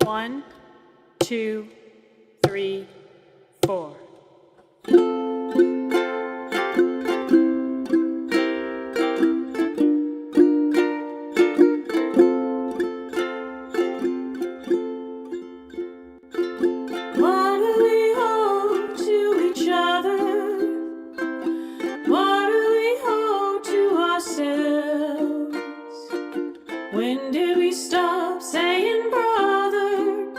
1, 2, 3, 4. What do we owe to each other? What do we owe to ourselves? When did we stop saying brother?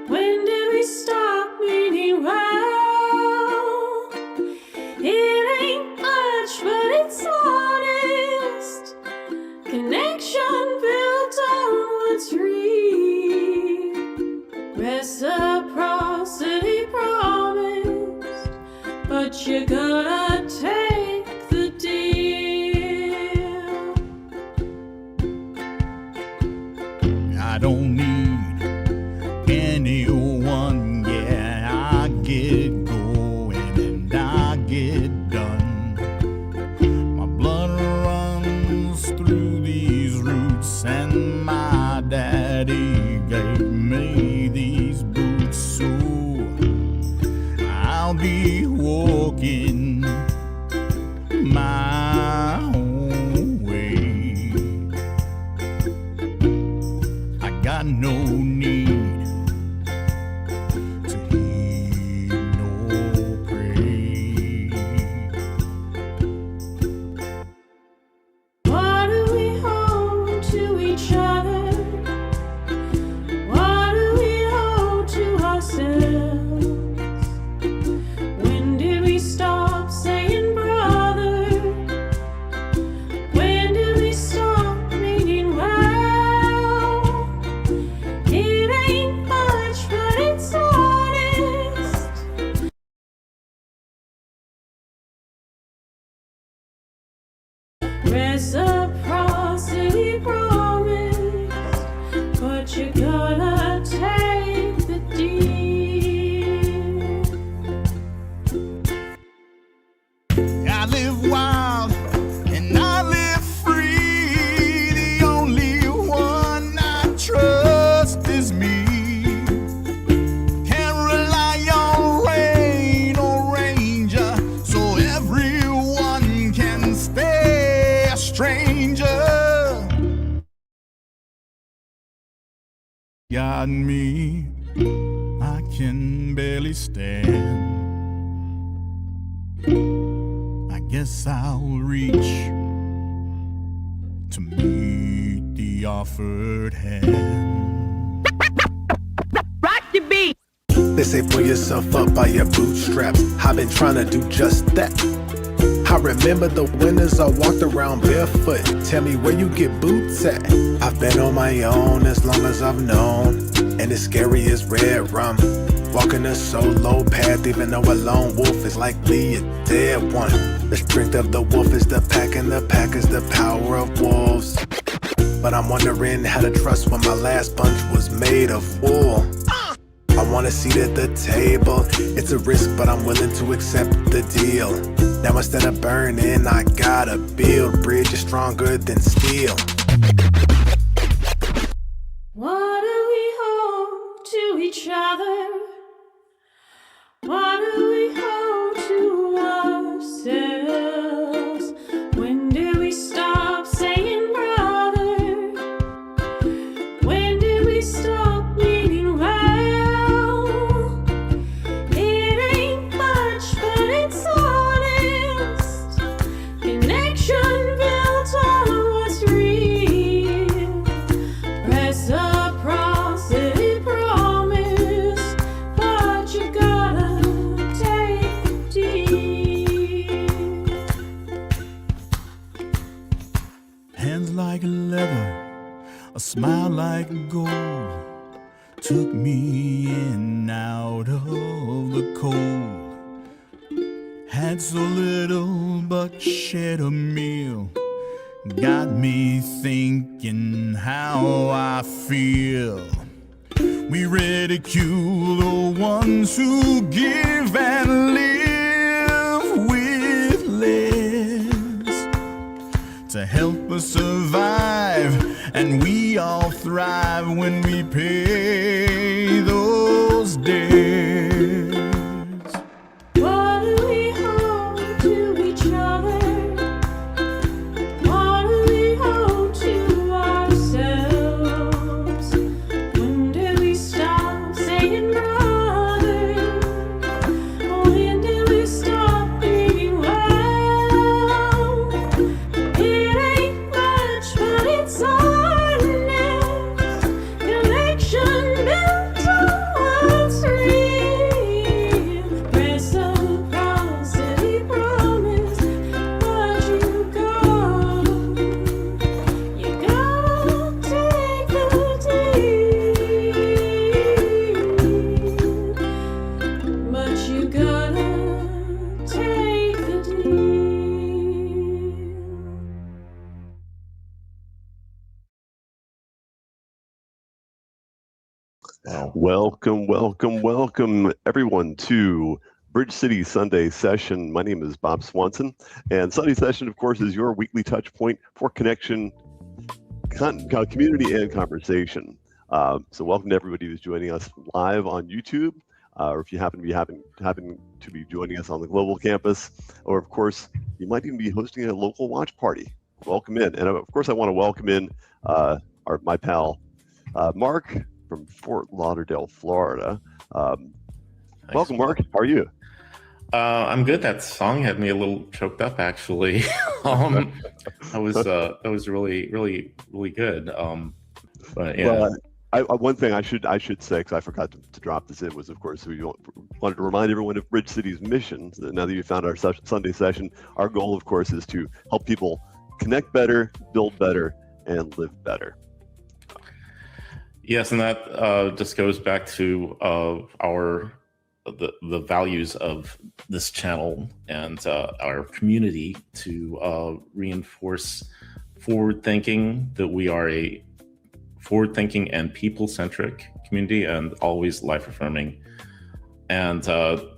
When did we stop meaning well? It ain't much, but it's honest. Connection built on what's real. Reciprocity promised, but you gotta take the deal. I don't need anyone, yeah, I get going and I get done. My blood runs through these roots and my daddy gave me these boots, so I'll be walking my own way. I got no need to heed no praise. What do we owe to each other? What do we owe to ourselves? When did we stop saying brother? When did we stop meaning well? It ain't much, but it's honest. Reciprocity promised, but you gotta take the deal. I live wild and I live free. The only one I trust is me. Can't rely on rain or ranger, so everyone can stay a stranger. Got me, I can barely stand. I guess I'll reach to meet the offered hand. They say pull yourself up by your bootstraps. I've been trying to do just that. I remember the winters I walked around barefoot. Tell me where you get boots at. I've been on my own as long as I've known, and it's scary as red rum. Walking a solo path, even though a lone wolf is likely a dead one. The strength of the wolf is the pack, and the pack is the power of wolves. But I'm wondering how to trust when my last punch was made of wool. I want a seat at the table. It's a risk, but I'm willing to accept the deal. Now instead of burning, I gotta build bridges stronger than steel. What do we owe to each other? What do we owe to ourselves? When did we stop saying brother? When did we stop meaning well? It ain't much, but it's honest. Connection built on what's real. Reciprocity promised, but you gotta take the deal. Hands like leather, a smile like gold, took me in out of the cold. Had so little but shared a meal, got me thinking how I feel. We ridicule the ones who give and live with less. to help us survive, and we all thrive when we pay those debts. What do we hold to each other? What do we hold to ourselves? When do we stop saying brother? When do we stop being well? It ain't much, but it's honest. Connection built on what's real. Reciprocity promise, but you gotta take the deal. But you gotta take the deal. Welcome, everyone, to Bridge City Sunday Session. My name is Bob Swanson, and Sunday Session, of course, is your weekly touch point for connection, community, and conversation. So welcome to everybody who's joining us live on YouTube, or if you happen to be joining us on the global campus, or of course, you might even be hosting a local watch party. Welcome in. And of course, I want to welcome in my pal, Mark, from Fort Lauderdale, Florida. Welcome, Mark. How are you? I'm good. That song had me a little choked up, actually. That was really good. But yeah. Well, one thing I should say, because I forgot to drop this in, was of course we wanted to remind everyone of Bridge City's mission. Now that you found our Sunday session, our goal, of course, is to help people connect better, build better, and live better. Yes, and that just goes back to the values of this channel and our community to reinforce forward thinking, that we are a forward thinking and people-centric community, and always life-affirming. And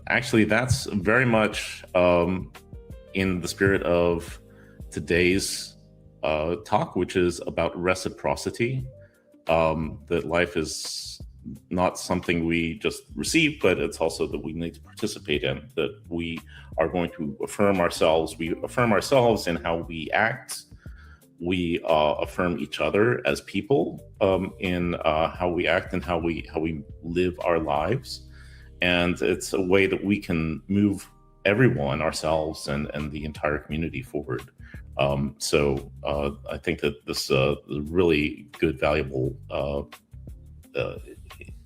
actually, that's very much in the spirit of today's talk, which is about reciprocity. That life is not something we just receive, but it's also that we need to participate in, that we are going to affirm ourselves. We affirm ourselves in how we act. We affirm each other as people in how we act and how we live our lives. And it's a way that we can move everyone, ourselves, and the entire community forward. So I think that this is a really good, valuable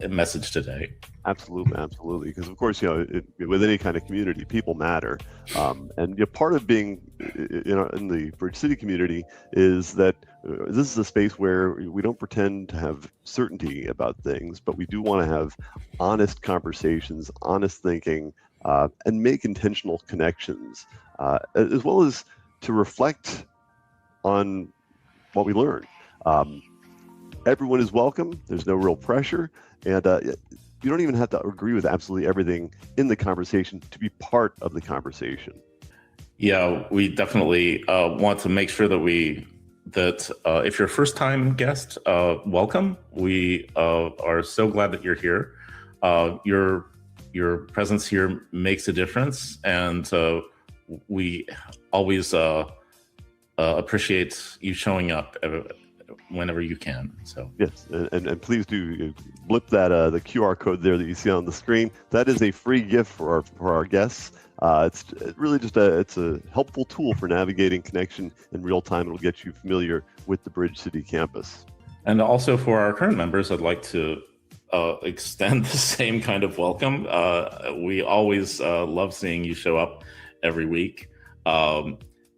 message today. Absolutely. Because of course, with any kind of community, people matter. And part of being, in the Bridge City community is that this is a space where we don't pretend to have certainty about things, but we do want to have honest conversations, honest thinking, and make intentional connections, as well as to reflect on what we learn. Everyone is welcome. There's no real pressure. And you don't even have to agree with absolutely everything in the conversation to be part of the conversation. Yeah, we definitely want to make sure that if you're a first-time guest, welcome. We are so glad that you're here. Your presence here makes a difference, and we always appreciate you showing up whenever you can. So yes, and please do blip that the QR code there that you see on the screen. That is a free gift for our guests. It's really just it's a helpful tool for navigating connection in real time. It'll get you familiar with the Bridge City campus. And also for our current members, I'd like to extend the same kind of welcome. We always love seeing you show up every week.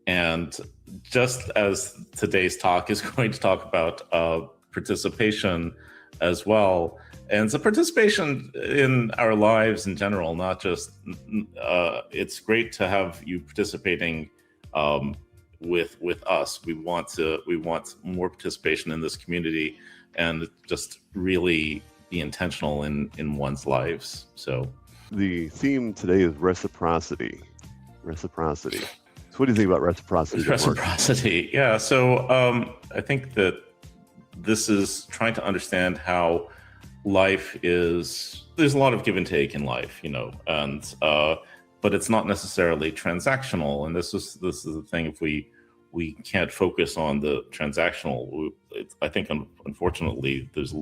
And just as today's talk is going to talk about participation as well, and so participation in our lives in general, not just, it's great to have you participating with us. We want more participation in this community, and just really be intentional in one's lives. So the theme today is reciprocity. So what do you think about reciprocity? Reciprocity, yeah. So I think that this is trying to understand how life is. There's a lot of give and take in life, and but it's not necessarily transactional. And this is the thing. If we can't focus on the transactional, I think unfortunately there's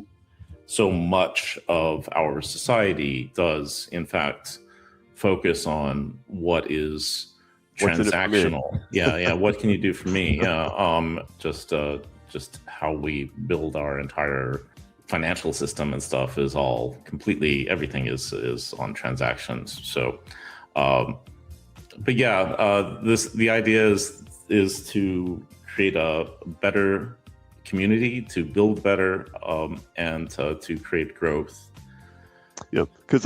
so much of our society does in fact focus on what is transactional. Yeah. What can you do for me? Yeah. Just how we build our entire financial system and stuff is all completely, everything is on transactions. So, but yeah, the idea is to create a better community, to build better, and to create growth. Yeah, because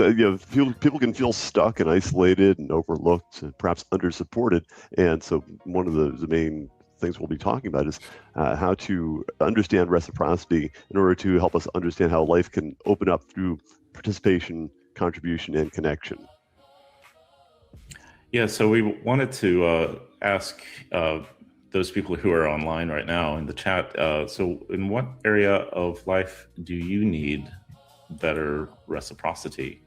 people can feel stuck and isolated and overlooked and perhaps under-supported. And so one of the main things we'll be talking about is how to understand reciprocity in order to help us understand how life can open up through participation, contribution, and connection. Yeah, so we wanted to ask those people who are online right now in the chat, so in what area of life do you need better reciprocity?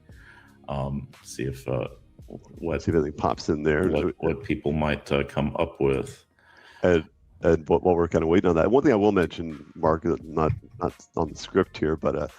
See if anything pops in there. What people might come up with. And while we're kind of waiting on that, one thing I will mention, Mark, not on the script here, but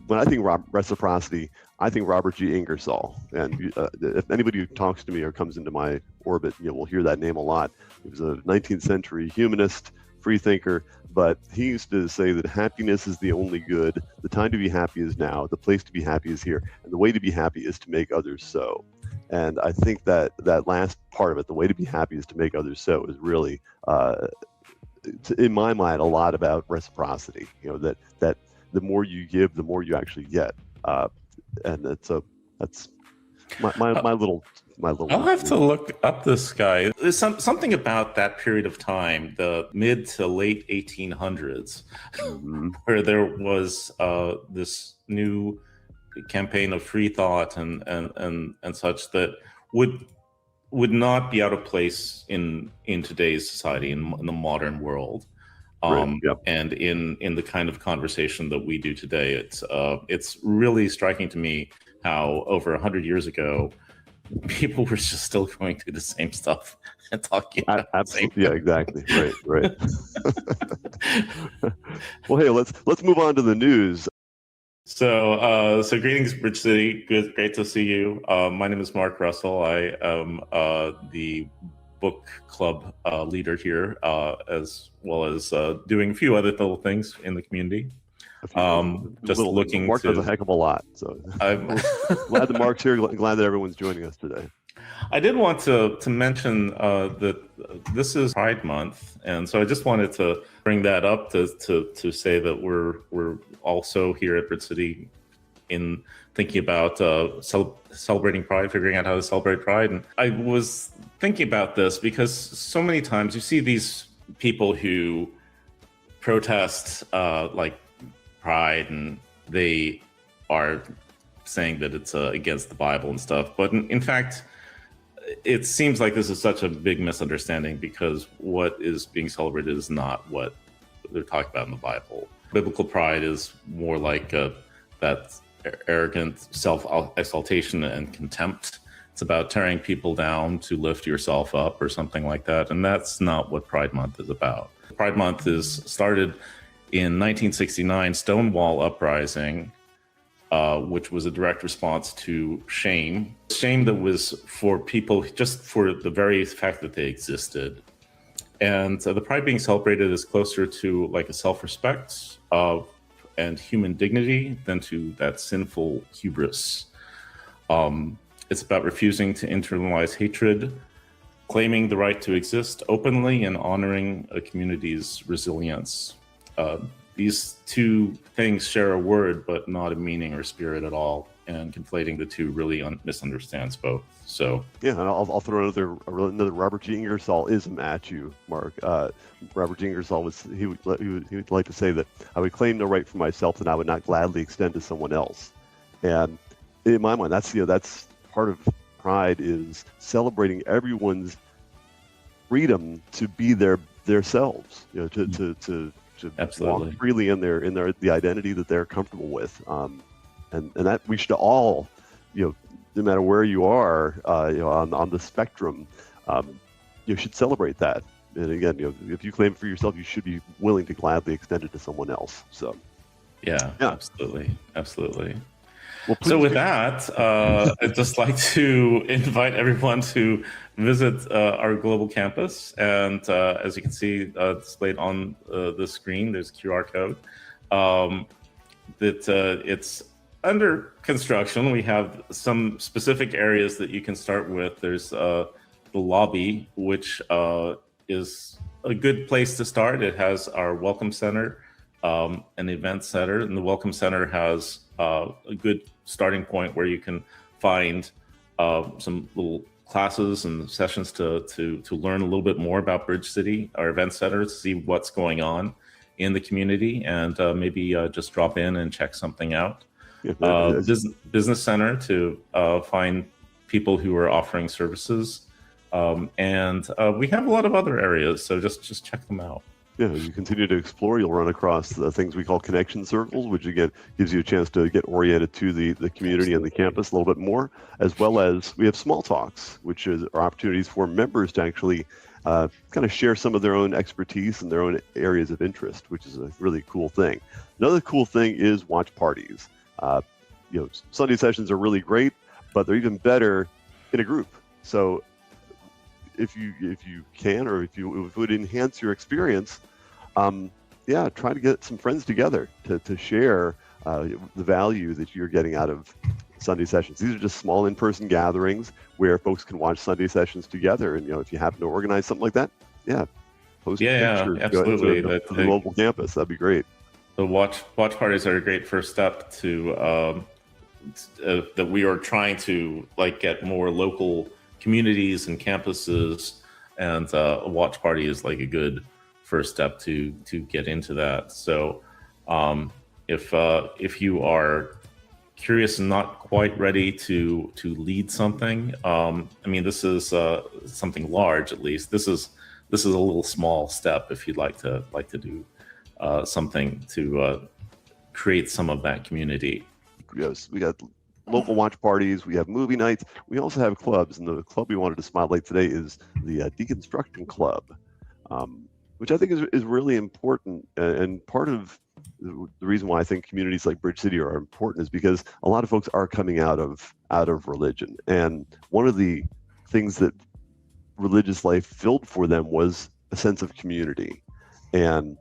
when I think reciprocity, I think Robert G. Ingersoll. And if anybody who talks to me or comes into my orbit, will hear that name a lot. He was a 19th century humanist, free thinker, but he used to say that happiness is the only good. The time to be happy is now. The place to be happy is here. And the way to be happy is to make others so. And I think that last part of it, the way to be happy is to make others so, is really, in my mind, a lot about reciprocity. That the more you give, the more you actually get. And that's my little. I'll have to look up this guy. There's something about that period of time, the mid to late 1800s, where there was this new campaign of free thought and such that would not be out of place in today's society, in the modern world. Right, yep. And in the kind of conversation that we do today, it's really striking to me how over 100 years ago, people were just still going through the same stuff and talking about absolutely. Yeah, exactly. Right. Well, hey, let's move on to the news. So greetings, Bridge City. Great to see you. My name is Mark Russell. I am the book club leader here, as well as doing a few other little things in the community. Just looking Mark does a heck of a lot, so I'm glad that Mark's here. Glad that everyone's joining us today. I did want to mention that this is Pride Month, and so I just wanted to bring that up to say that we're also here at Bridge City in thinking about celebrating Pride, figuring out how to celebrate Pride. And I was thinking about this because so many times you see these people who protest like Pride, and they are saying that it's against the Bible and stuff. But in fact, it seems like this is such a big misunderstanding, because what is being celebrated is not what they're talking about in the Bible. Biblical pride is more like that arrogant self-exaltation and contempt. It's about tearing people down to lift yourself up or something like that. And that's not what Pride Month is about. Pride Month is started in 1969 Stonewall Uprising, which was a direct response to shame that was for people just for the very fact that they existed. And the pride being celebrated is closer to like a self-respect and human dignity than to that sinful hubris. It's about refusing to internalize hatred, claiming the right to exist openly, and honoring a community's resilience. These two things share a word, but not a meaning or spirit at all. And conflating the two really misunderstands both. So yeah, and I'll throw another Robert G. Ingersoll-ism at you, Mark. Robert G. Ingersoll he would like to say that I would claim no right for myself that I would not gladly extend to someone else. And in my mind, that's part of pride, is celebrating everyone's freedom to be their selves, to Absolutely. walk freely in the identity that they're comfortable with, and that we should all, no matter where you are, on the spectrum, you should celebrate that. And again, if you claim it for yourself, you should be willing to gladly extend it to someone else. So, yeah. Absolutely. Well, so with that, I'd just like to invite everyone to visit our global campus. And as you can see displayed on the screen, there's a QR code. It's under construction. We have some specific areas that you can start with. There's the lobby, which is a good place to start. It has our welcome center, an event center, and the welcome center has a good starting point where you can find some little classes and sessions to learn a little bit more about Bridge City, our event center, to see what's going on in the community, and maybe just drop in and check something out. Business center to find people who are offering services, and we have a lot of other areas, so just check them out. Yeah, as you continue to explore, you'll run across the things we call connection circles, which again gives you a chance to get oriented to the community and the campus a little bit more, as well as we have small talks, which are opportunities for members to actually kind of share some of their own expertise and their own areas of interest, which is a really cool thing. Another cool thing is watch parties. Sunday sessions are really great, but they're even better in a group. So if you can, or if it would enhance your experience, try to get some friends together to share the value that you're getting out of Sunday sessions. These are just small in-person gatherings where folks can watch Sunday sessions together. And if you happen to organize something like that, post pictures, absolutely, to the local campus. That'd be great. The watch parties are a great first step to that we are trying to get more local communities and campuses, and a watch party is like a good first step to get into that. So if you are curious and not quite ready to lead something, this is something large. At least this is a little small step if you'd like to do something to create some of that community. Yes, we got local watch parties, we have movie nights, we also have clubs, and the club we wanted to spotlight today is the Deconstruction Club, which I think is really important, and part of the reason why I think communities like Bridge City are important is because a lot of folks are coming out of religion, and one of the things that religious life filled for them was a sense of community, and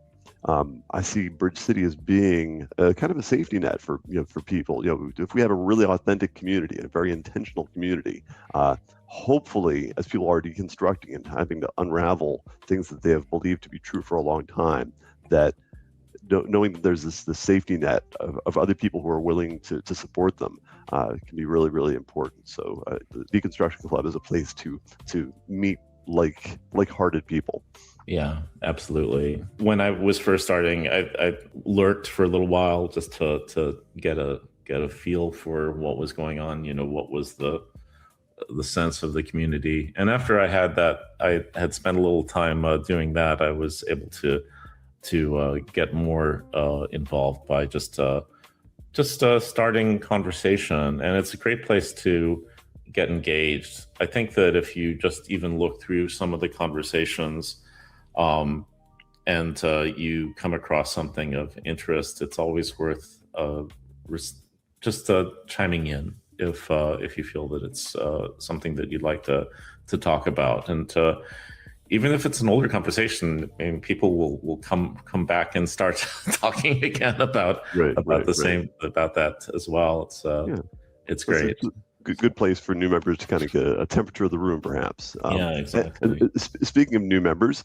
I see Bridge City as being kind of a safety net for people. If we have a really authentic community, a very intentional community, hopefully, as people are deconstructing and having to unravel things that they have believed to be true for a long time, that knowing that there's this safety net of other people who are willing to support them can be really, really important. So the Deconstruction Club is a place to meet like-hearted people. Yeah, absolutely. When I was first starting, I lurked for a little while just to get a feel for what was going on. What was the sense of the community. And after I had spent a little time doing that, I was able to get more involved by just starting conversation. And it's a great place to get engaged. I think that if you just even look through some of the conversations, and you come across something of interest, it's always worth just chiming in if you feel that it's something that you'd like to talk about. And even if it's an older conversation, people will come back and start talking again about that as well. It's great. It's good place for new members to kind of get a temperature of the room, perhaps. Exactly. And speaking of new members,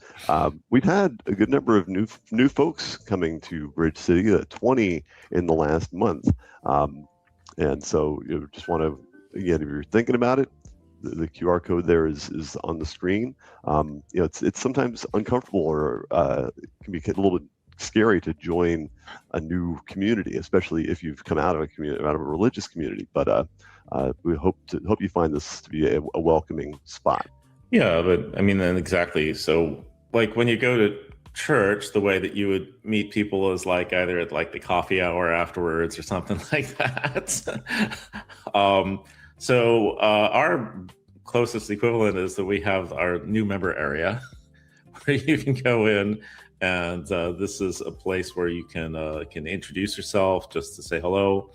we've had a good number of new folks coming to Bridge City, 20 in the last month. And so just want to, again, if you're thinking about it, the QR code there is on the screen. It's sometimes uncomfortable or can be a little bit scary to join a new community, especially if you've come out of a religious community. But we hope you find this to be a welcoming spot. Yeah, but I mean, then exactly. So, like when you go to church, the way that you would meet people is like either at like the coffee hour afterwards or something like that. Our closest equivalent is that we have our new member area where you can go in, and this is a place where you can introduce yourself, just to say hello.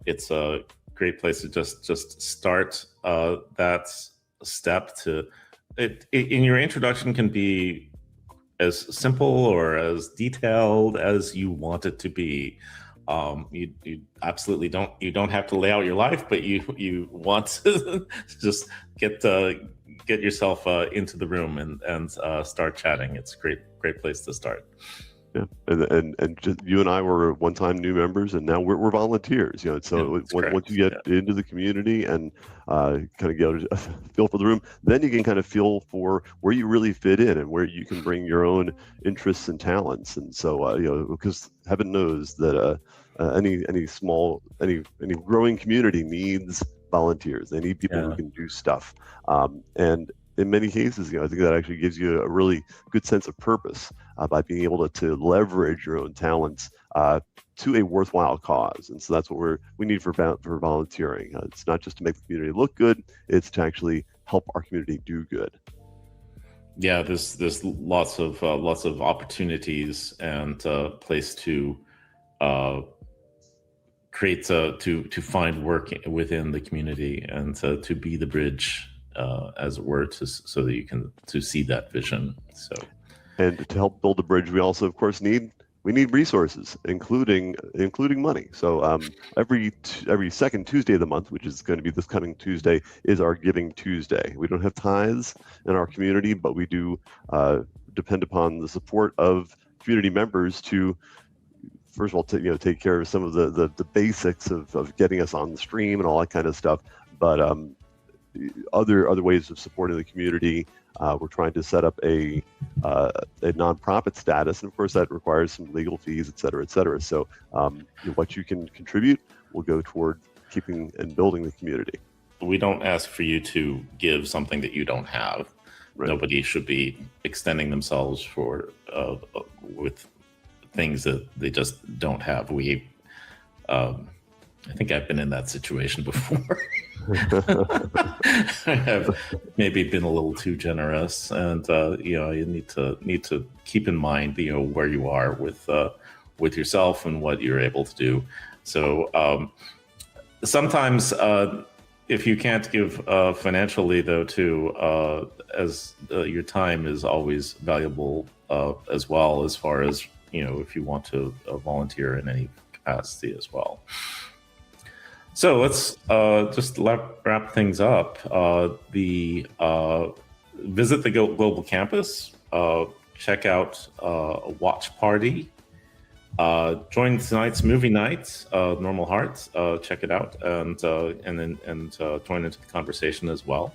It's a great place to just start that step to in your introduction can be as simple or as detailed as you want it to be. You absolutely don't have to lay out your life, but you want to just get yourself into the room and start chatting. It's a great place to start. Yeah, and just, you and I were one-time new members, and now we're volunteers. So once you get into the community and kind of get a feel for the room, then you can kind of feel for where you really fit in and where you can bring your own interests and talents. And so because heaven knows that any growing community needs volunteers. They need people who can do stuff, and in many cases, I think that actually gives you a really good sense of purpose by being able to leverage your own talents to a worthwhile cause. And so that's what we need for volunteering. It's not just to make the community look good; it's to actually help our community do good. Yeah, there's lots of opportunities and place to create to find work within the community and to be the bridge, as it were, so that you can see that vision. So, and to help build the bridge, we also, of course, need resources, including money. So every second Tuesday of the month, which is going to be this coming Tuesday, is our Giving Tuesday. We don't have tithes in our community, but we do depend upon the support of community members to, first of all, take care of some of the basics of getting us on the stream and all that kind of stuff. But other ways of supporting the community, we're trying to set up a nonprofit status, and of course that requires some legal fees, et cetera, et cetera. So what you can contribute will go toward keeping and building the community. We don't ask for you to give something that you don't have. Right. Nobody should be extending themselves for with things that they just don't have. I think I've been in that situation before. I have maybe been a little too generous, and you need to keep in mind where you are with yourself and what you're able to do. So sometimes if you can't give financially, though, too, as your time is always valuable as well, as far as if you want to volunteer in any capacity as well. So let's just wrap things up. Visit the Global Campus, check out a watch party, join tonight's movie night, Normal Heart. Check it out, and then join into the conversation as well.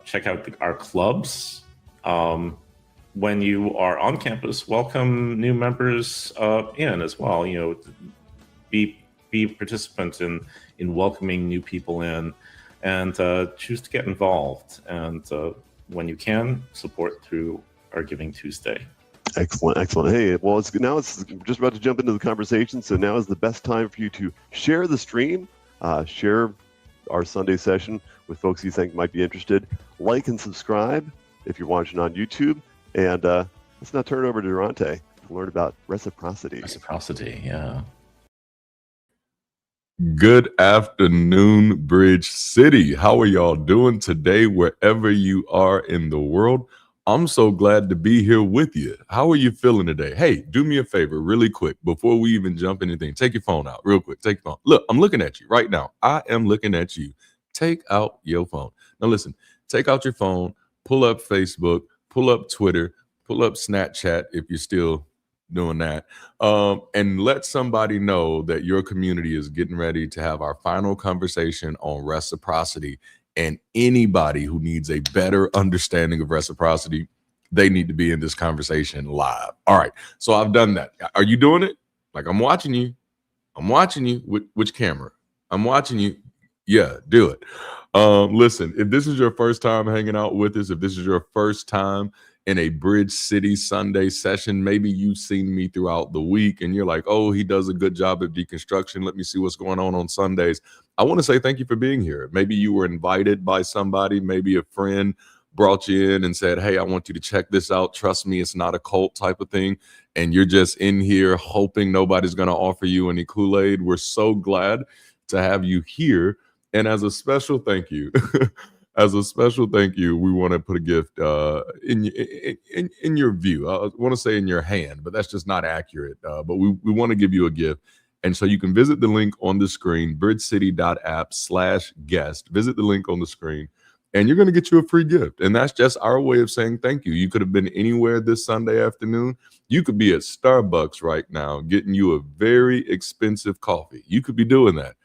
Check out our clubs. When you are on campus, welcome new members in as well. Be a participant in welcoming new people in, and choose to get involved. And when you can, support through our Giving Tuesday. Excellent. Hey, well, it's just about to jump into the conversation, so now is the best time for you to share the stream, share our Sunday session with folks you think might be interested. Like and subscribe if you're watching on YouTube, and let's now turn it over to Darante to learn about reciprocity. Reciprocity, yeah. Good afternoon, Bridge City. How are y'all doing today, wherever you are in the world? I'm so glad to be here with you. How are you feeling today? Hey, do me a favor really quick before we even jump anything. Take your phone out real quick. Take your phone. Look, I'm looking at you right now. I am looking at you. Take out your phone. Now listen, take out your phone, pull up Facebook, pull up Twitter, pull up Snapchat if you're still doing that, and let somebody know that your community is getting ready to have our final conversation on reciprocity. And anybody who needs a better understanding of reciprocity, they need to be in this conversation live. All right, so I've done that. Are you doing it? Like, I'm watching you. Which camera? I'm watching you. Yeah, do it. Listen, if this is your first time hanging out with us, if this is your first time in a Bridge City Sunday session, maybe you've seen me throughout the week and you're like, oh, he does a good job at deconstruction. Let me see what's going on Sundays. I want to say thank you for being here. Maybe you were invited by somebody, maybe a friend brought you in and said, hey, I want you to check this out. Trust me, it's not a cult type of thing. And you're just in here hoping nobody's going to offer you any Kool-Aid. We're so glad to have you here. And as a special thank you, we want to put a gift in your view. I want to say in your hand, but that's just not accurate. But we want to give you a gift. And so you can visit the link on the screen, bridgecity.app/guest. Visit the link on the screen, and you're going to get you a free gift. And that's just our way of saying thank you. You could have been anywhere this Sunday afternoon. You could be at Starbucks right now getting you a very expensive coffee. You could be doing that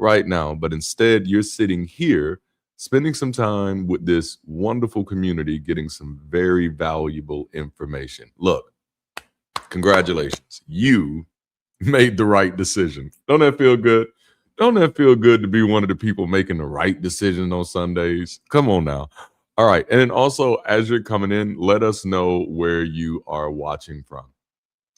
right now, but instead you're sitting here spending some time with this wonderful community, getting some very valuable information. Look, congratulations. You made the right decision. Don't that feel good? Don't that feel good to be one of the people making the right decision on Sundays? Come on now. All right. And then also, as you're coming in, let us know where you are watching from.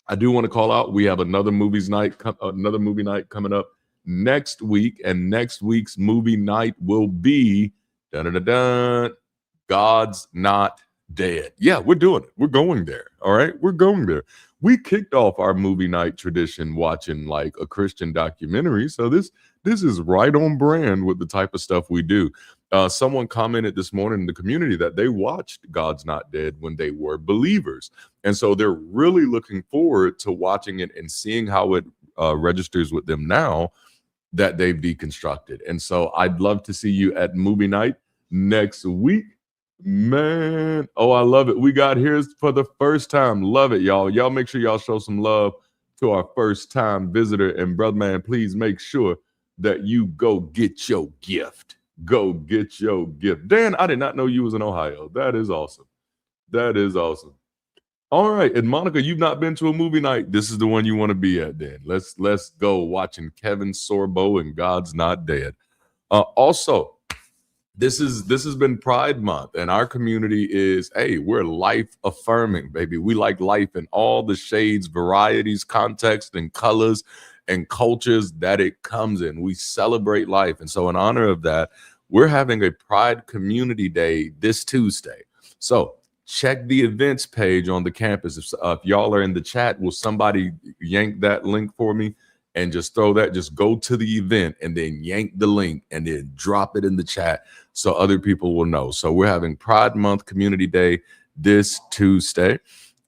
I do want to call out, we have another movie night coming up next week, and next week's movie night will be God's Not Dead. Yeah, we're doing it. We're going there. All right, we're going there. We kicked off our movie night tradition watching like a Christian documentary, so this is right on brand with the type of stuff we do. Someone commented this morning in the community that they watched God's Not Dead when they were believers, and so they're really looking forward to watching it and seeing how it registers with them now that they've deconstructed. And so I'd love to see you at movie night next week. Man, oh, I love it. We got here for the first time. Love it, y'all. Y'all make sure y'all show some love to our first time visitor. And brother man, please make sure that you go get your gift. Go get your gift. Dan, I did not know you was in Ohio. That is awesome. That is awesome. All right, and Monica, you've not been to a movie night. This is the one you want to be at. Then let's go watching Kevin Sorbo and God's Not Dead. Also, this has been Pride Month, and our community is, hey, we're life affirming, baby. We like life in all the shades, varieties, context, and colors and cultures that it comes in. We celebrate life, and so in honor of that, we're having a Pride Community Day this Tuesday. So check the events page on the campus. If y'all are in the chat, will somebody yank that link for me and just throw that? Just go to the event and then yank the link and then drop it in the chat so other people will know. So we're having Pride Month Community Day this Tuesday.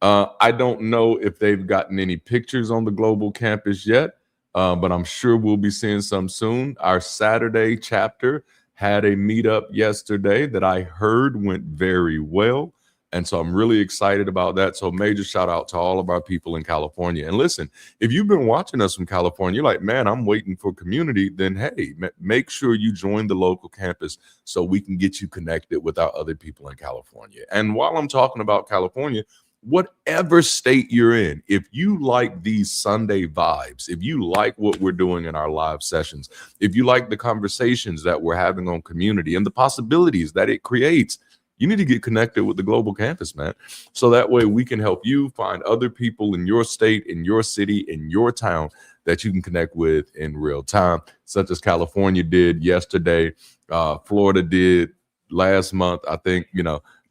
I don't know if they've gotten any pictures on the global campus yet, but I'm sure we'll be seeing some soon. Our Saturday chapter had a meetup yesterday that I heard went very well. And so I'm really excited about that. So major shout out to all of our people in California. And listen, if you've been watching us from California, you're like, man, I'm waiting for community, then hey, make sure you join the local campus so we can get you connected with our other people in California. And while I'm talking about California, whatever state you're in, if you like these Sunday vibes, if you like what we're doing in our live sessions, if you like the conversations that we're having on community and the possibilities that it creates, you need to get connected with the global campus, man. So that way we can help you find other people in your state, in your city, in your town that you can connect with in real time, such as California did yesterday. Florida did last month. I think,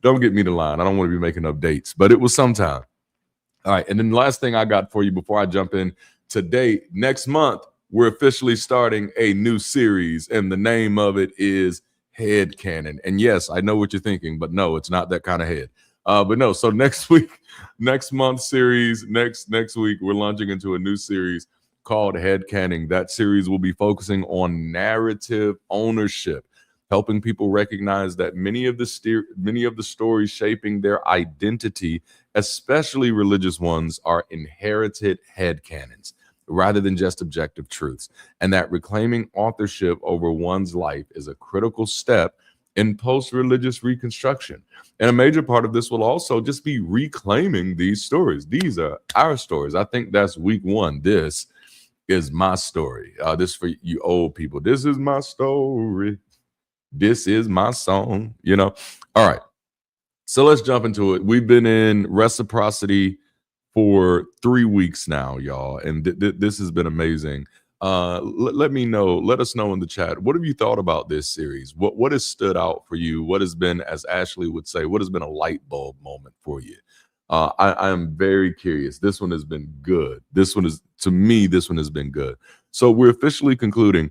don't get me the line. I don't want to be making up dates, but it was sometime. All right. And then the last thing I got for you before I jump in today, next month, we're officially starting a new series, and the name of it is Head Canon. And yes, I know what you're thinking, but no, it's not that kind of head. But no, so next month's series, next week, we're launching into a new series called Head Canon. That series will be focusing on narrative ownership, helping people recognize that many of the stories shaping their identity, especially religious ones, are inherited headcanons rather than just objective truths, and that reclaiming authorship over one's life is a critical step in post-religious reconstruction. And a major part of this will also just be reclaiming these stories. These are our stories. I think that's week one. This is my story. This for you old people. This is my story. This is my song. All right. So let's jump into it. We've been in Reciprocity for 3 weeks now, y'all, and this has been amazing. Let us know in the chat, what have you thought about this series? What has stood out for you? What has been, as Ashley would say, what has been a light bulb moment for you? I am very curious. This one has been good. This one has been good. So we're officially concluding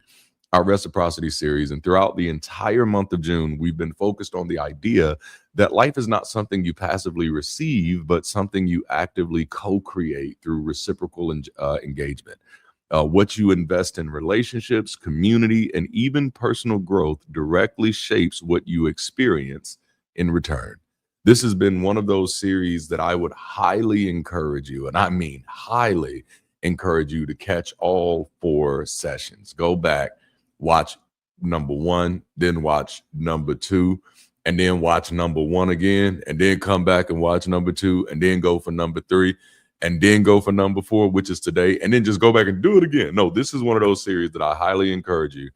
our Reciprocity series, and throughout the entire month of June, we've been focused on the idea that life is not something you passively receive, but something you actively co-create through reciprocal engagement. What you invest in relationships, community, and even personal growth directly shapes what you experience in return. This has been one of those series that I would highly encourage you, and I mean highly encourage you, to catch all 4 sessions. Go back, watch number 1, then watch number 2, and then watch number 1 again, and then come back and watch number 2, and then go for number 3, and then go for number 4, which is today, and then just go back and do it again. No, this is one of those series that I highly encourage you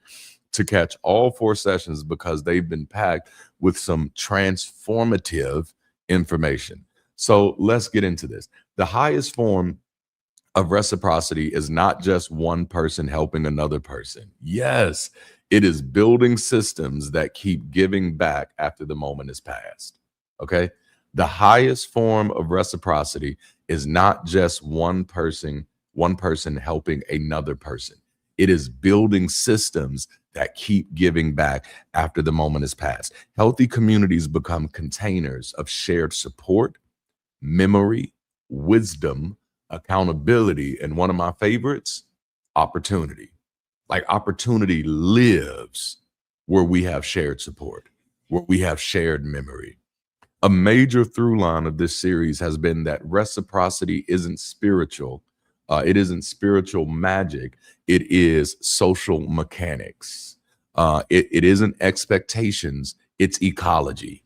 to catch all 4 sessions, because they've been packed with some transformative information. So let's get into this. The highest form of reciprocity is not just one person helping another person. Yes, it is building systems that keep giving back after the moment is past. Okay? The highest form of reciprocity is not just one person helping another person. It is building systems that keep giving back after the moment is past. Healthy communities become containers of shared support, memory, wisdom, accountability, and one of my favorites, opportunity. Like, opportunity lives where we have shared support, where we have shared memory. A major through line of this series has been that reciprocity isn't spiritual. It isn't spiritual magic. It is social mechanics. It isn't expectations. It's ecology.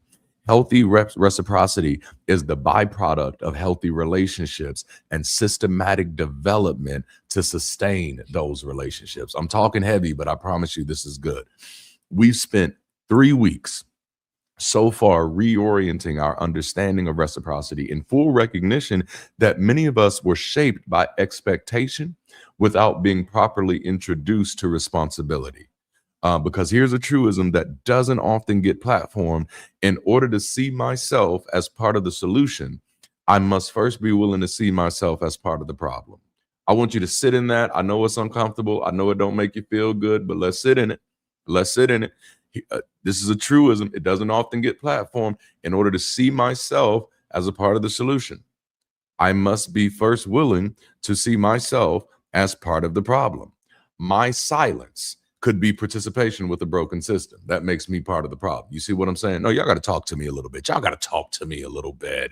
Healthy reciprocity is the byproduct of healthy relationships and systematic development to sustain those relationships. I'm talking heavy, but I promise you this is good. We've spent 3 weeks so far reorienting our understanding of reciprocity in full recognition that many of us were shaped by expectation without being properly introduced to responsibility. Because here's a truism that doesn't often get platformed. In order to see myself as part of the solution, I must first be willing to see myself as part of the problem. I want you to sit in that. I know it's uncomfortable. I know it don't make you feel good, but let's sit in it. Let's sit in it. This is a truism. It doesn't often get platformed. In order to see myself as a part of the solution, I must be first willing to see myself as part of the problem. My silence could be participation with a broken system. That makes me part of the problem. You see what I'm saying? No, y'all got to talk to me a little bit. Y'all got to talk to me a little bit.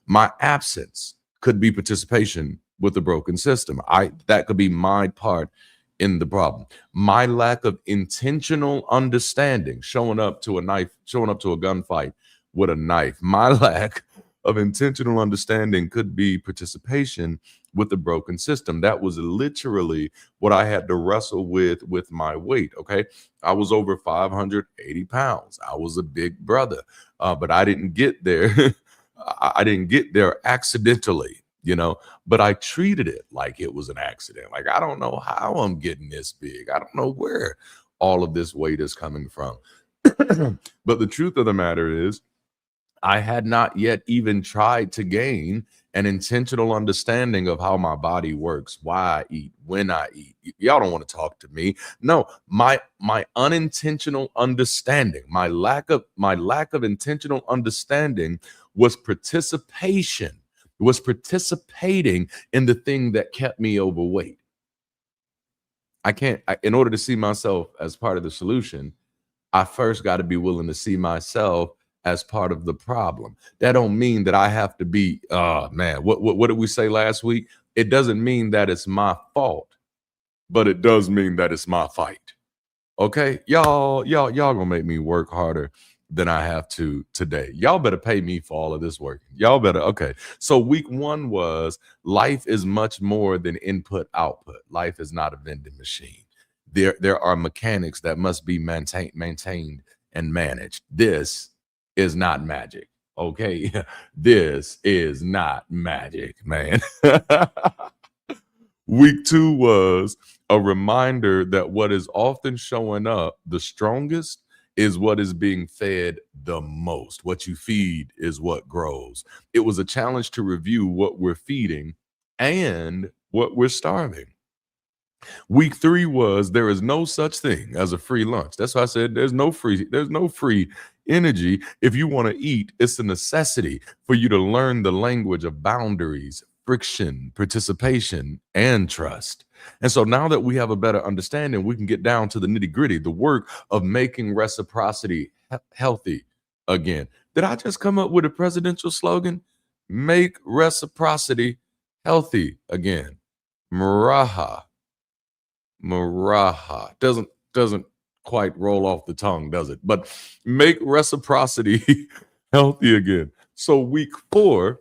My absence could be participation with a broken system. That could be my part in the problem. My lack of intentional understanding, showing up to a gunfight with a knife. My lack of intentional understanding could be participation with the broken system. That was literally what I had to wrestle with my weight. Okay. I was over 580 pounds. I was a big brother, but I didn't get there. I didn't get there accidentally, but I treated it like it was an accident. Like, I don't know how I'm getting this big. I don't know where all of this weight is coming from. But the truth of the matter is, I had not yet even tried to gain an intentional understanding of how my body works, why I eat, when I eat. Y'all don't want to talk to me. No, my unintentional understanding, my lack of intentional understanding was participating in the thing that kept me overweight. In order to see myself as part of the solution, I first got to be willing to see myself as part of the problem. That don't mean that I have to be, what did we say last week? It doesn't mean that it's my fault, but it does mean that it's my fight. Okay, y'all gonna make me work harder than I have to today. Y'all better pay me for all of this work. Y'all better. Okay. So week 1 was life is much more than input output. Life is not a vending machine. There are mechanics that must be maintained and managed. This is not magic. Okay. This is not magic, man. Week 2 was a reminder that what is often showing up the strongest is what is being fed the most. What you feed is what grows. It was a challenge to review what we're feeding and what we're starving. Week 3 was there is no such thing as a free lunch. That's why I said there's no free energy. If you want to eat, it's a necessity for you to learn the language of boundaries, friction, participation, and trust. And so now that we have a better understanding, we can get down to the nitty-gritty, the work of making reciprocity healthy again. Did I just come up with a presidential slogan? Make reciprocity healthy again. Maraha. Doesn't quite roll off the tongue, does it? But make reciprocity healthy again. So week 4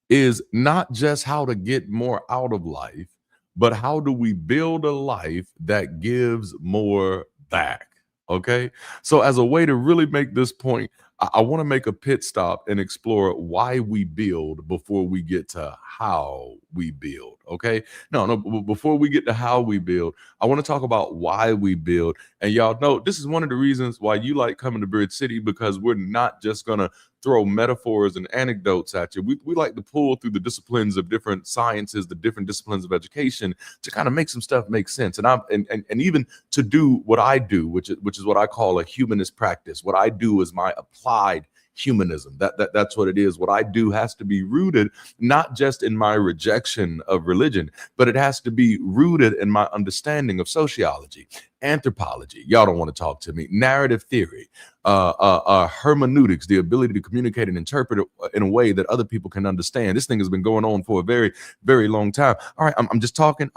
is not just how to get more out of life, but how do we build a life that gives more back? Okay. So as a way to really make this point, I want to make a pit stop and explore why we build before we get to how we build. Okay. No, before we get to how we build, I want to talk about why we build. And y'all know this is one of the reasons why you like coming to Bridge City, because we're not just going to throw metaphors and anecdotes at you. We like to pull through the disciplines of different sciences, the different disciplines of education, to kind of make some stuff make sense. And even to do what I do, which is what I call a humanist practice. What I do is my applied humanism. That's what it is. What I do has to be rooted not just in my rejection of religion, but it has to be rooted in my understanding of sociology, anthropology. Y'all don't want to talk to me. Narrative theory, hermeneutics, the ability to communicate and interpret it in a way that other people can understand. This thing has been going on for a very, very long time. All right, I'm just talking.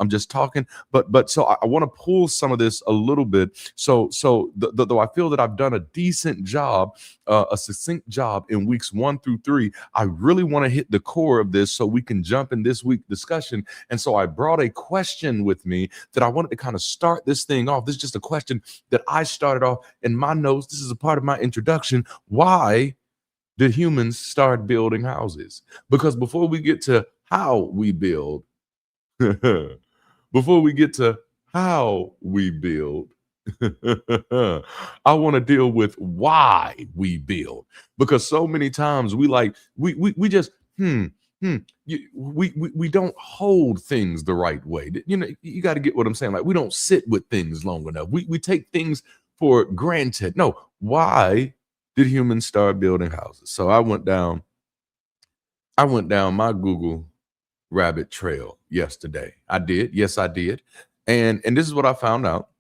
But so I want to pull some of this a little bit. So though I feel that I've done a decent job, a succinct job in weeks 1 through 3, I really want to hit the core of this so we can jump in this week's discussion. And so I brought a question with me that I wanted to kind of start this thing off. This is just a question that I started off in my notes. This is a part of my introduction. Why did humans start building houses? Because before we get to how we build, before we get to how we build, I want to deal with why we build, because so many times we just we don't hold things the right way. You know, you got to get what I'm saying. Like, we don't sit with things long enough. We take things for granted. No, why did humans start building houses? So I went down my Google rabbit trail yesterday. I did. Yes, I did. And this is what I found out.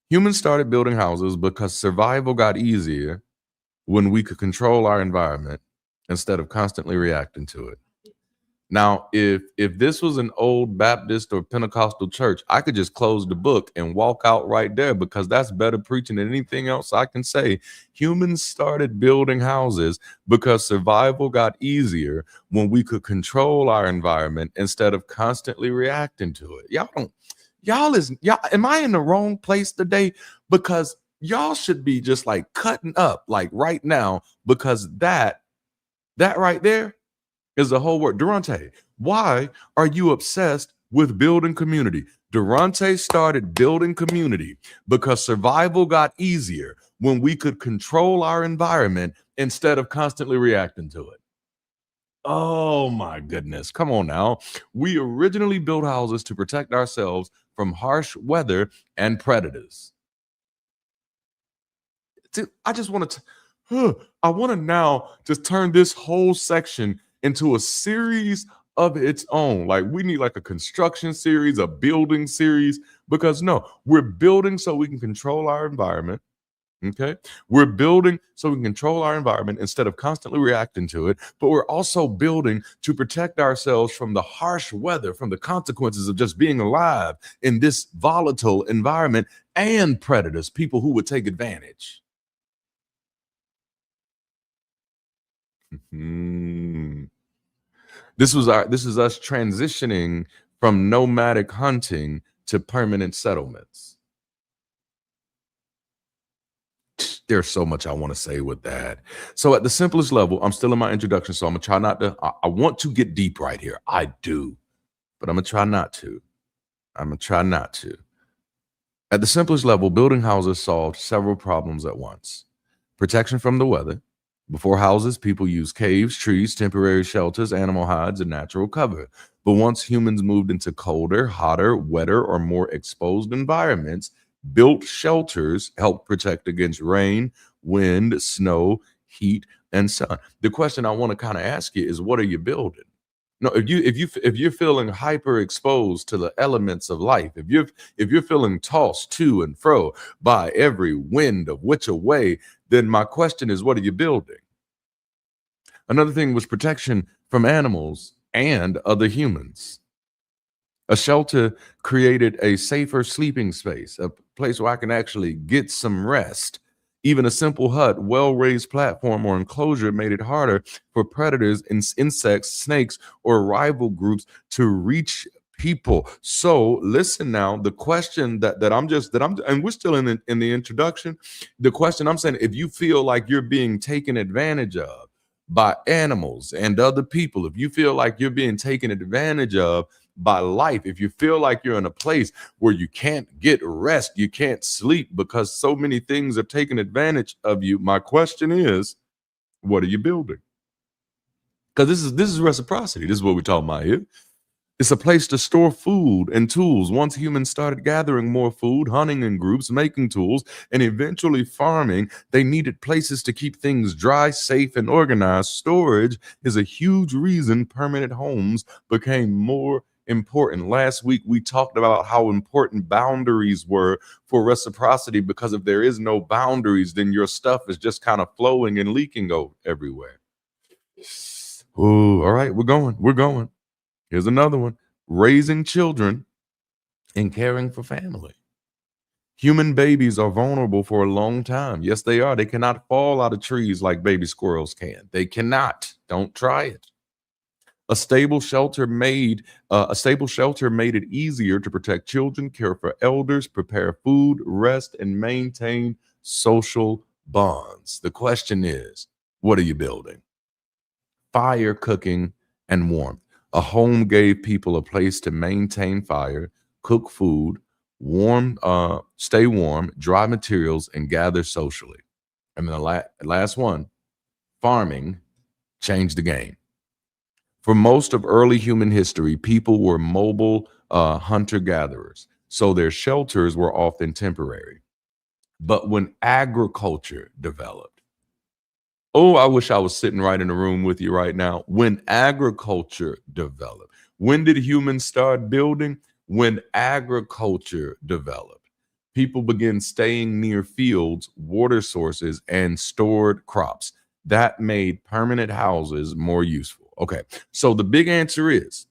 Humans started building houses because survival got easier when we could control our environment instead of constantly reacting to it. Now, if this was an old Baptist or Pentecostal church, I could just close the book and walk out right there, because that's better preaching than anything else I can say. Humans started building houses because survival got easier when we could control our environment instead of constantly reacting to it. Y'all, am I in the wrong place today? Because y'all should be just like cutting up like right now, because that right there is the whole word. Darante, why are you obsessed with building community? Darante started building community because survival got easier when we could control our environment instead of constantly reacting to it. Oh my goodness. Come on now. We originally built houses to protect ourselves from harsh weather and predators. I just want to now just turn this whole section into a series of its own. Like, we need like a construction series, a building series, because no, we're building so we can control our environment. Okay. We're building so we can control our environment instead of constantly reacting to it. But we're also building to protect ourselves from the harsh weather, from the consequences of just being alive in this volatile environment, and predators, people who would take advantage. This is us transitioning from nomadic hunting to permanent settlements. There's so much I want to say with that. So at the simplest level, I'm still in my introduction, so I'm gonna try not to. I want to get deep right here. I do, but I'm gonna try not to. At the simplest level, building houses solved several problems at once. Protection from the weather. Before houses, people used caves, trees, temporary shelters, animal hides, and natural cover. But once humans moved into colder, hotter, wetter, or more exposed environments, built shelters helped protect against rain, wind, snow, heat, and sun. The question I want to kind of ask you is, what are you building? No, if you're feeling hyper exposed to the elements of life, if you're feeling tossed to and fro by every wind of which way, then my question is, what are you building? Another thing was protection from animals and other humans. A shelter created a safer sleeping space, a place where I can actually get some rest. Even a simple hut, well-raised platform, or enclosure made it harder for predators, insects, snakes, or rival groups to reach people. So listen now, the question and we're still in the introduction. The question I'm saying, if you feel like you're being taken advantage of by animals and other people, if you feel like you're being taken advantage of by life, if you feel like you're in a place where you can't get rest, you can't sleep because so many things are taking advantage of you, my question is, what are you building? Because this is reciprocity. This is what we're talking about here. It's a place to store food and tools. Once humans started gathering more food, hunting in groups, making tools, and eventually farming, they needed places to keep things dry, safe, and organized. Storage is a huge reason permanent homes became more important. Last week, we talked about how important boundaries were for reciprocity, because if there is no boundaries, then your stuff is just kind of flowing and leaking everywhere. Oh, all right, we're going. Here's another one: raising children and caring for family. Human babies are vulnerable for a long time. Yes, they are. They cannot fall out of trees like baby squirrels can. They cannot. Don't try it. A stable shelter made it easier to protect children, care for elders, prepare food, rest, and maintain social bonds. The question is, what are you building? Fire, cooking, and warmth. A home gave people a place to maintain fire, cook food, stay warm, dry materials, and gather socially. And then the last one, farming changed the game. For most of early human history, people were mobile hunter-gatherers, so their shelters were often temporary. But when agriculture developed, oh, I wish I was sitting right in the room with you right now. When agriculture developed, when did humans start building? When agriculture developed, people began staying near fields, water sources, and stored crops. That made permanent houses more useful. Okay, so the big answer is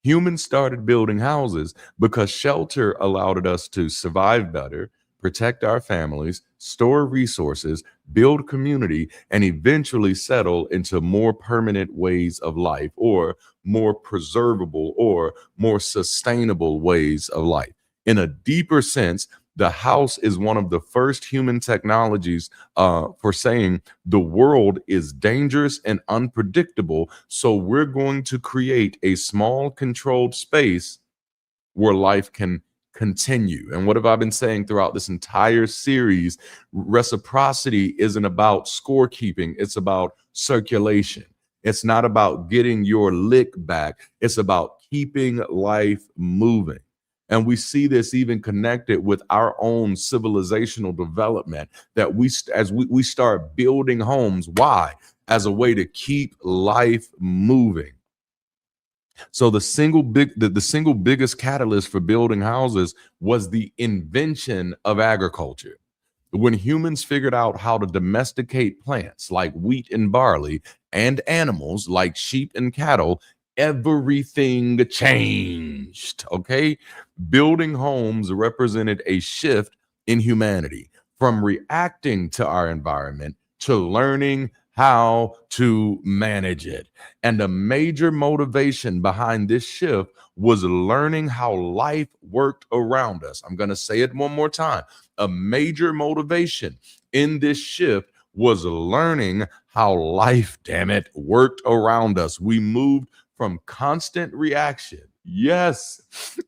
humans started building houses because shelter allowed us to survive better, protect our families, store resources, build community, and eventually settle into more permanent ways of life, or more preservable or more sustainable ways of life. In a deeper sense, the house is one of the first human technologies for saying the world is dangerous and unpredictable, so we're going to create a small controlled space where life can continue. And what have I been saying throughout this entire series? Reciprocity isn't about scorekeeping, it's about circulation. It's not about getting your lick back, it's about keeping life moving. And we see this even connected with our own civilizational development, that we start building homes. Why? As a way to keep life moving. So the single biggest catalyst for building houses was the invention of agriculture. When humans figured out how to domesticate plants like wheat and barley, and animals like sheep and cattle, everything changed. Okay? Building homes represented a shift in humanity, from reacting to our environment to learning how to manage it. And a major motivation behind this shift was learning how life worked around us. I'm going to say it one more time. A major motivation in this shift was learning how life, damn it, worked around us. We moved from constant reaction. Yes,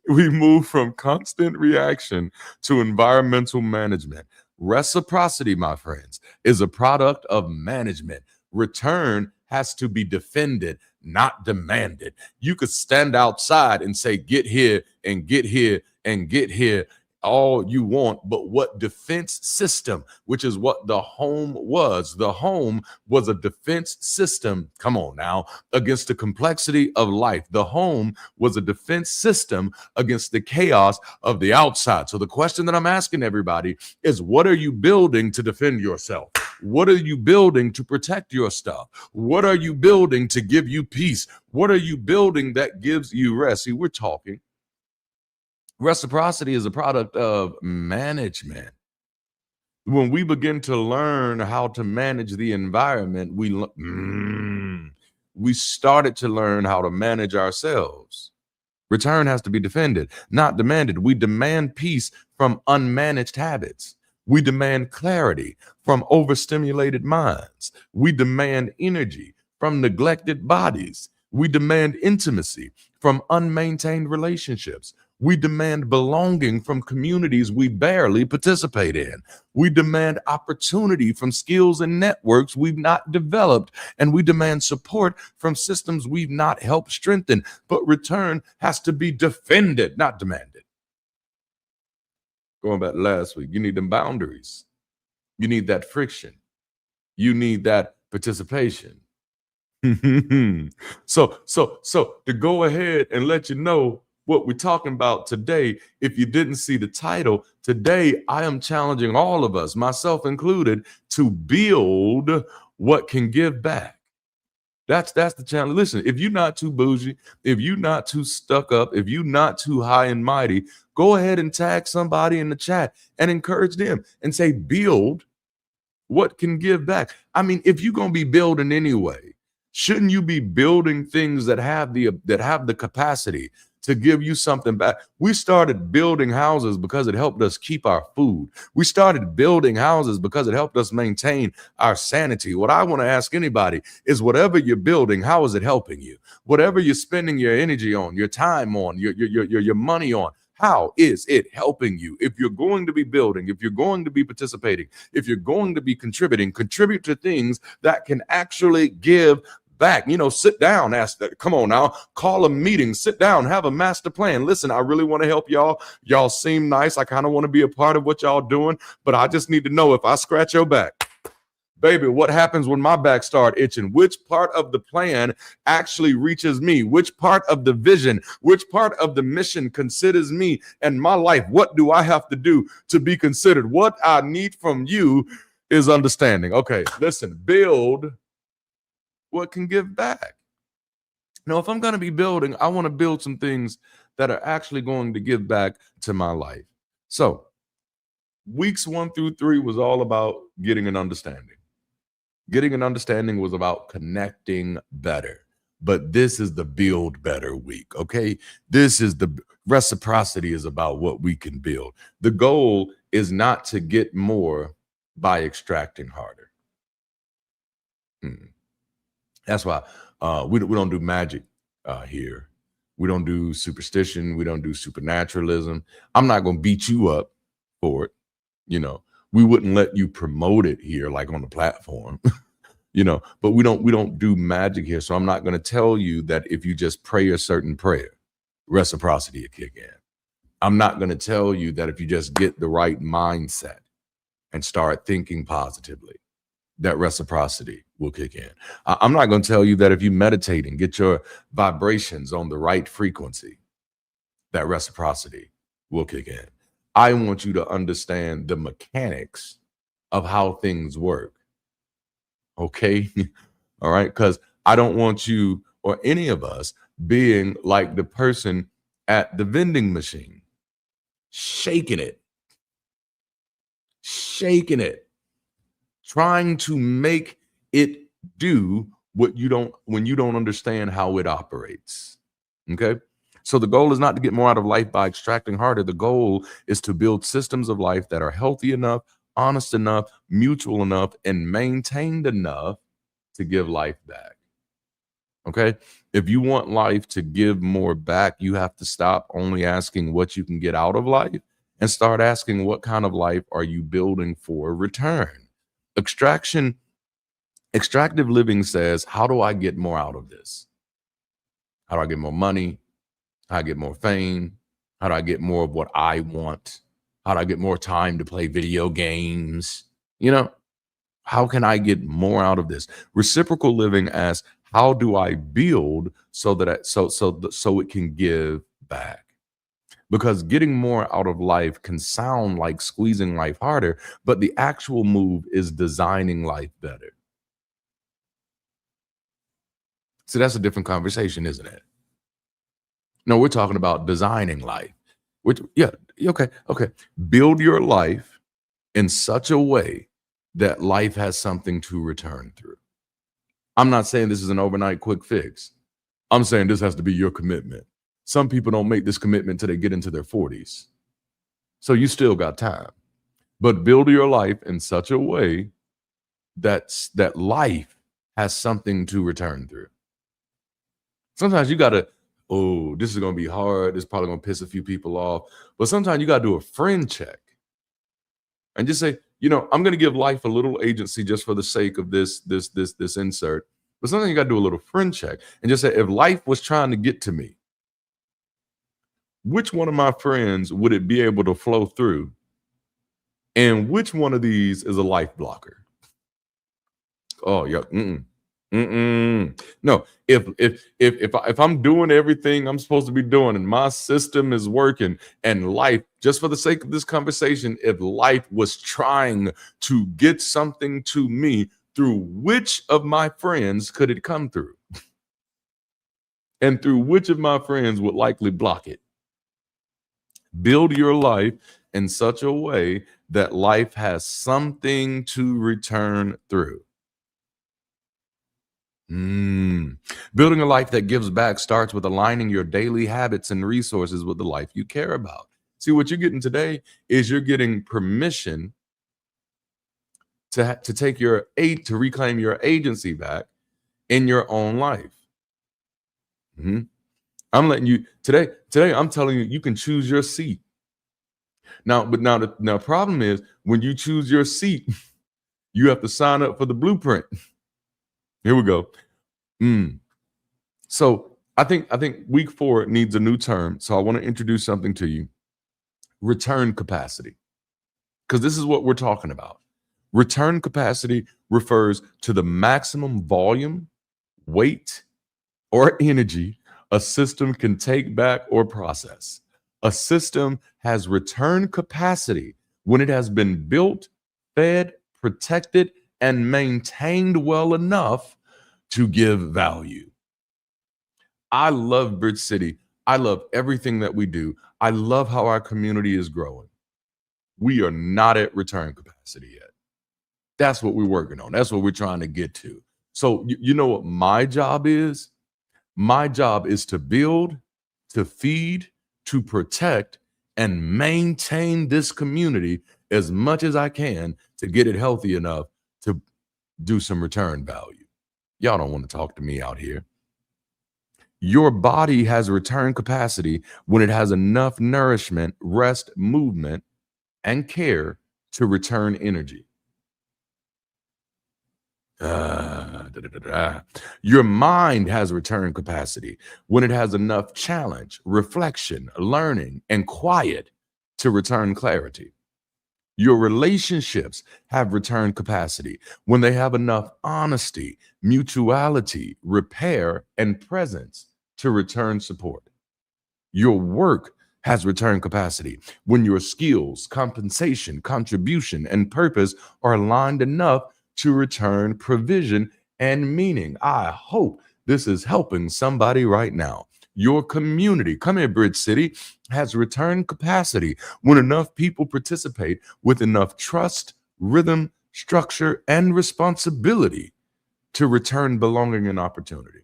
we moved from constant reaction to environmental management. Reciprocity, my friends, is a product of management. Return has to be defended, not demanded. You could stand outside and say, get here and get here and get here all you want, but what defense system, which is what the home was. The home was a defense system, come on now, against the complexity of life. The home was a defense system against the chaos of the outside. So the question that I'm asking everybody is, what are you building to defend yourself? What are you building to protect your stuff? What are you building to give you peace? What are you building that gives you rest? See, we're talking. Reciprocity is a product of management. When we begin to learn how to manage the environment, we started to learn how to manage ourselves. Return has to be defended, not demanded. We demand peace from unmanaged habits. We demand clarity from overstimulated minds. We demand energy from neglected bodies. We demand intimacy from unmaintained relationships. We demand belonging from communities we barely participate in. We demand opportunity from skills and networks we've not developed. And we demand support from systems we've not helped strengthen. But return has to be defended, not demanded. Going back to last week, you need them boundaries. You need that friction. You need that participation. So to go ahead and let you know what we're talking about today, if you didn't see the title, today I am challenging all of us, myself included, to build what can give back. That's the challenge. Listen, if you're not too bougie, if you're not too stuck up, if you're not too high and mighty, go ahead and tag somebody in the chat and encourage them and say, build what can give back. I mean, if you're going to be building anyway, shouldn't you be building things that have the capacity to give you something back? We started building houses because it helped us keep our food. We started building houses because it helped us maintain our sanity. What I want to ask anybody is, whatever you're building, how is it helping you? Whatever you're spending your energy on, your time on, your money on, how is it helping you? If you're going to be building, if you're going to be participating, if you're going to be contributing, contribute to things that can actually give back. Sit down, come on now, call a meeting, sit down, have a master plan. Listen, I really want to help y'all. Y'all seem nice. I kind of want to be a part of what y'all doing, but I just need to know, if I scratch your back, baby, what happens when my back start itching? Which part of the plan actually reaches me? Which part of the vision, which part of the mission considers me and my life? What do I have to do to be considered? What I need from you is understanding. Okay, listen, build what can give back. Now, if I'm going to be building, I want to build some things that are actually going to give back to my life. So weeks 1 through 3 was all about getting an understanding. Getting an understanding was about connecting better. But this is the build better week, okay? This is the reciprocity is about what we can build. The goal is not to get more by extracting harder. That's why we don't do magic here. We don't do superstition. We don't do supernaturalism. I'm not going to beat you up for it. We wouldn't let you promote it here, like on the platform, but we don't do magic here. So I'm not going to tell you that if you just pray a certain prayer, reciprocity will kick in. I'm not going to tell you that if you just get the right mindset and start thinking positively, that reciprocity will kick in. I'm not going to tell you that if you meditate and get your vibrations on the right frequency, that reciprocity will kick in. I want you to understand the mechanics of how things work. Okay? All right? Because I don't want you or any of us being like the person at the vending machine, shaking it, trying to make it do what you don't when you don't understand how it operates. Okay? So the goal is not to get more out of life by extracting harder. The goal is to build systems of life that are healthy enough, honest enough, mutual enough, and maintained enough to give life back. Okay? If you want life to give more back, you have to stop only asking what you can get out of life and start asking what kind of life are you building for return. Extractive living says, how do I get more out of this? How do I get more money? How do I get more fame? How do I get more of what I want? How do I get more time to play video games? You know, how can I get more out of this? Reciprocal living asks, how do I build so that so it can give back? Because getting more out of life can sound like squeezing life harder, but the actual move is designing life better. So that's a different conversation, isn't it? No, we're talking about designing life. Which, yeah, okay. Build your life in such a way that life has something to return through. I'm not saying this is an overnight quick fix. I'm saying this has to be your commitment. Some people don't make this commitment till they get into their 40s. So you still got time. But build your life in such a way that life has something to return through. Sometimes you got to, oh, this is going to be hard. This is probably going to piss a few people off. But sometimes you got to do a friend check and just say, I'm going to give life a little agency just for the sake of this insert. But sometimes you got to do a little friend check and just say, if life was trying to get to me, which one of my friends would it be able to flow through? And which one of these is a life blocker? Oh, yeah. No, if I'm doing everything I'm supposed to be doing and my system is working and life, just for the sake of this conversation, if life was trying to get something to me, through which of my friends could it come through? And through which of my friends would likely block it? Build your life in such a way that life has something to return through. Building a life that gives back starts with aligning your daily habits and resources with the life you care about. See, what you're getting today is you're getting permission to take to reclaim your agency back in your own life. I'm letting you today. I'm telling you, you can choose your seat. Now the problem is when you choose your seat, you have to sign up for the blueprint. Here we go. So I think week 4 needs a new term. So I want to introduce something to you. Return capacity. Because this is what we're talking about. Return capacity refers to the maximum volume, weight, or energy a system can take back or process. A system has return capacity when it has been built, fed, protected, and maintained well enough to give value. I love Bridge City. I love everything that we do. I love how our community is growing. We are not at return capacity yet. That's what we're working on. That's what we're trying to get to. So you know what my job is? My job is to build, to feed, to protect, and maintain this community as much as I can to get it healthy enough to do some return value. Y'all don't want to talk to me out here. Your body has return capacity when it has enough nourishment, rest, movement, and care to return energy. Your mind has return capacity when it has enough challenge, reflection, learning, and quiet to return clarity. Your relationships have return capacity when they have enough honesty, mutuality, repair, and presence to return support. Your work has return capacity when your skills, compensation, contribution, and purpose are aligned enough to return provision and meaning. I hope this is helping somebody right now. Your community, come here, Bridge City, has return capacity when enough people participate with enough trust, rhythm, structure, and responsibility to return belonging and opportunity.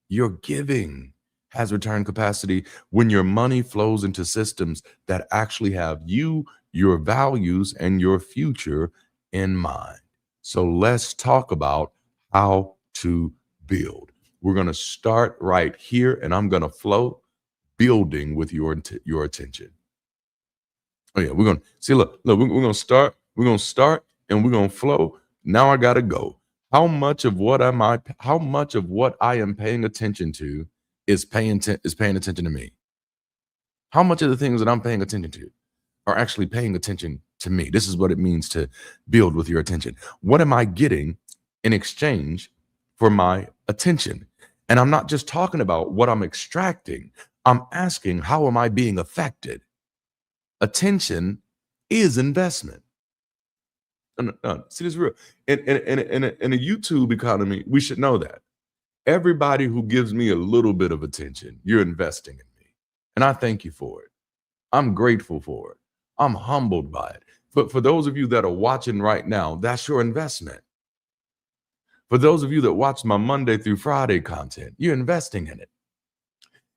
Your giving has return capacity when your money flows into systems that actually have you, your values, and your future in mind. So let's talk about how to build. We're going to start right here, and I'm going to flow building with your attention. Oh yeah, we're going to see, look, we're going to start, and we're going to flow. Now I got to go. How much of what I am paying attention to is paying attention to me? How much of the things that I'm paying attention to are actually paying attention to me? This is what it means to build with your attention. What am I getting in exchange for my attention? And I'm not just talking about what I'm extracting. I'm asking, how am I being affected? Attention is investment. See, this is real. In a YouTube economy, we should know that. Everybody who gives me a little bit of attention, you're investing in me. And I thank you for it. I'm grateful for it. I'm humbled by it. But for those of you that are watching right now, that's your investment. For those of you that watch my Monday through Friday content, you're investing in it.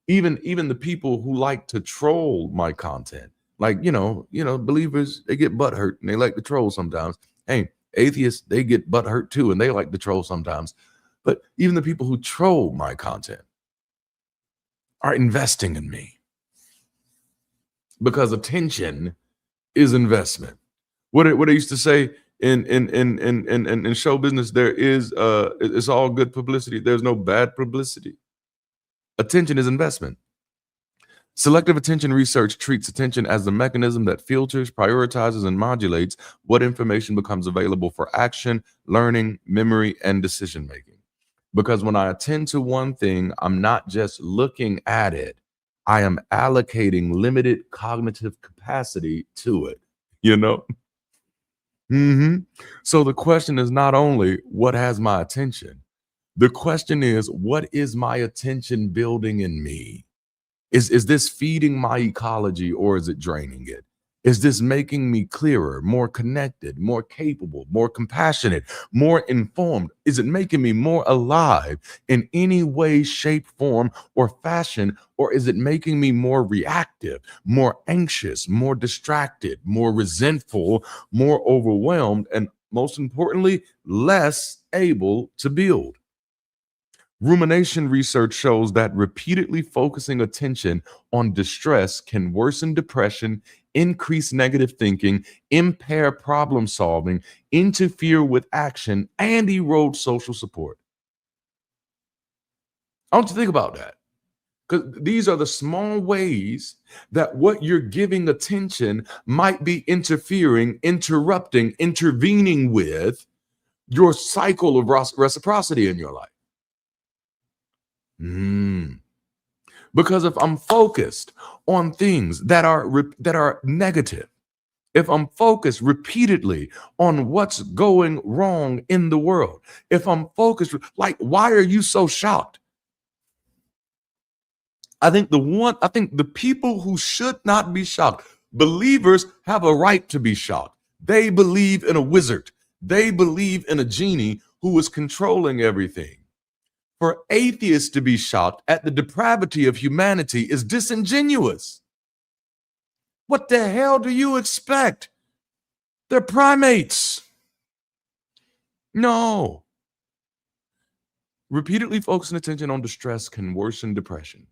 Even the people who like to troll my content, like, believers, they get butthurt and they like to troll sometimes. Hey, atheists, they get butthurt too, and they like to troll sometimes. But even the people who troll my content are investing in me, because attention is investment. What I used to say in show business, there is it's all good publicity. There's no bad publicity. Attention is investment. Selective attention research treats attention as the mechanism that filters, prioritizes, and modulates what information becomes available for action, learning, memory, and decision-making. Because when I attend to one thing, I'm not just looking at it, I am allocating limited cognitive capacity to it, So the question is not only what has my attention, the question is, what is my attention building in me? Is this feeding my ecology, or is it draining it? Is this making me clearer, more connected, more capable, more compassionate, more informed? Is it making me more alive in any way, shape, form, or fashion? Or is it making me more reactive, more anxious, more distracted, more resentful, more overwhelmed, and most importantly, less able to build? Rumination research shows that repeatedly focusing attention on distress can worsen depression, increase negative thinking, impair problem solving, interfere with action, and erode social support. I want you to think about that, because these are the small ways that what you're giving attention might be interfering, interrupting, intervening with your cycle of reciprocity in your life. Because if I'm focused on things that are negative, if I'm focused repeatedly on what's going wrong in the world, if I'm focused, like, why are you so shocked? I think the people who should not be shocked, believers, have a right to be shocked. They believe in a wizard. They believe in a genie who is controlling everything. For atheists to be shocked at the depravity of humanity is disingenuous. What the hell do you expect? They're primates. No. Repeatedly focusing attention on distress can worsen depression.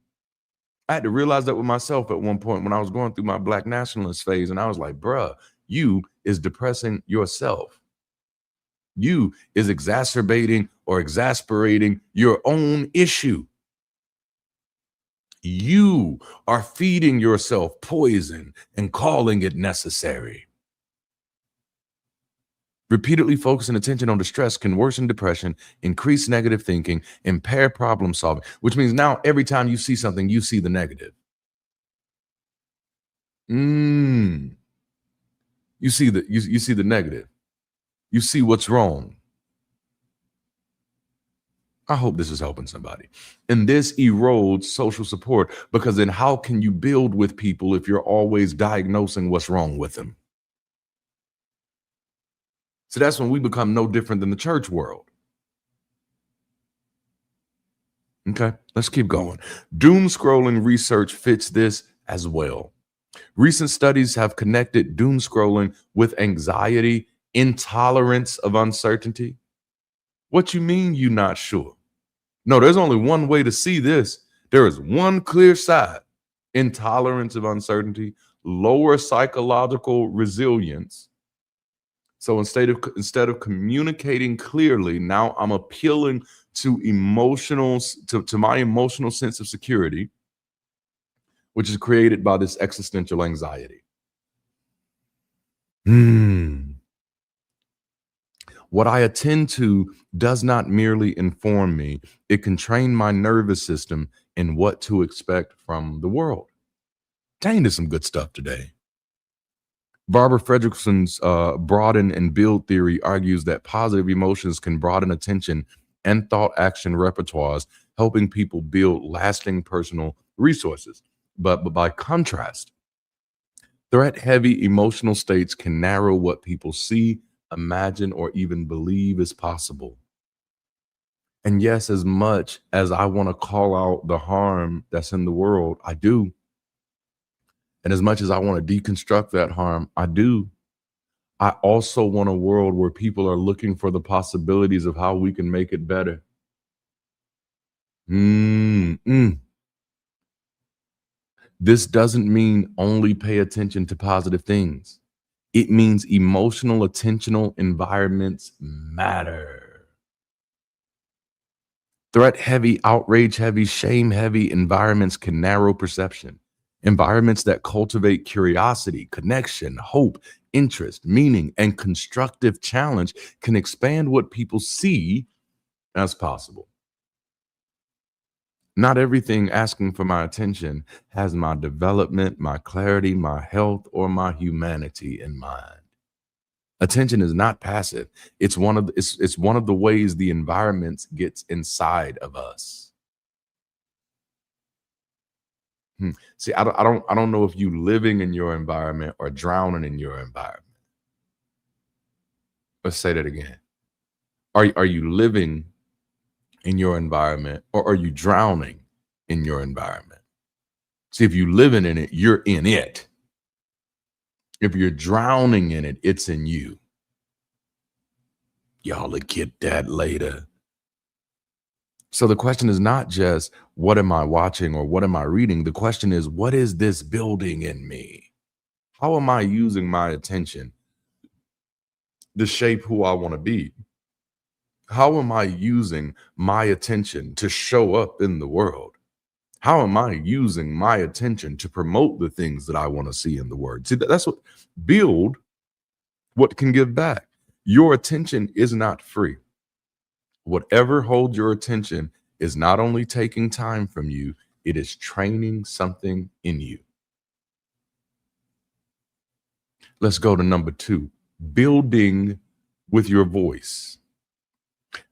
I had to realize that with myself at one point when I was going through my Black nationalist phase, and I was like, bruh, you is depressing yourself. You is exacerbating or exasperating your own issue. You are feeding yourself poison and calling it necessary. Repeatedly focusing attention on distress can worsen depression, increase negative thinking, impair problem solving, which means now every time you see something, you see the negative. You see the negative. You see what's wrong. I hope this is helping somebody. And this erodes social support, because then how can you build with people if you're always diagnosing what's wrong with them? So that's when we become no different than the church world. Okay, let's keep going. Doom scrolling research fits this as well. Recent studies have connected doom scrolling with anxiety, intolerance of uncertainty. What you mean you not sure? No, there's only one way to see this. There is one clear side. Intolerance of uncertainty, lower psychological resilience. So instead of communicating clearly, now I'm appealing to to my emotional sense of security, which is created by this existential anxiety. What I attend to does not merely inform me, it can train my nervous system in what to expect from the world. Dang, there's some good stuff today. Barbara Fredrickson's broaden and build theory argues that positive emotions can broaden attention and thought action repertoires, helping people build lasting personal resources. But by contrast, threat-heavy emotional states can narrow what people see, imagine, or even believe is possible. And yes, as much as I want to call out the harm that's in the world, I do. And as much as I want to deconstruct that harm, I do. I also want a world where people are looking for the possibilities of how we can make it better. This doesn't mean only pay attention to positive things. It means emotional, attentional environments matter. Threat-heavy, outrage-heavy, shame-heavy environments can narrow perception. Environments that cultivate curiosity, connection, hope, interest, meaning, and constructive challenge can expand what people see as possible. Not everything asking for my attention has my development, my clarity, my health, or my humanity in mind. Attention is not passive. It's one of the ways the environment gets inside of us. See, I don't know if you living in your environment or drowning in your environment. Let's say that again. Are you living in your environment, or are you drowning in your environment? See, if you're living in it, you're in it. If you're drowning in it, it's in you. Y'all will get that later. So the question is not just what am I watching or what am I reading? The question is, what is this building in me? How am I using my attention to shape who I want to be? How am I using my attention to show up in the world? How am I using my attention to promote the things that I want to see in the world? See, that's what build what can give back. Your attention is not free. Whatever holds your attention is not only taking time from you, it is training something in you. Let's go to number 2, building with your voice.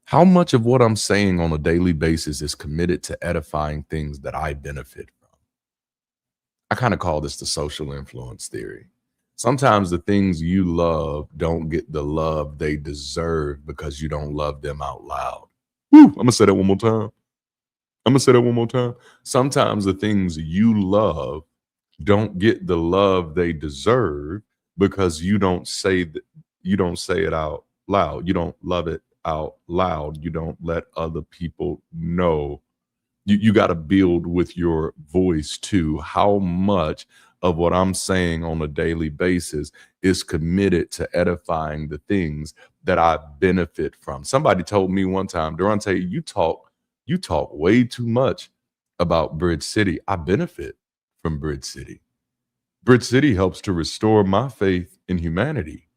How much of what I'm saying on a daily basis is committed to edifying things that I benefit from? I kind of call this the social influence theory. Sometimes the things you love don't get the love they deserve because you don't love them out loud. Woo, I'm going to say that one more time. Sometimes the things you love don't get the love they deserve because you don't say it out loud. You don't love it out loud. You don't let other people know. You got to build with your voice too. How much of what I'm saying on a daily basis is committed to edifying the things that I benefit from? Somebody told me one time, Darante, you talk way too much about Bridge City. I benefit from Bridge City. Bridge City helps to restore my faith in humanity.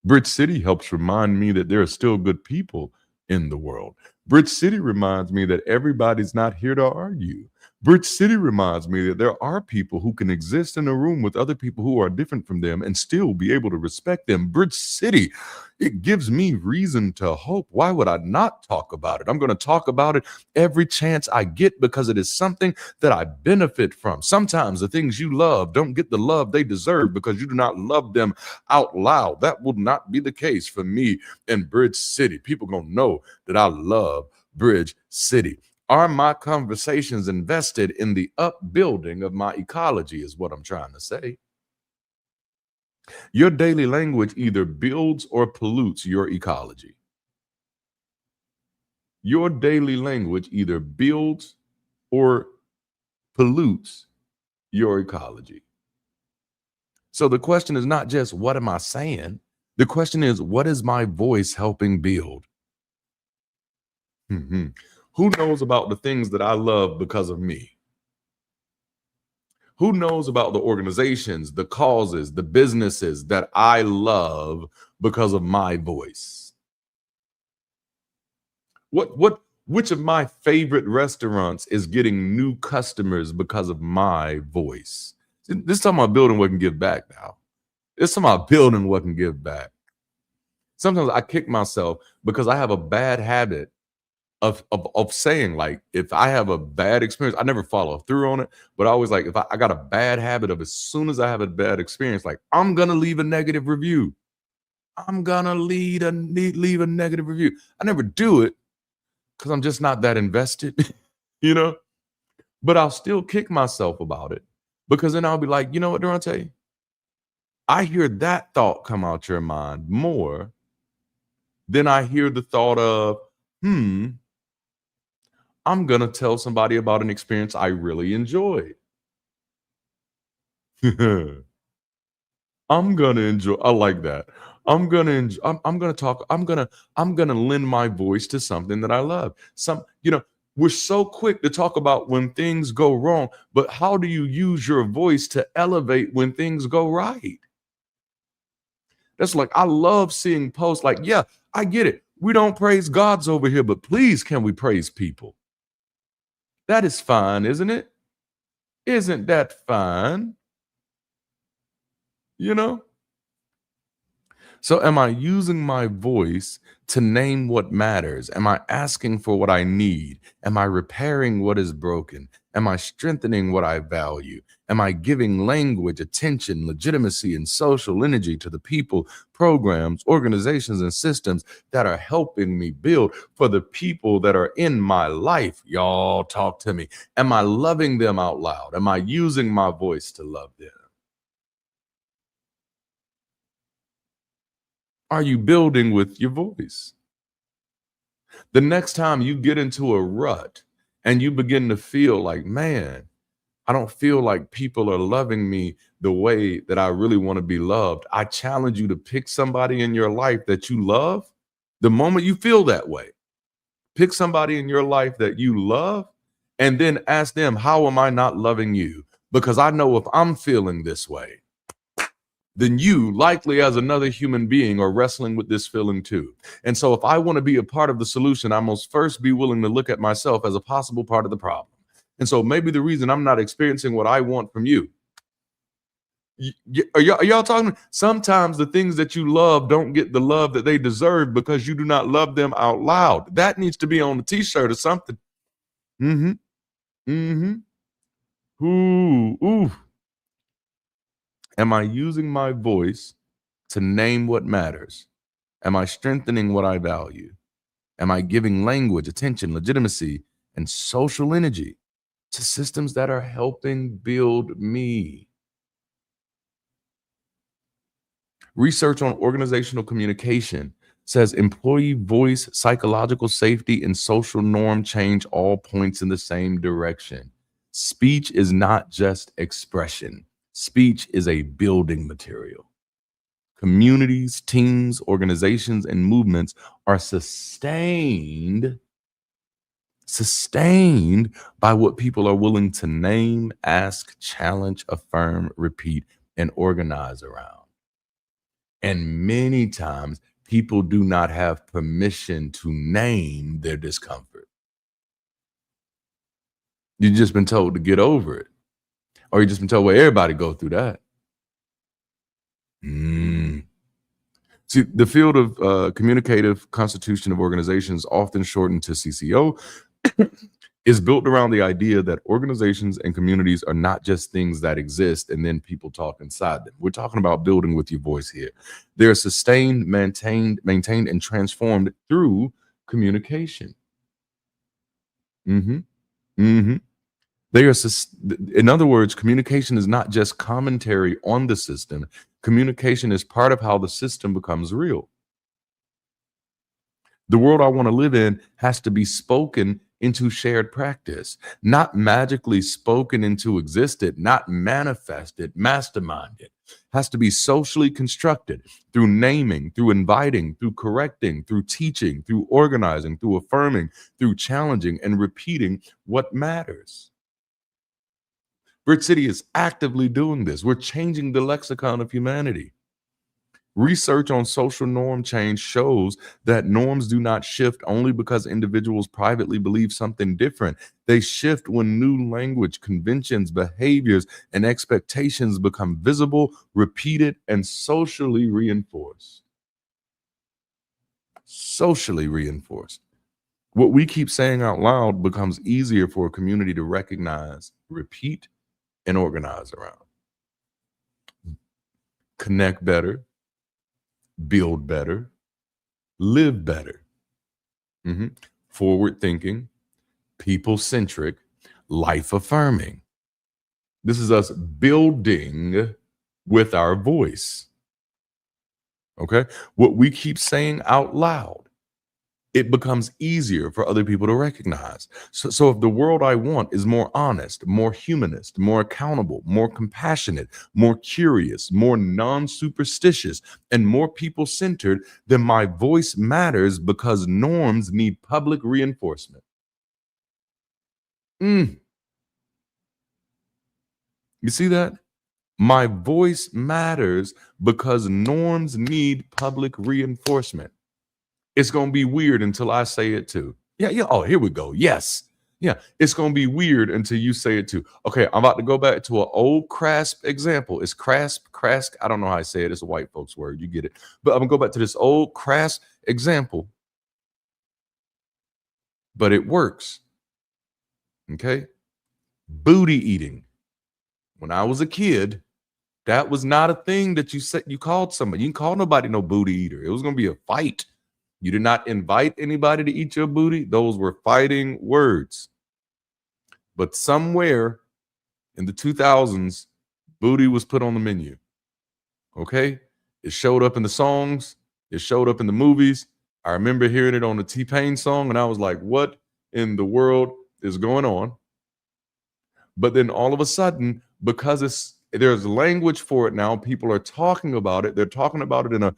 Bridge City helps remind me that there are still good people in the world. Bridge City reminds me that everybody's not here to argue. Bridge City reminds me that there are people who can exist in a room with other people who are different from them and still be able to respect them. Bridge City, it gives me reason to hope. Why would I not talk about it? I'm going to talk about it every chance I get because it is something that I benefit from. Sometimes the things you love don't get the love they deserve because you do not love them out loud. That will not be the case for me in Bridge City. People going to know that I love Bridge City. Are my conversations invested in the upbuilding of my ecology, is what I'm trying to say. Your daily language either builds or pollutes your ecology. Your daily language either builds or pollutes your ecology. So the question is not just what am I saying? The question is, what is my voice helping build? Who knows about the things that I love because of me? Who knows about the organizations, the causes, the businesses that I love because of my voice? Which of my favorite restaurants is getting new customers because of my voice? This is talking about building what can give back now. It's talking about building what can give back. Sometimes I kick myself because I have a bad habit of saying, like, if I have a bad experience, I never follow through on it, but I always, like, if I got a bad habit of, as soon as I have a bad experience, like, I'm gonna leave a negative review. I'm gonna leave a negative review. I never do it because I'm just not that invested, you know, but I'll still kick myself about it, because then I'll be like, you know what, Darante? I hear that thought come out your mind more than I hear the thought of, I'm going to tell somebody about an experience I really enjoyed. I'm going to enjoy. I like that. I'm going to enjoy. I'm going to talk. I'm going to lend my voice to something that I love. We're so quick to talk about when things go wrong, but how do you use your voice to elevate when things go right? That's like, I love seeing posts like, yeah, I get it. We don't praise gods over here, but please, can we praise people? That is fine, isn't it? Isn't that fine? You know? So am I using my voice to name what matters? Am I asking for what I need? Am I repairing what is broken? Am I strengthening what I value? Am I giving language, attention, legitimacy, and social energy to the people, programs, organizations, and systems that are helping me build for the people that are in my life? Y'all talk to me. Am I loving them out loud? Am I using my voice to love them? Are you building with your voice? The next time you get into a rut and you begin to feel like, man, I don't feel like people are loving me the way that I really want to be loved, I challenge you to pick somebody in your life that you love. The moment you feel that way, pick somebody in your life that you love and then ask them, how am I not loving you? Because I know if I'm feeling this way, then you, likely as another human being, are wrestling with this feeling too. And so if I want to be a part of the solution, I must first be willing to look at myself as a possible part of the problem. And so maybe the reason I'm not experiencing what I want from you, are y'all talking? Sometimes the things that you love don't get the love that they deserve because you do not love them out loud. That needs to be on the t-shirt or something. Ooh. Am I using my voice to name what matters? Am I strengthening what I value? Am I giving language, attention, legitimacy, and social energy to systems that are helping build me? Research on organizational communication says employee voice, psychological safety, and social norm change all points in the same direction. Speech is not just expression. Speech is a building material. Communities, teams, organizations, and movements are sustained by what people are willing to name, ask, challenge, affirm, repeat, and organize around. And many times, people do not have permission to name their discomfort. You've just been told to get over it. Or you've just been told, well, everybody go through that. See, the field of communicative constitution of organizations, often shortened to CCO, is built around the idea that organizations and communities are not just things that exist and then people talk inside them. We're talking about building with your voice here. They're sustained, maintained, and transformed through communication. Mm-hmm. Mm-hmm. They are, in other words, communication is not just commentary on the system. Communication is part of how the system becomes real. The world I want to live in has to be spoken into shared practice, not magically spoken into existed, not manifested, masterminded. Has to be socially constructed through naming, through inviting, through correcting, through teaching, through organizing, through affirming, through challenging and repeating what matters. Bridge City is actively doing this. We're changing the lexicon of humanity. Research on social norm change shows that norms do not shift only because individuals privately believe something different. They shift when new language, conventions, behaviors, and expectations become visible, repeated, and socially reinforced. Socially reinforced. What we keep saying out loud becomes easier for a community to recognize, repeat, and organize around. Connect better, build better, live better. Forward thinking, people centric, life affirming. This is us building with our voice. Okay. What we keep saying out loud, it becomes easier for other people to recognize. So if the world I want is more honest, more humanist, more accountable, more compassionate, more curious, more non-superstitious, and more people-centered, then my voice matters because norms need public reinforcement. You see that? My voice matters because norms need public reinforcement. It's going to be weird until I say it too. Yeah. Oh, here we go. Yes. Yeah. It's going to be weird until you say it too. Okay. I'm about to go back to an old CRASP example. It's CRASP. I don't know how I say it. It's a white folks word. You get it. But I'm going to go back to this old CRASP example. But it works. Okay. Booty eating. When I was a kid, that was not a thing that you said you called somebody. You didn't call nobody no booty eater. It was going to be a fight. You did not invite anybody to eat your booty. Those were fighting words. But somewhere in the 2000s, booty was put on the menu. Okay? It showed up in the songs. It showed up in the movies. I remember hearing it on the T-Pain song, and I was like, what in the world is going on? But then all of a sudden, because there's language for it now, people are talking about it. They're talking about it in a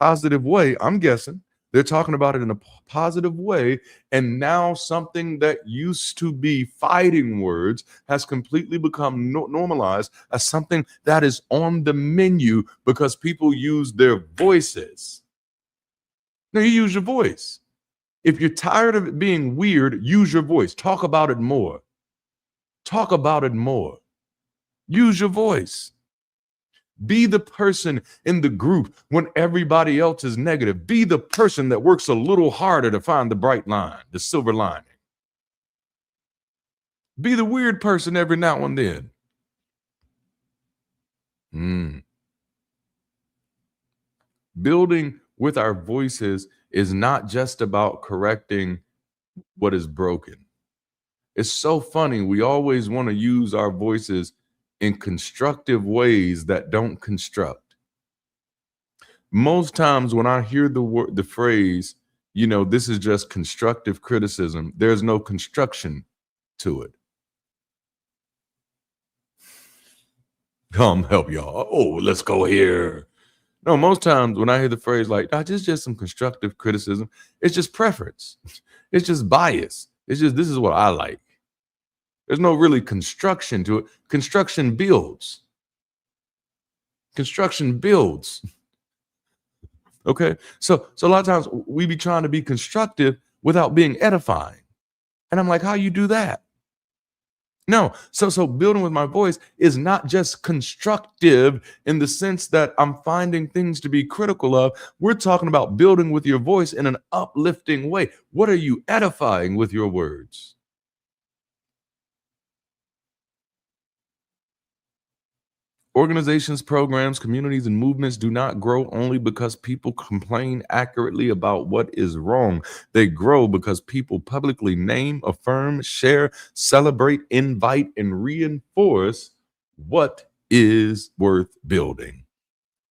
positive way, I'm guessing. They're talking about it in a positive way. And now something that used to be fighting words has completely become normalized as something that is on the menu because people use their voices. Now, you use your voice. If you're tired of it being weird, use your voice. Talk about it more. Talk about it more. Use your voice. Be the person in the group when everybody else is negative. Be the person that works a little harder to find the bright line, the silver lining. Be the weird person every now and then. Building with our voices is not just about correcting what is broken. It's so funny. We always want to use our voices in constructive ways that don't construct. Most times when I hear the phrase, this is just constructive criticism, there's no construction to it. Come help y'all. Oh, let's go here. No, most times when I hear the phrase like, this is just some constructive criticism, it's just preference. It's just bias. It's just, this is what I like. There's no really construction to it. Construction builds. Construction builds. Okay. So a lot of times we be trying to be constructive without being edifying. And I'm like, how you do that? No. So building with my voice is not just constructive in the sense that I'm finding things to be critical of. We're talking about building with your voice in an uplifting way. What are you edifying with your words? Organizations, programs, communities, and movements do not grow only because people complain accurately about what is wrong. They grow because people publicly name, affirm, share, celebrate, invite, and reinforce what is worth building.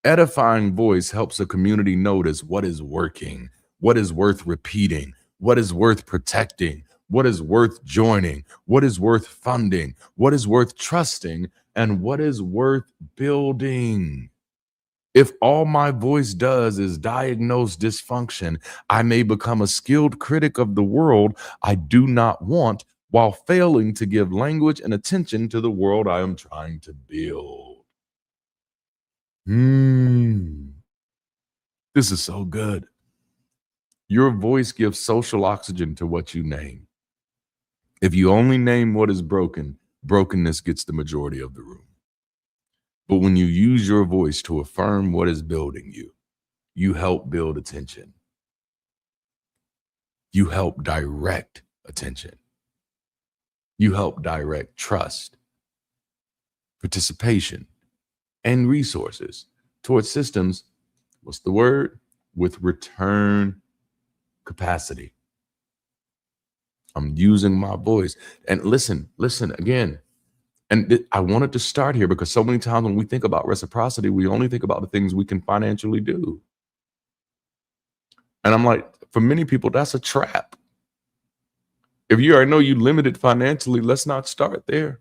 Edifying voice helps a community notice what is working, what is worth repeating, what is worth protecting, what is worth joining, what is worth funding, what is worth trusting, and what is worth building. If all my voice does is diagnose dysfunction, I may become a skilled critic of the world I do not want while failing to give language and attention to the world I am trying to build. This is so good. Your voice gives social oxygen to what you name. If you only name what is broken, brokenness gets the majority of the room. But when you use your voice to affirm what is building you, you help build attention. You help direct attention. You help direct trust, participation, and resources towards systems, what's the word? With return capacity. I'm using my voice. And listen again. And I wanted to start here because so many times when we think about reciprocity, we only think about the things we can financially do. And I'm like, for many people, that's a trap. If you already know you limited financially, let's not start there.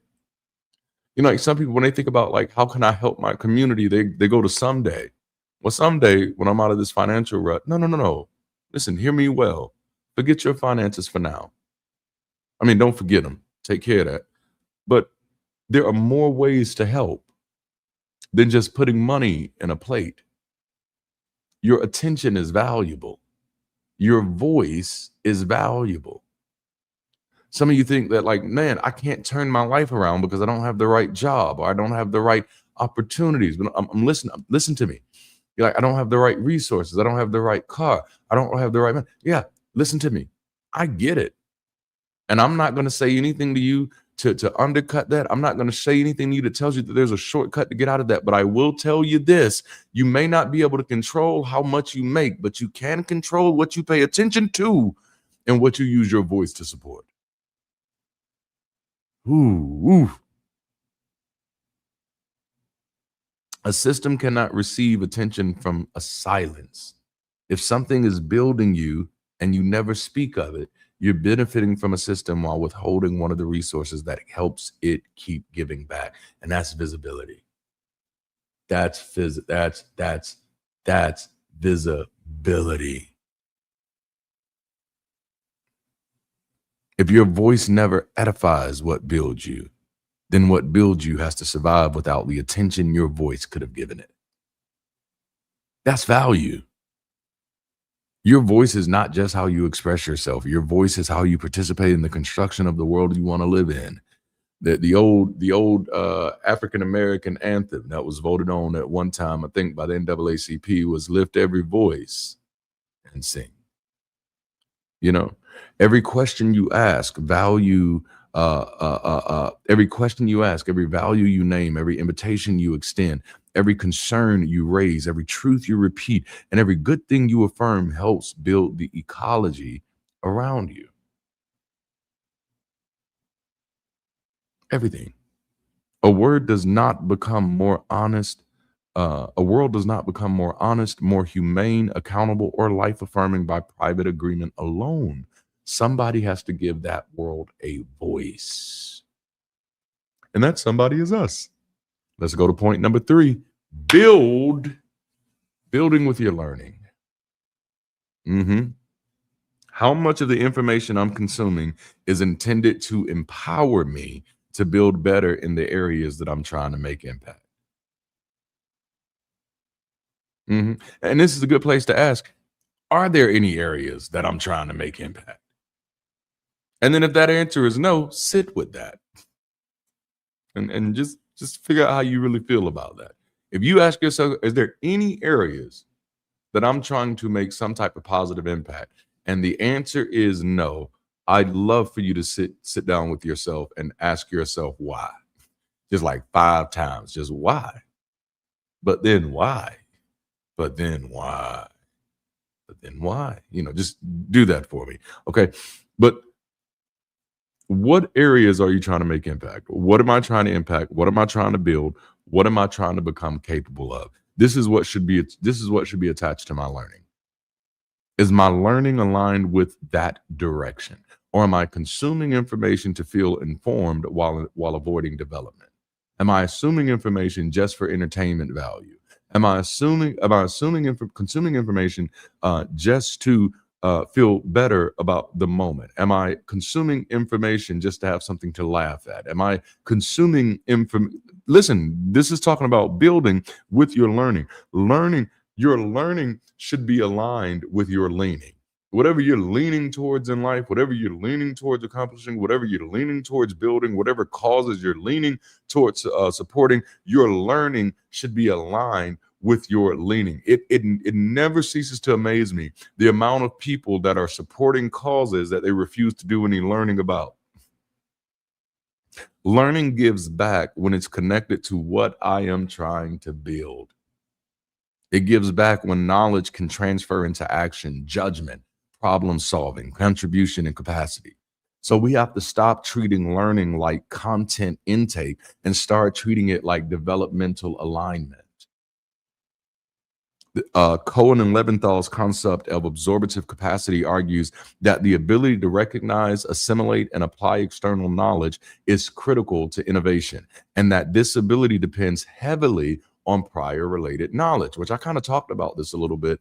You know, like some people, when they think about like, how can I help my community? They go to someday. Well, someday when I'm out of this financial rut, no. Listen, hear me well. Forget your finances for now. I mean, don't forget them. Take care of that. But there are more ways to help than just putting money in a plate. Your attention is valuable. Your voice is valuable. Some of you think that like, man, I can't turn my life around because I don't have the right job or I don't have the right opportunities. But I'm listening. Listen to me. You're like, I don't have the right resources. I don't have the right car. I don't have the right man. Yeah, listen to me. I get it. And I'm not going to say anything to you to undercut that. I'm not going to say anything to you that tells you that there's a shortcut to get out of that. But I will tell you this. You may not be able to control how much you make, but you can control what you pay attention to and what you use your voice to support. Ooh. A system cannot receive attention from a silence. If something is building you and you never speak of it, you're benefiting from a system while withholding one of the resources that helps it keep giving back. And that's visibility. That's visibility. If your voice never edifies what builds you, then what builds you has to survive without the attention your voice could have given it. That's value. Your voice is not just how you express yourself. Your voice is how you participate in the construction of the world you want to live in. The old African-American anthem that was voted on at one time, I think by the NAACP, was "Lift every voice and sing." You know, every question you ask, value. Every question you ask, every value you name, every invitation you extend, every concern you raise, every truth you repeat, and every good thing you affirm helps build the ecology around you. Everything. A word does not become more honest. A world does not become more honest, more humane, accountable, or life-affirming by private agreement alone. Somebody has to give that world a voice. And that somebody is us. Let's go to point number 3. Building with your learning. How much of the information I'm consuming is intended to empower me to build better in the areas that I'm trying to make impact? And this is a good place to ask, are there any areas that I'm trying to make impact? And then if that answer is no, sit with that. And just figure out how you really feel about that. If you ask yourself, is there any areas that I'm trying to make some type of positive impact? And the answer is no. I'd love for you to sit down with yourself and ask yourself why. Just like 5 times, just why? But then why? But then why? But then why? Just do that for me. Okay. But what areas are you trying to make impact? What am I trying to impact? What am I trying to build? What am I trying to become capable of? This is what should be attached to my learning. Is my learning aligned with that direction? Or am I consuming information to feel informed while avoiding development? Am I assuming information just for entertainment value? Am I consuming information just to feel better about the moment? Am I consuming information just to have something to laugh at? Am I consuming Listen, this is talking about building with your learning. Your learning should be aligned with your leaning. Whatever you're leaning towards in life, whatever you're leaning towards accomplishing, whatever you're leaning towards building, whatever causes you're leaning towards supporting, your learning should be aligned with your leaning. It never ceases to amaze me the amount of people that are supporting causes that they refuse to do any learning about. Learning gives back when it's connected to what I am trying to build. It gives back when knowledge can transfer into action, judgment, problem solving, contribution, and capacity. So we have to stop treating learning like content intake and start treating it like developmental alignment. Cohen and Leventhal's concept of absorptive capacity argues that the ability to recognize, assimilate, and apply external knowledge is critical to innovation, and that this ability depends heavily on prior related knowledge, which I kind of talked about this a little bit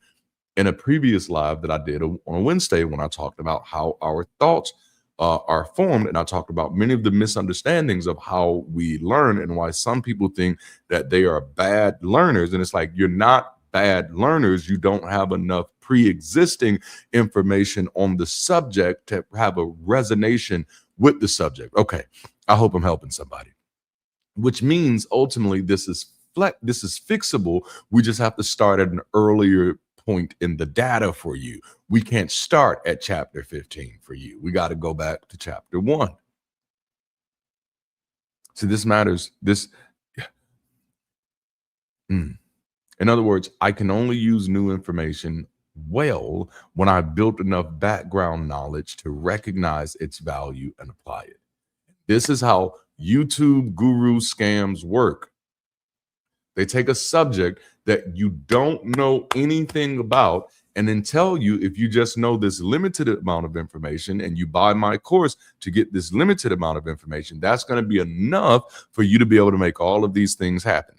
in a previous live that I did on a Wednesday when I talked about how our thoughts are formed, and I talked about many of the misunderstandings of how we learn and why some people think that they are bad learners. And it's like, you're not bad learners. You don't have enough pre-existing information on the subject to have a resonation with the subject. Okay, I hope I'm helping somebody. Which means ultimately this is fixable. We just have to start at an earlier point in the data for you. We can't start at chapter 15 for you. We got to go back to chapter 1. So this matters. In other words, I can only use new information well when I've built enough background knowledge to recognize its value and apply it. This is how YouTube guru scams work. They take a subject that you don't know anything about and then tell you, if you just know this limited amount of information and you buy my course to get this limited amount of information, that's going to be enough for you to be able to make all of these things happen.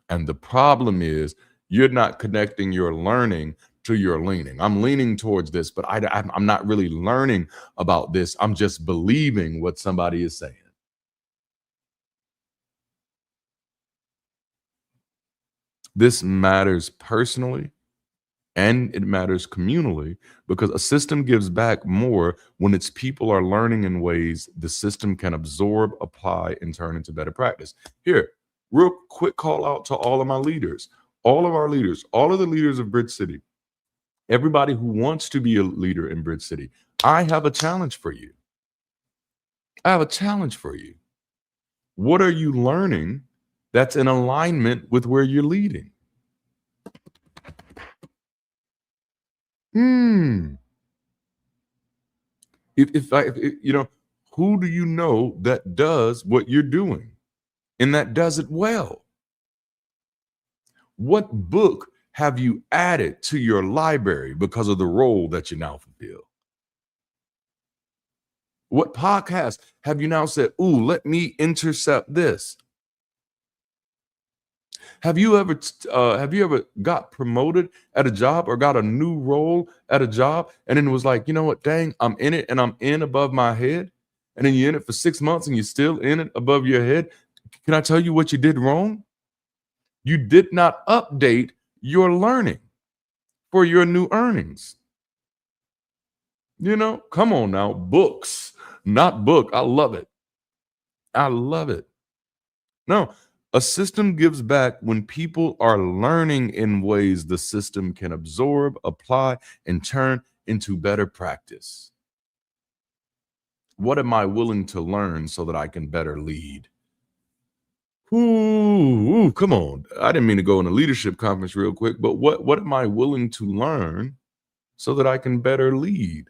And the problem is you're not connecting your learning to your leaning. I'm leaning towards this, but I'm not really learning about this. I'm just believing what somebody is saying. This matters personally and it matters communally, because a system gives back more when its people are learning in ways the system can absorb, apply, and turn into better practice. Here, real quick call out to all of my leaders, all of our leaders, all of the leaders of Bridge City, everybody who wants to be a leader in Bridge City. I have a challenge for you. I have a challenge for you. What are you learning that's in alignment with where you're leading? If who do you know that does what you're doing and that does it well? What book have you added to your library because of the role that you now fulfill? What podcast have you now said, ooh, let me intercept this? Have you ever got promoted at a job or got a new role at a job and then was like, you know what, dang, I'm in it and I'm in above my head? And then you're in it for 6 months and you're still in it above your head. Can I tell you what you did wrong? You did not update your learning for your new earnings. Come on now, books, not book. I love it. I love it. No. A system gives back when people are learning in ways the system can absorb, apply, and turn into better practice. What am I willing to learn so that I can better lead? Ooh, come on. I didn't mean to go in a leadership conference real quick, but what am I willing to learn so that I can better lead?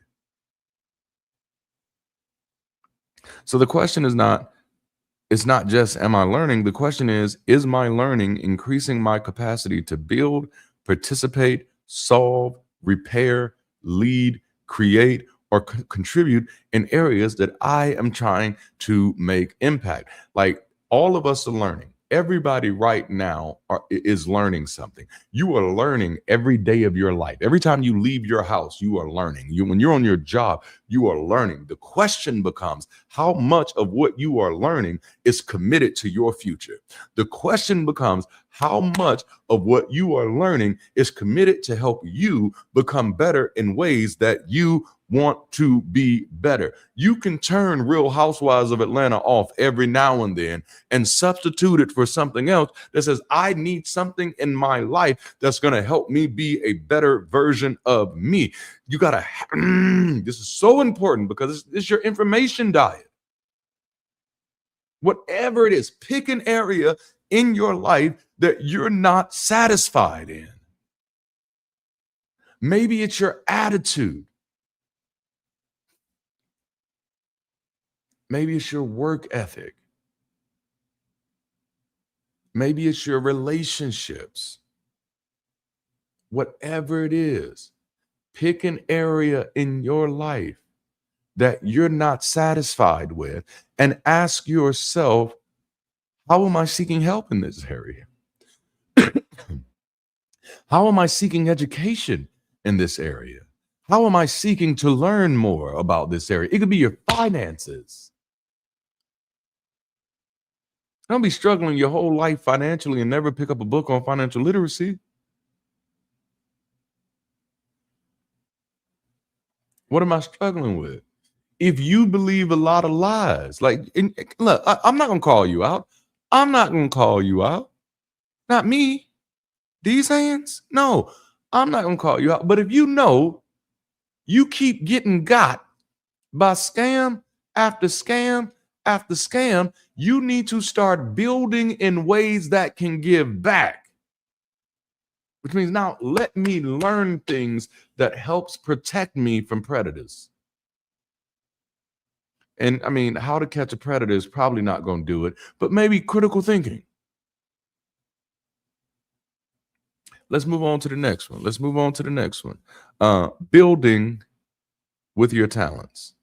So the question is not, it's not just, am I learning? The question is my learning increasing my capacity to build, participate, solve, repair, lead, create, or contribute in areas that I am trying to make impact? Like, all of us are learning. Everybody right now is learning something. You are learning every day of your life. Every time you leave your house, you are learning. When you're on your job, you are learning. The question becomes, how much of what you are learning is committed to your future? The question becomes, how much of what you are learning is committed to help you become better in ways that you want to be better? You can turn Real Housewives of Atlanta off every now and then and substitute it for something else that says, I need something in my life that's going to help me be a better version of me. You got to, this is so important because it's your information diet. Whatever it is, pick an area in your life that you're not satisfied in. Maybe it's your attitude. Maybe it's your work ethic. Maybe it's your relationships. Whatever it is, pick an area in your life that you're not satisfied with and ask yourself, how am I seeking help in this area? How am I seeking education in this area? How am I seeking to learn more about this area? It could be your finances. Don't be struggling your whole life financially and never pick up a book on financial literacy. What am I struggling with? If you believe a lot of lies, like, look, I'm not going to call you out. I'm not going to call you out. Not me. These hands? No, I'm not going to call you out. But if you know you keep getting got by scam after scam after scam, you need to start building in ways that can give back. Which means now let me learn things that helps protect me from predators. And I mean, how to catch a predator is probably not going to do it, but maybe critical thinking. Let's move on to the next one. Building with your talents.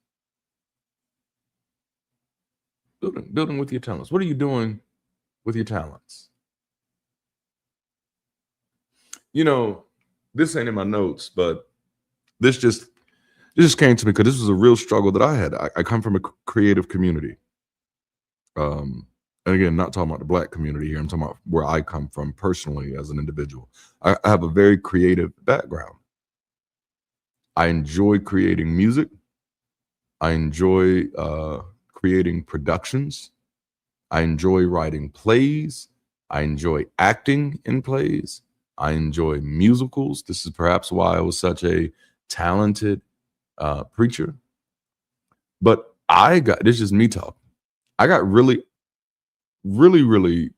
Building with your talents. What are you doing with your talents? You know, this ain't in my notes, but this just came to me because this was a real struggle that I had. I come from a creative community. And again, not talking about the Black community here. I'm talking about where I come from personally as an individual. I have a very creative background. I enjoy creating music. I enjoy creating productions. I enjoy writing plays. I enjoy acting in plays. I enjoy musicals. This is perhaps why I was such a talented preacher. But this is me talking. I got really,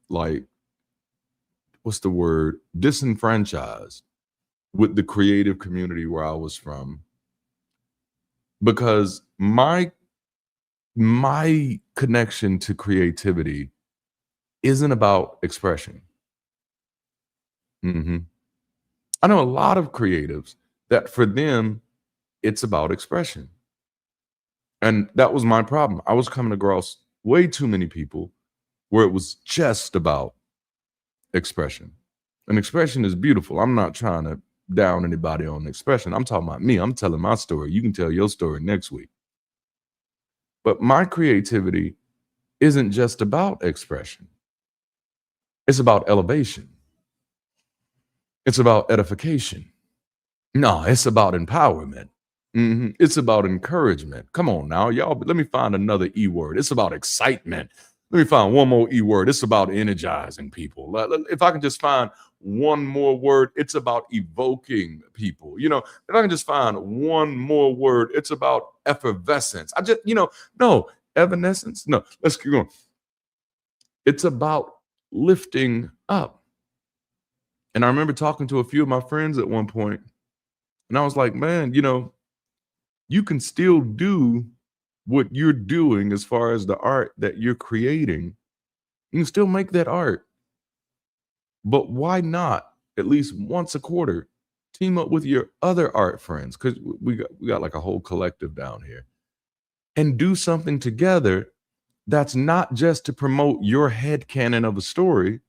like, what's the word? Disenfranchised with the creative community where I was from, because my connection to creativity isn't about expression. I know a lot of creatives that for them, it's about expression. And that was my problem. I was coming across way too many people where it was just about expression. And expression is beautiful. I'm not trying to down anybody on expression. I'm talking about me. I'm telling my story. You can tell your story next week. But my creativity isn't just about expression. It's about elevation. It's about edification. No, it's about empowerment. It's about encouragement. Come on now, y'all. Let me find another E word. It's about excitement. Let me find one more E word. It's about energizing people. If I can just find one more word, it's about evoking people. You know, if I can just find one more word, it's about effervescence. No, evanescence. No, let's keep going. It's about lifting up. And I remember talking to a few of my friends at one point, and I was like, man, you can still do what you're doing as far as the art that you're creating. You can still make that art. But why not at least once a quarter team up with your other art friends? Because we got like a whole collective down here, and do something together that's not just to promote your headcanon of a story,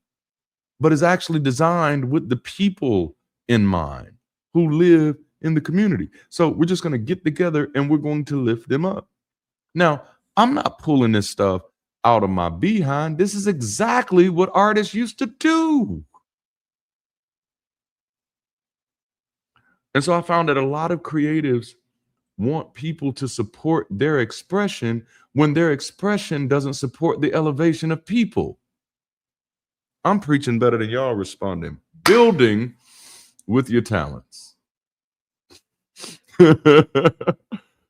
but is actually designed with the people in mind who live in the community. So we're just going to get together and we're going to lift them up. Now, I'm not pulling this stuff out of my behind. This is exactly what artists used to do. And so I found that a lot of creatives want people to support their expression when their expression doesn't support the elevation of people. I'm preaching better than y'all responding. Building with your talents.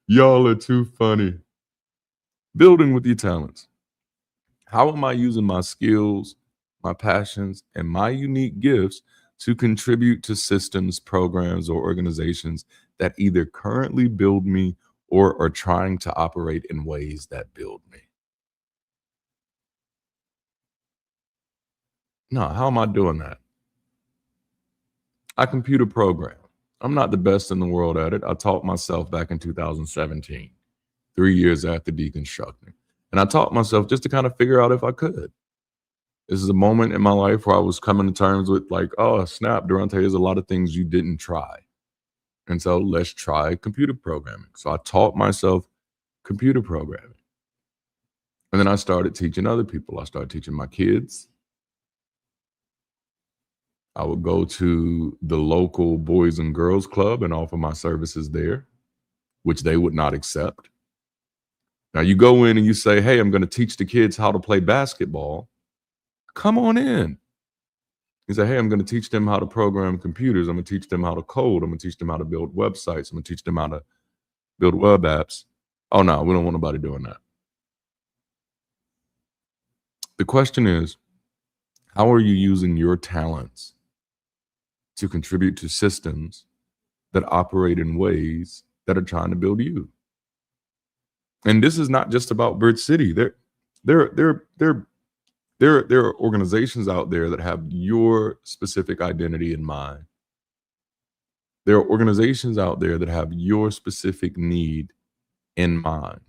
Y'all are too funny. Building with your talents. How am I using my skills, my passions, and my unique gifts to contribute to systems, programs, or organizations that either currently build me or are trying to operate in ways that build me? No, how am I doing that? I computer program. I'm not the best in the world at it. I taught myself back in 2017, 3 years after deconstructing. And I taught myself just to kind of figure out if I could. This is a moment in my life where I was coming to terms with like, oh, snap, Darante, there's a lot of things you didn't try. And so let's try computer programming. So I taught myself computer programming. And then I started teaching other people. I started teaching my kids. I would go to the local Boys and Girls Club and offer my services there, which they would not accept. Now you go in and you say, hey, I'm going to teach the kids how to play basketball. Come on in. You say, hey, I'm going to teach them how to program computers. I'm going to teach them how to code. I'm going to teach them how to build websites. I'm going to teach them how to build web apps. Oh, no, we don't want nobody doing that. The question is, how are you using your talents to contribute to systems that operate in ways that are trying to build you? And this is not just about Bridge City. There are organizations out there that have your specific identity in mind. There are organizations out there that have your specific need in mind.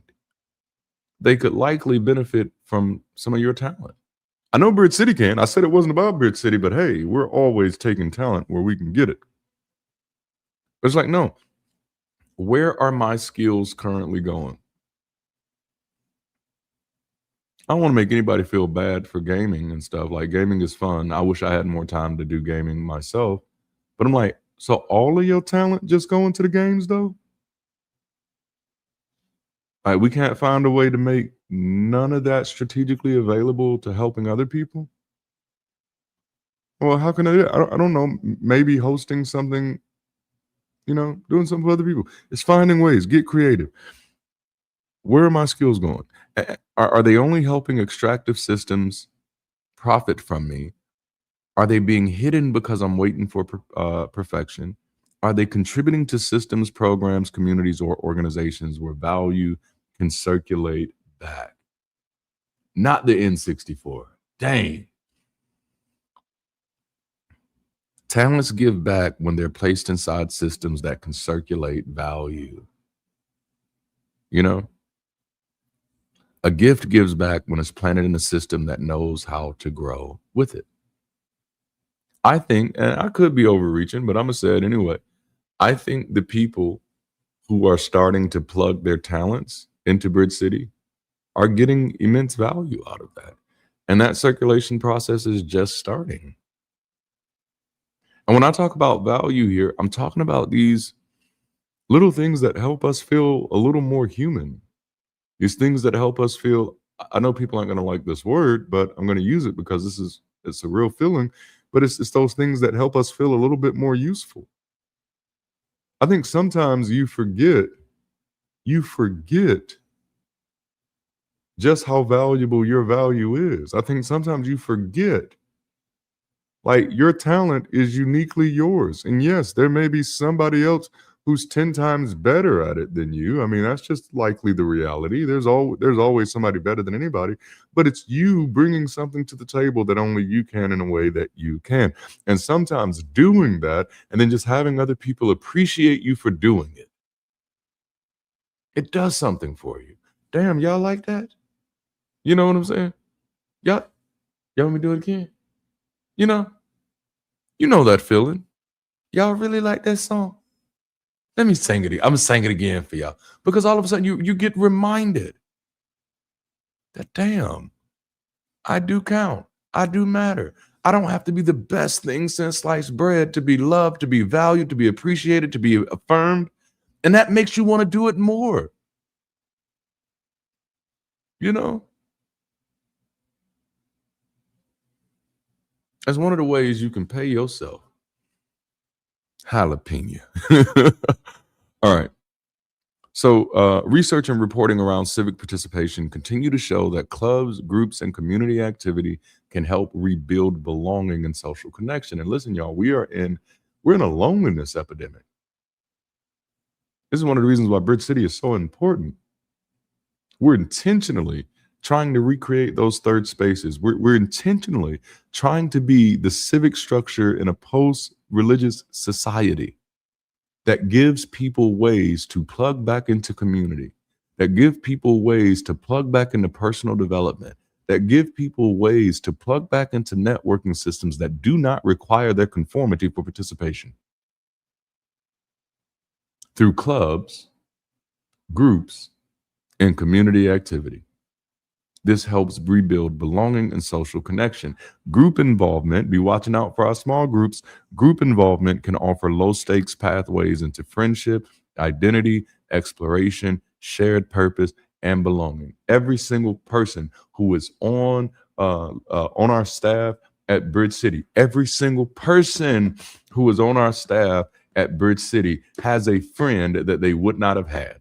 They could likely benefit from some of your talent. I know Bridge City can. I said it wasn't about Bridge City, but hey, we're always taking talent where we can get it. It's like, no, where are my skills currently going? I don't want to make anybody feel bad for gaming and stuff. Like, gaming is fun. I wish I had more time to do gaming myself. But I'm like, so all of your talent just going to the games though? Like, we can't find a way to make none of that strategically available to helping other people? Well, how can I do it? I don't know. Maybe hosting something, doing something for other people. It's finding ways. Get creative. Where are my skills going? Are they only helping extractive systems profit from me? Are they being hidden because I'm waiting for perfection? Are they contributing to systems, programs, communities, or organizations where value can circulate back? Not the N64. Dang. Talents give back when they're placed inside systems that can circulate value. A gift gives back when it's planted in a system that knows how to grow with it. I think, and I could be overreaching, but I'm going to say it anyway. I think the people who are starting to plug their talents into Bridge City are getting immense value out of that. And that circulation process is just starting. And when I talk about value here, I'm talking about these little things that help us feel a little more human. These things that help us feel, I know people aren't going to like this word, but I'm going to use it because it's a real feeling, but it's those things that help us feel a little bit more useful. I think sometimes you forget just how valuable your value is. I think sometimes you forget, like, your talent is uniquely yours. And yes, there may be somebody else who's 10 times better at it than you. I mean, that's just likely the reality. There's always somebody better than anybody, but it's you bringing something to the table that only you can in a way that you can. And sometimes doing that and then just having other people appreciate you for doing it, it does something for you. Damn, y'all like that? You know what I'm saying? Y'all want me to do it again? You know that feeling. Y'all really like that song? Let me sing it. I'm gonna sing it again for y'all, because all of a sudden you get reminded that, damn, I do count. I do matter. I don't have to be the best thing since sliced bread to be loved, to be valued, to be appreciated, to be affirmed. And that makes you want to do it more. You know? That's one of the ways you can pay yourself. Jalapeno. All right. So research and reporting around civic participation continue to show that clubs, groups, and community activity can help rebuild belonging and social connection. And listen, y'all, we're in a loneliness epidemic. This is one of the reasons why Bridge City is so important. We're intentionally trying to recreate those third spaces. We're intentionally trying to be the civic structure in a post-religious society that gives people ways to plug back into community, that give people ways to plug back into personal development, that give people ways to plug back into networking systems that do not require their conformity for participation. Through clubs, groups, and community activity. This helps rebuild belonging and social connection. Group involvement, be watching out for our small groups. Group involvement can offer low stakes pathways into friendship, identity, exploration, shared purpose, and belonging. Every single person who is on our staff at Bridge City, every single person who is on our staff at Bridge City has a friend that they would not have had.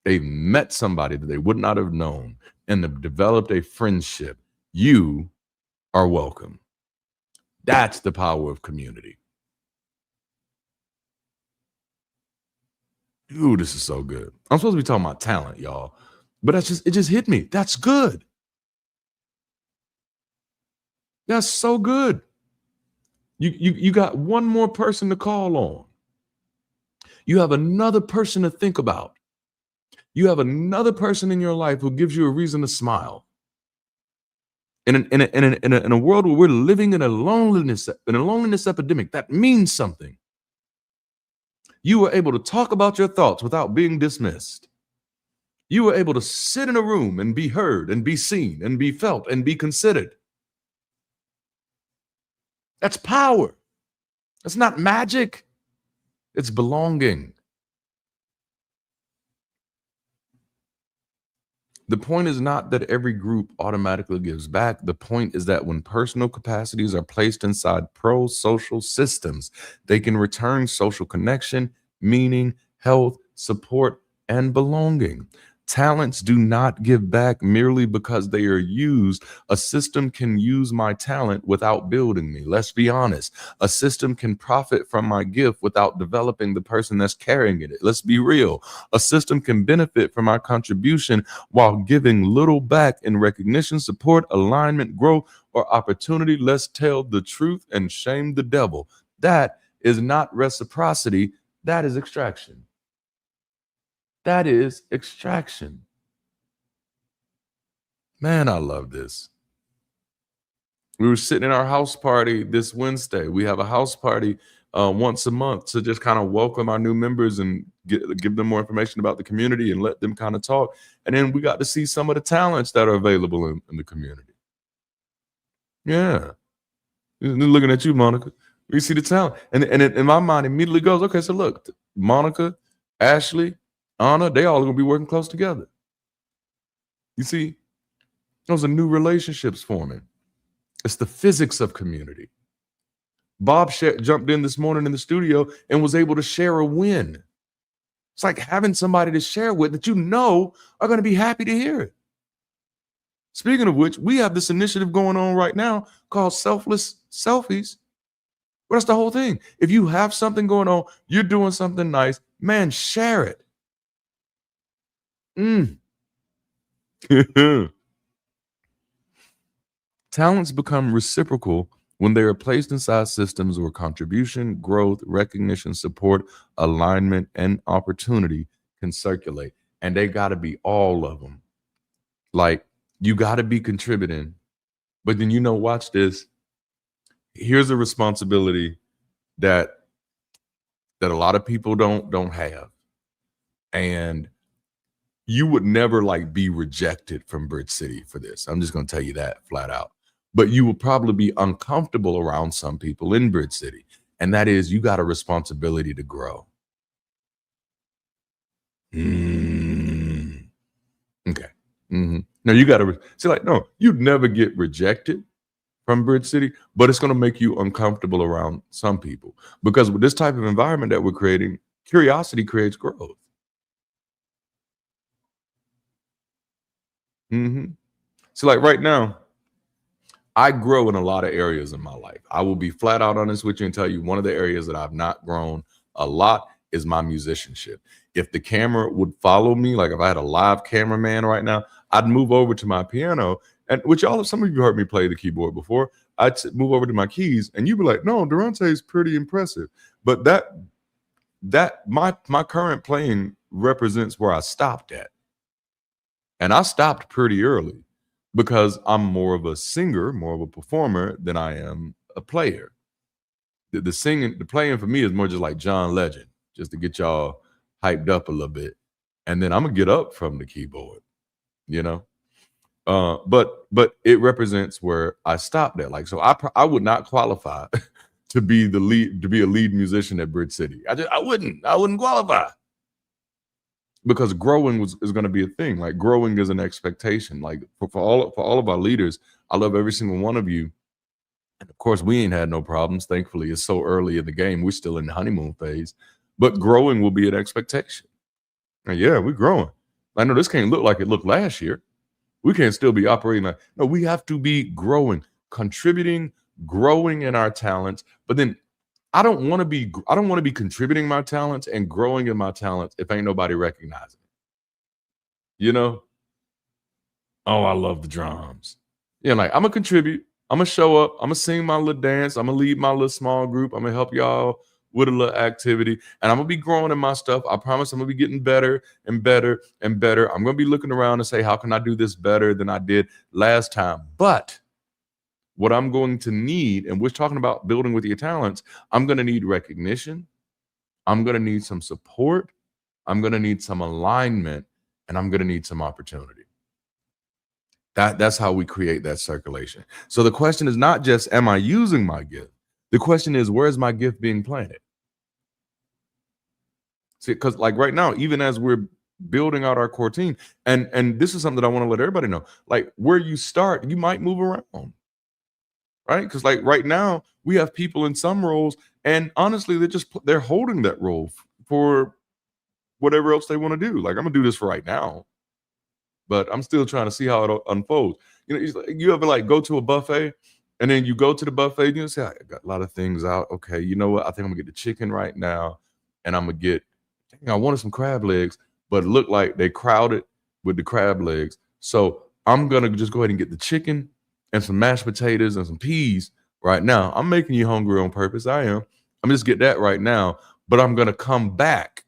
They've met somebody that they would not have known and have developed a friendship. You are welcome. That's the power of community. Dude, this is so good. I'm supposed to be talking about talent, y'all, but it just hit me. That's good. That's so good. You got one more person to call on. You have another person to think about. You have another person in your life who gives you a reason to smile. In a world where we're living in a loneliness epidemic, that means something. You were able to talk about your thoughts without being dismissed. You were able to sit in a room and be heard and be seen and be felt and be considered. That's power. That's not magic. It's belonging. The point is not that every group automatically gives back. The point is that when personal capacities are placed inside pro-social systems, they can return social connection, meaning, health, support, and belonging. Talents do not give back merely because they are used. A system can use my talent without building me. Let's be honest. A system can profit from my gift without developing the person that's carrying it. Let's be real. A system can benefit from our contribution while giving little back in recognition, support, alignment, growth, or opportunity. Let's tell the truth and shame the devil. That is not reciprocity. That is extraction. That is extraction. Man, I love this. We were sitting in our house party this Wednesday. We have a house party once a month to just kind of welcome our new members and give them more information about the community and let them kind of talk. And then we got to see some of the talents that are available in the community. Yeah. Looking at you, Monica. We see the talent. And in my mind immediately goes, okay, so look, Monica, Ashley, Anna, they all are going to be working close together. You see, those are new relationships forming. It's the physics of community. Bob jumped in this morning in the studio and was able to share a win. It's like having somebody to share with that you know are going to be happy to hear it. Speaking of which, we have this initiative going on right now called Selfless Selfies. Well, that's the whole thing. If you have something going on, you're doing something nice, man, share it. Talents become reciprocal when they are placed inside systems where contribution, growth, recognition, support, alignment, and opportunity can circulate. And they got to be all of them. Like, you got to be contributing. But then, watch this. Here's a responsibility that a lot of people don't have. And you would never like be rejected from Bridge City for this. I'm just going to tell you that flat out. But you will probably be uncomfortable around some people in Bridge City. And that is, you got a responsibility to grow. Okay. Now you got to see, like, no, you'd never get rejected from Bridge City, but it's going to make you uncomfortable around some people, because with this type of environment that we're creating, curiosity creates growth. So like right now, I grow in a lot of areas in my life. I will be flat out honest with you and tell you, one of the areas that I've not grown a lot is my musicianship. If the camera would follow me, like if I had a live cameraman right now, I'd move over to my piano, and which some of you heard me play the keyboard before. I'd move over to my keys, and you'd be like, "No, Darante is pretty impressive." But my current playing represents where I stopped at, and I stopped pretty early because I'm more of a singer, more of a performer than I am a player. The playing for me is more just like John Legend, just to get y'all hyped up a little bit, and then I'm gonna get up from the keyboard, But it represents where I stopped at. Like, so I would not qualify to be a lead musician at Bridge City. I wouldn't qualify, because growing is going to be a thing. Like, growing is an expectation. Like for all of our leaders, I love every single one of you. And of course, we ain't had no problems. Thankfully, it's so early in the game. We're still in the honeymoon phase, but growing will be an expectation. And yeah, we're growing. I know this can't look like it looked last year. We can't still be operating like, no, we have to be growing, contributing, growing in our talents. But then I don't want to be contributing my talents and growing in my talents if ain't nobody recognizing it. Oh, I love the drums. Like, I'm gonna contribute, I'm gonna show up, I'm gonna sing my little dance, I'm gonna lead my little small group, I'm gonna help y'all with a little activity, and I'm gonna be growing in my stuff. I promise I'm gonna be getting better and better and better. I'm gonna be looking around and say, how can I do this better than I did last time? But what I'm going to need, and we're talking about building with your talents, I'm going to need recognition. I'm going to need some support. I'm going to need some alignment, and I'm going to need some opportunity. That's how we create that circulation. So the question is not just, am I using my gift? The question is, where's my gift being planted? See, because like right now, even as we're building out our core team, and this is something that I want to let everybody know, like, where you start, you might move around. Right? Because like right now, we have people in some roles, and honestly, they're holding that role for whatever else they want to do. Like, I'm gonna do this for right now, but I'm still trying to see how it unfolds. You ever like go to a buffet, and then you go to the buffet, you say, I got a lot of things out. Okay, you know what? I think I'm gonna get the chicken right now, and I'm gonna get, I wanted some crab legs, but it looked like they crowded with the crab legs. So I'm gonna just go ahead and get the chicken and some mashed potatoes and some peas right now. I'm making you hungry on purpose. I am. I'm just get that right now, but I'm gonna come back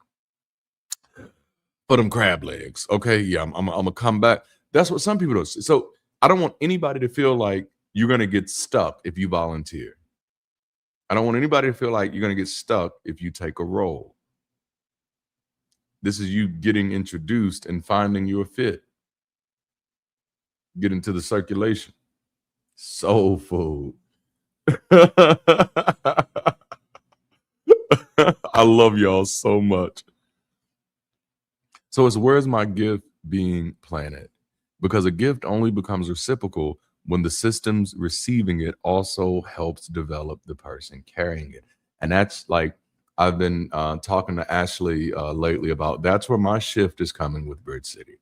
for them crab legs. Okay, yeah, I'm gonna come back. That's what some people do. So I don't want anybody to feel like you're gonna get stuck if you volunteer. I don't want anybody to feel like you're gonna get stuck if you take a role. This is you getting introduced and finding your fit. Get into the circulation. Soul food. I love y'all so much. So it's, where's my gift being planted? Because a gift only becomes reciprocal when the systems receiving it also helps develop the person carrying it. And that's like, I've been talking to Ashley lately about, that's where my shift is coming with Bridge City.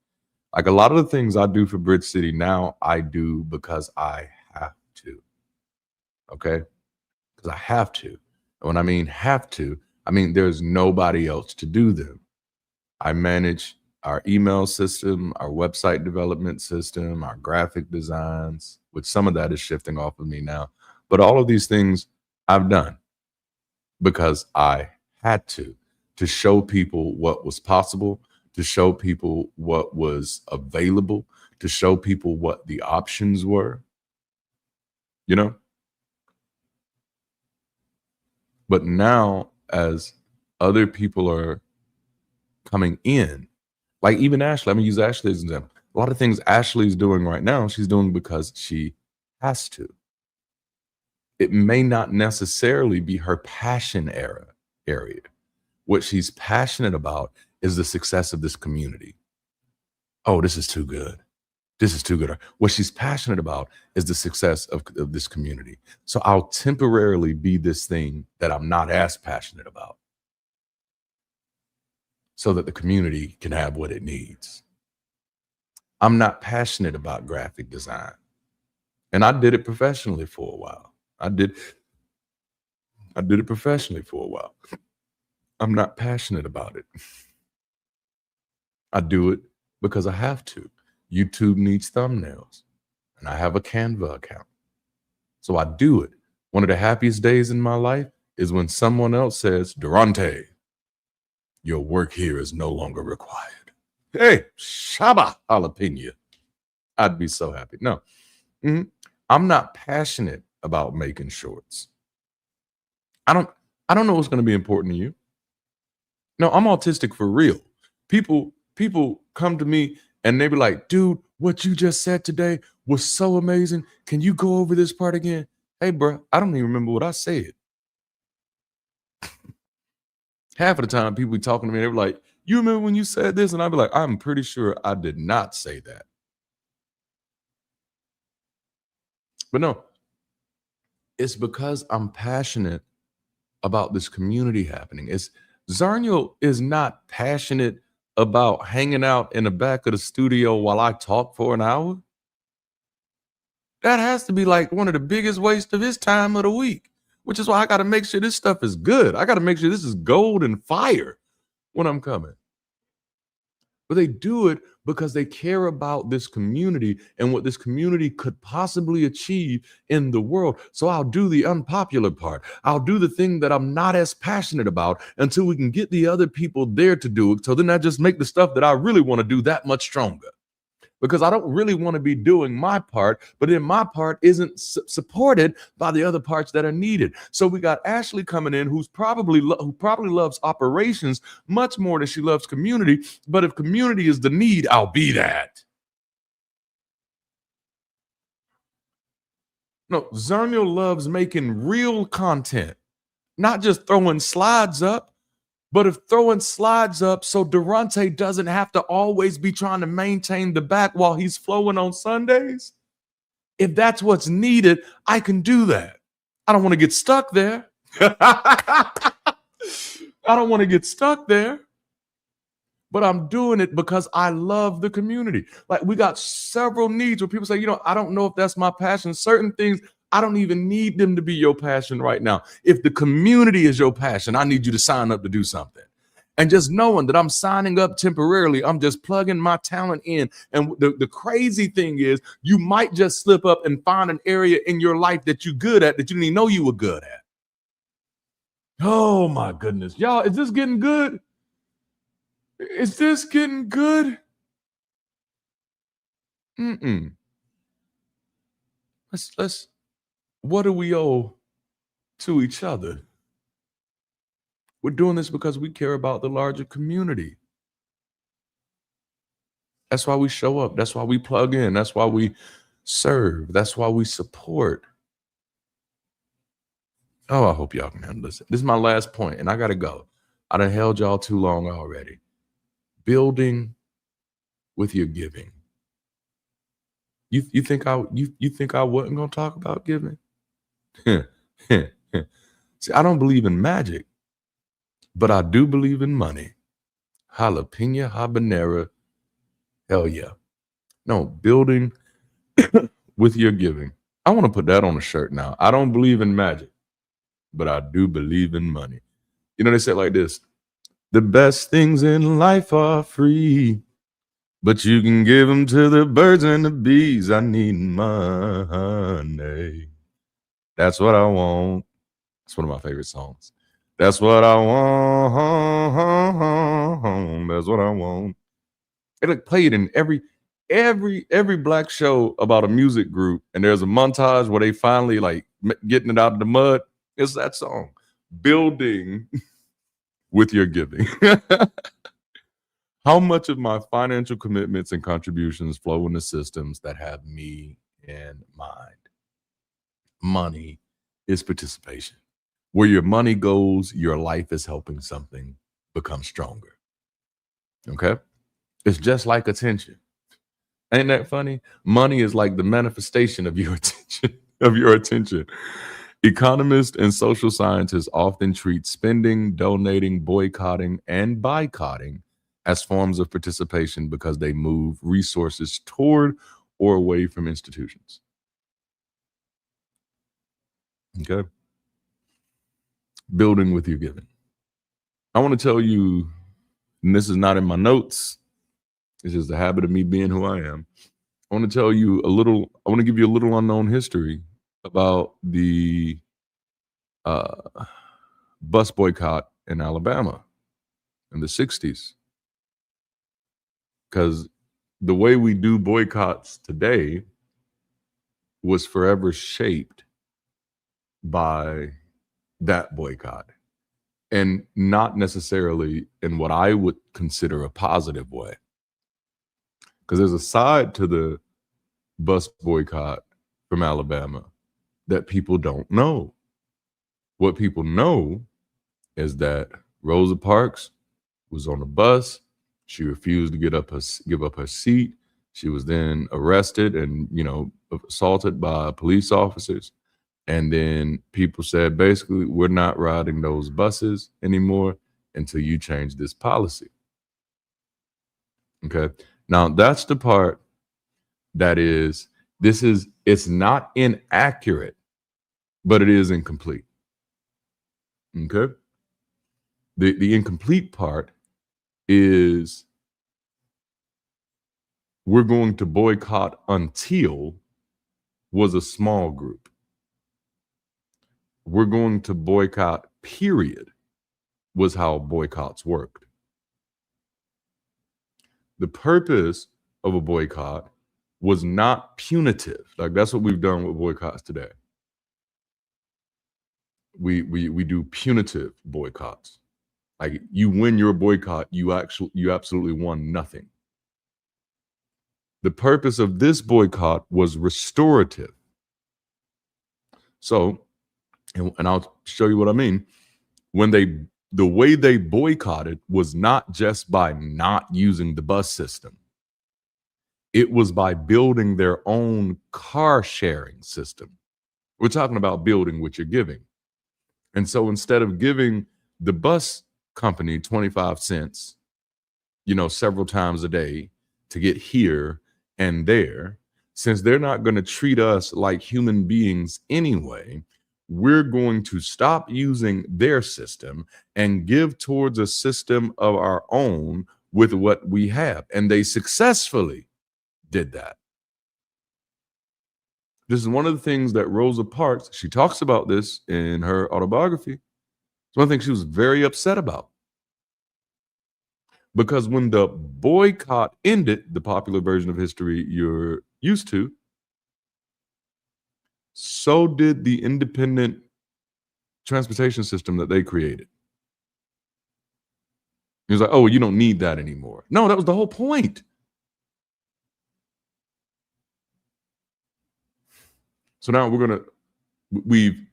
Like a lot of the things I do for Bridge City now, I do because I have to. Okay? Because I have to. And when I mean have to, I mean there's nobody else to do them. I manage our email system, our website development system, our graphic designs, which some of that is shifting off of me now. But all of these things I've done because I had to show people what was possible, to show people what was available, to show people what the options were, you know? But now, as other people are coming in, like even Ashley, let me use Ashley as an example. A lot of things Ashley's doing right now, she's doing because she has to. It may not necessarily be her passion area. What she's passionate about is the success of this community. Oh, this is too good. This is too good. What she's passionate about is the success of this community. So I'll temporarily be this thing that I'm not as passionate about so that the community can have what it needs. I'm not passionate about graphic design. And I did it professionally for a while. I did it professionally for a while. I'm not passionate about it. I do it because I have to. YouTube needs thumbnails, and I have a Canva account. So I do it. One of the happiest days in my life is when someone else says, Darante, your work here is no longer required. Hey, Shaba jalapeno. I'd be so happy. No, I'm not passionate about making shorts. I don't know what's going to be important to you. No, I'm autistic for real. People come to me and they be like, dude, what you just said today was so amazing. Can you go over this part again? Hey, bro, I don't even remember what I said. Half of the time, people be talking to me, they were like, you remember when you said this? And I'd be like, I'm pretty sure I did not say that. But no, it's because I'm passionate about this community happening. Zarniel is not passionate about hanging out in the back of the studio while I talk for an hour. That has to be like one of the biggest wastes of his time of the week, which is why I got to make sure this stuff is good. I got to make sure this is gold and fire when I'm coming. But they do it because they care about this community and what this community could possibly achieve in the world. So I'll do the unpopular part. I'll do the thing that I'm not as passionate about until we can get the other people there to do it. So then I just make the stuff that I really want to do that much stronger. Because I don't really want to be doing my part, but then my part isn't supported by the other parts that are needed. So we got Ashley coming in, who probably loves operations much more than she loves community. But if community is the need, I'll be that. No, Zarniel loves making real content, not just throwing slides up. But if throwing slides up so Darante doesn't have to always be trying to maintain the back while he's flowing on Sundays, if that's what's needed, I can do that. I don't want to get stuck there. I don't want to get stuck there. But I'm doing it because I love the community. Like we got several needs where people say, I don't know if that's my passion. Certain things, I don't even need them to be your passion right now. If the community is your passion, I need you to sign up to do something. And just knowing that I'm signing up temporarily, I'm just plugging my talent in. And the crazy thing is, you might just slip up and find an area in your life that you're good at that you didn't even know you were good at. Oh my goodness. Y'all, is this getting good? Is this getting good? Let's what do we owe to each other? We're doing this because we care about the larger community. That's why we show up. That's why we plug in. That's why we serve. That's why we support. Oh, I hope y'all can handle this. This is my last point, and I gotta go. I done held y'all too long already. Building with your giving. You think I wasn't gonna talk about giving? See, I don't believe in magic, but I do believe in money. Jalapeno habanero, hell yeah. No, building with your giving. I want to put that on a shirt now. I don't believe in magic, but I do believe in money. You know, they say it like this: the best things in life are free, but you can give them to the birds and the bees. I need money. That's what I want. It's one of my favorite songs. That's what I want. That's what I want. It like played in every black show about a music group, and there's a montage where they finally like getting it out of the mud. It's that song, building with your giving. How much of my financial commitments and contributions flow into systems that have me in mind? Money is participation. Where your money goes, your life is helping something become stronger. Okay? It's just like attention. Ain't that funny? Money is like the manifestation of your attention. Economists and social scientists often treat spending, donating, boycotting, and boycotting as forms of participation because they move resources toward or away from institutions. Okay? Building with your giving. I want to tell you, and this is not in my notes, it's just the habit of me being who I am. I want to tell you I want to give you a little unknown history about the bus boycott in Alabama in the 60s. Because the way we do boycotts today was forever shaped by that boycott, and not necessarily in what I would consider a positive way. Because there's a side to the bus boycott from Alabama that people don't know. What people know is that Rosa Parks was on a bus. She refused to give up her seat. She was then arrested and, assaulted by police officers. And then people said, basically, we're not riding those buses anymore until you change this policy. Okay. Now that's the part that it's not inaccurate, but it is incomplete. Okay. The incomplete part is we're going to boycott until was a small group. We're going to boycott, period, was how boycotts worked. The purpose of a boycott was not punitive. Like that's what we've done with boycotts today. We do punitive boycotts. Like you win your boycott, you absolutely won nothing. The purpose of this boycott was restorative. So, and I'll show you what I mean. The way they boycotted was not just by not using the bus system. It was by building their own car sharing system. We're talking about building what you're giving. And so instead of giving the bus company 25 cents, several times a day to get here and there, since they're not going to treat us like human beings anyway, we're going to stop using their system and give towards a system of our own with what we have. And they successfully did that. This is one of the things that Rosa Parks, she talks about this in her autobiography. It's one thing she was very upset about. Because when the boycott ended, the popular version of history you're used to, so did the independent transportation system that they created. He was like, oh, you don't need that anymore. No, that was the whole point. So now we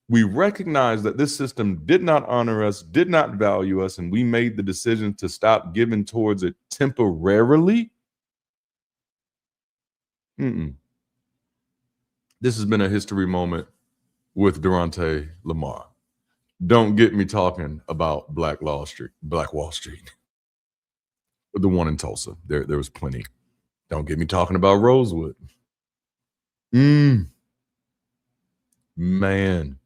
recognize that this system did not honor us, did not value us, and we made the decision to stop giving towards it temporarily. This has been a history moment with Darante Lamar. Don't get me talking about Black Wall Street, the one in Tulsa. There was plenty. Don't get me talking about Rosewood. Man.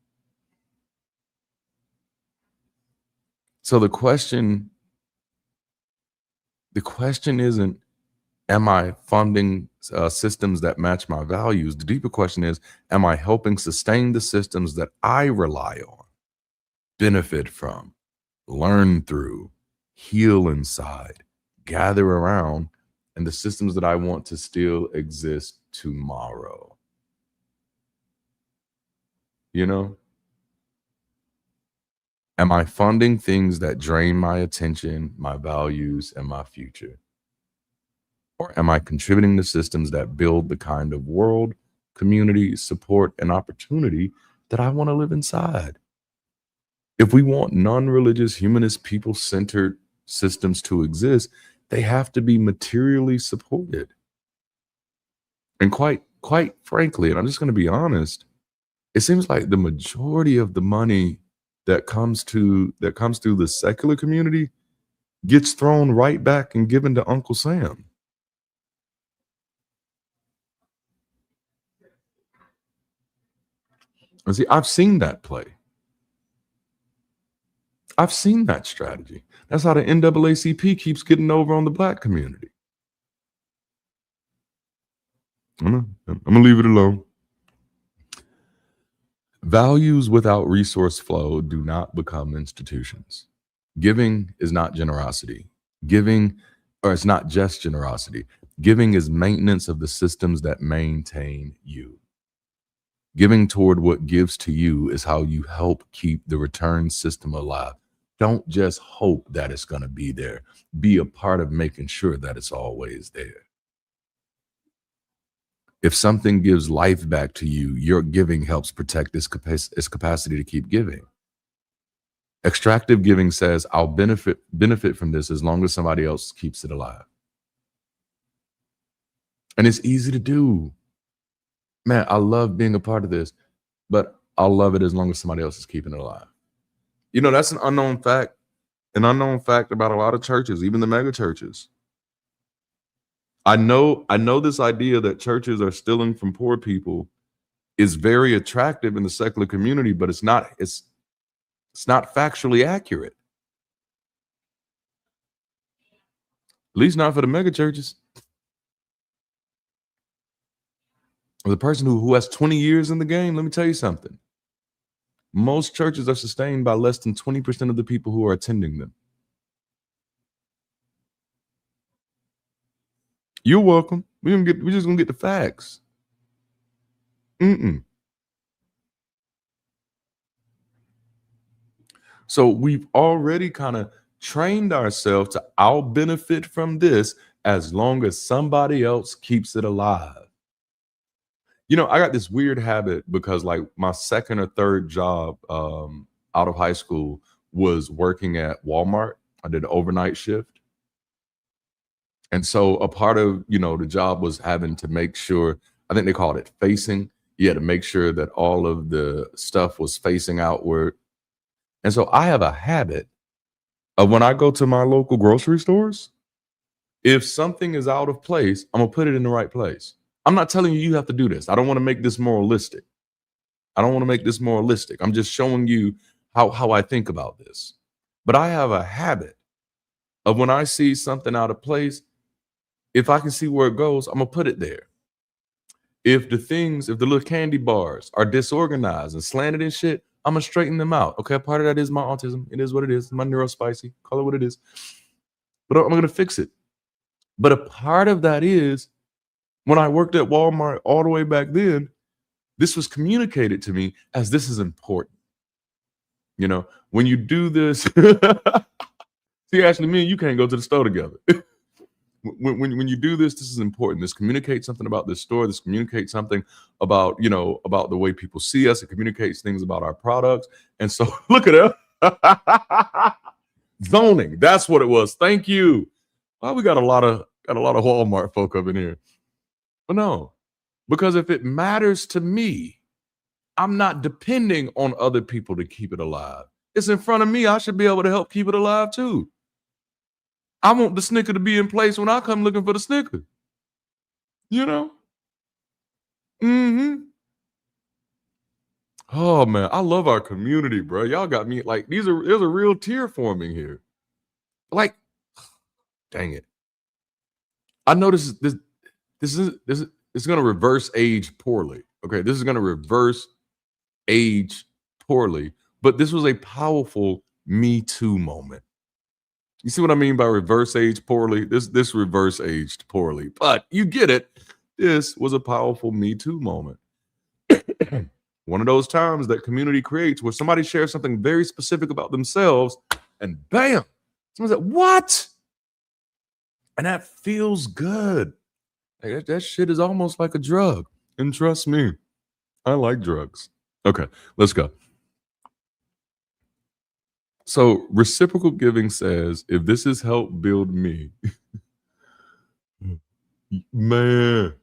So the question isn't, am I funding systems that match my values? The deeper question is, am I helping sustain the systems that I rely on, benefit from, learn through, heal inside, gather around, and the systems that I want to still exist tomorrow? You know? Am I funding things that drain my attention, my values, and my future? Or am I contributing to systems that build the kind of world, community, support, and opportunity that I want to live inside? If we want non-religious, humanist, people-centered systems to exist, they have to be materially supported. And quite frankly, and I'm just going to be honest, it seems like the majority of the money that comes through the secular community gets thrown right back and given to Uncle Sam. And see, I've seen that play. I've seen that strategy. That's how the NAACP keeps getting over on the Black community. I'm gonna leave it alone. Values without resource flow do not become institutions. Giving is not generosity. It's not just generosity. Giving is maintenance of the systems that maintain you. Giving toward what gives to you is how you help keep the return system alive. Don't just hope that it's going to be there. Be a part of making sure that it's always there. If something gives life back to you, your giving helps protect its capacity to keep giving. Extractive giving says, I'll benefit from this as long as somebody else keeps it alive. And it's easy to do. Man, I love being a part of this, but I'll love it as long as somebody else is keeping it alive. You know, that's an unknown fact about a lot of churches, even the mega churches. I know this idea that churches are stealing from poor people is very attractive in the secular community, but it's not factually accurate. At least not for the mega churches. The person who has 20 years in the game, let me tell you something. Most churches are sustained by less than 20% of the people who are attending them. You're welcome. We're just gonna get the facts. So we've already kind of trained ourselves to, I'll benefit from this as long as somebody else keeps it alive. You know, I got this weird habit because like my second or third job out of high school was working at Walmart. I did an overnight shift. And so a part of, the job was having to make sure, I think they called it facing. You had to make sure that all of the stuff was facing outward. And so I have a habit of when I go to my local grocery stores, if something is out of place, I'm gonna put it in the right place. I'm not telling you have to do this. I don't want to make this moralistic. I'm just showing you how I think about this. But I have a habit of when I see something out of place, if I can see where it goes, I'm gonna put it there. If the little candy bars are disorganized and slanted and shit, I'm gonna straighten them out. Okay, part of that is my autism. It is what it is. My neurospicy, call it what it is. But I'm gonna fix it. But a part of that is when I worked at Walmart all the way back then, this was communicated to me as this is important. When you do this, see, Ashley, me and you can't go to the store together. When you do this is important. This communicates something about this store. This communicates something about, about the way people see us. It communicates things about our products. And so look at that. Zoning. That's what it was. Thank you. Well, we got a lot of Walmart folk up in here. But no, because if it matters to me, I'm not depending on other people to keep it alive. It's in front of me. I should be able to help keep it alive too. I want the Snicker to be in place when I come looking for the Snicker. You know? Mm-hmm. Oh man, I love our community, bro. Y'all got me like there's a real tear forming here. Like, dang it. I noticed this is gonna reverse age poorly. Okay, this is gonna reverse age poorly, but this was a powerful Me Too moment. You see what I mean by reverse age poorly? This reverse aged poorly, but you get it. This was a powerful Me Too moment. One of those times that community creates where somebody shares something very specific about themselves, and bam, someone said, "What?" And that feels good. Like, that shit is almost like a drug. And trust me, I like drugs. Okay, let's go. So reciprocal giving says, if this has helped build me, man,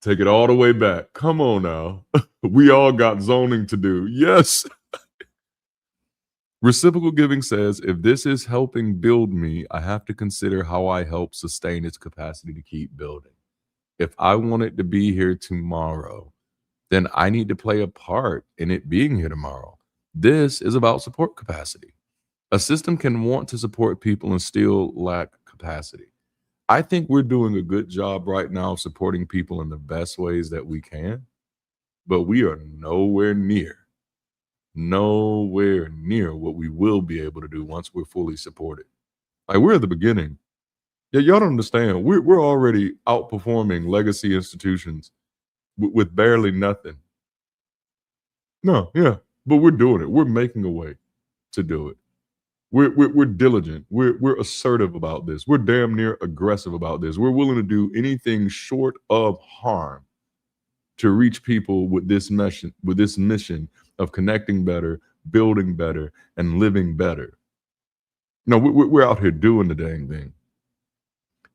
take it all the way back. Come on now. We all got zoning to do. Yes. Reciprocal giving says, if this is helping build me, I have to consider how I help sustain its capacity to keep building. If I want it to be here tomorrow, then I need to play a part in it being here tomorrow. This is about support capacity. A system can want to support people and still lack capacity. I think we're doing a good job right now of supporting people in the best ways that we can, but we are nowhere near what we will be able to do once we're fully supported. Like, we're at the beginning. Yeah, y'all don't understand. We're already outperforming legacy institutions with barely nothing. No, yeah, but we're doing it. We're making a way to do it. We're diligent. We're assertive about this. We're damn near aggressive about this. We're willing to do anything short of harm to reach people with this mission of connecting better, building better, and living better. No, we're out here doing the dang thing.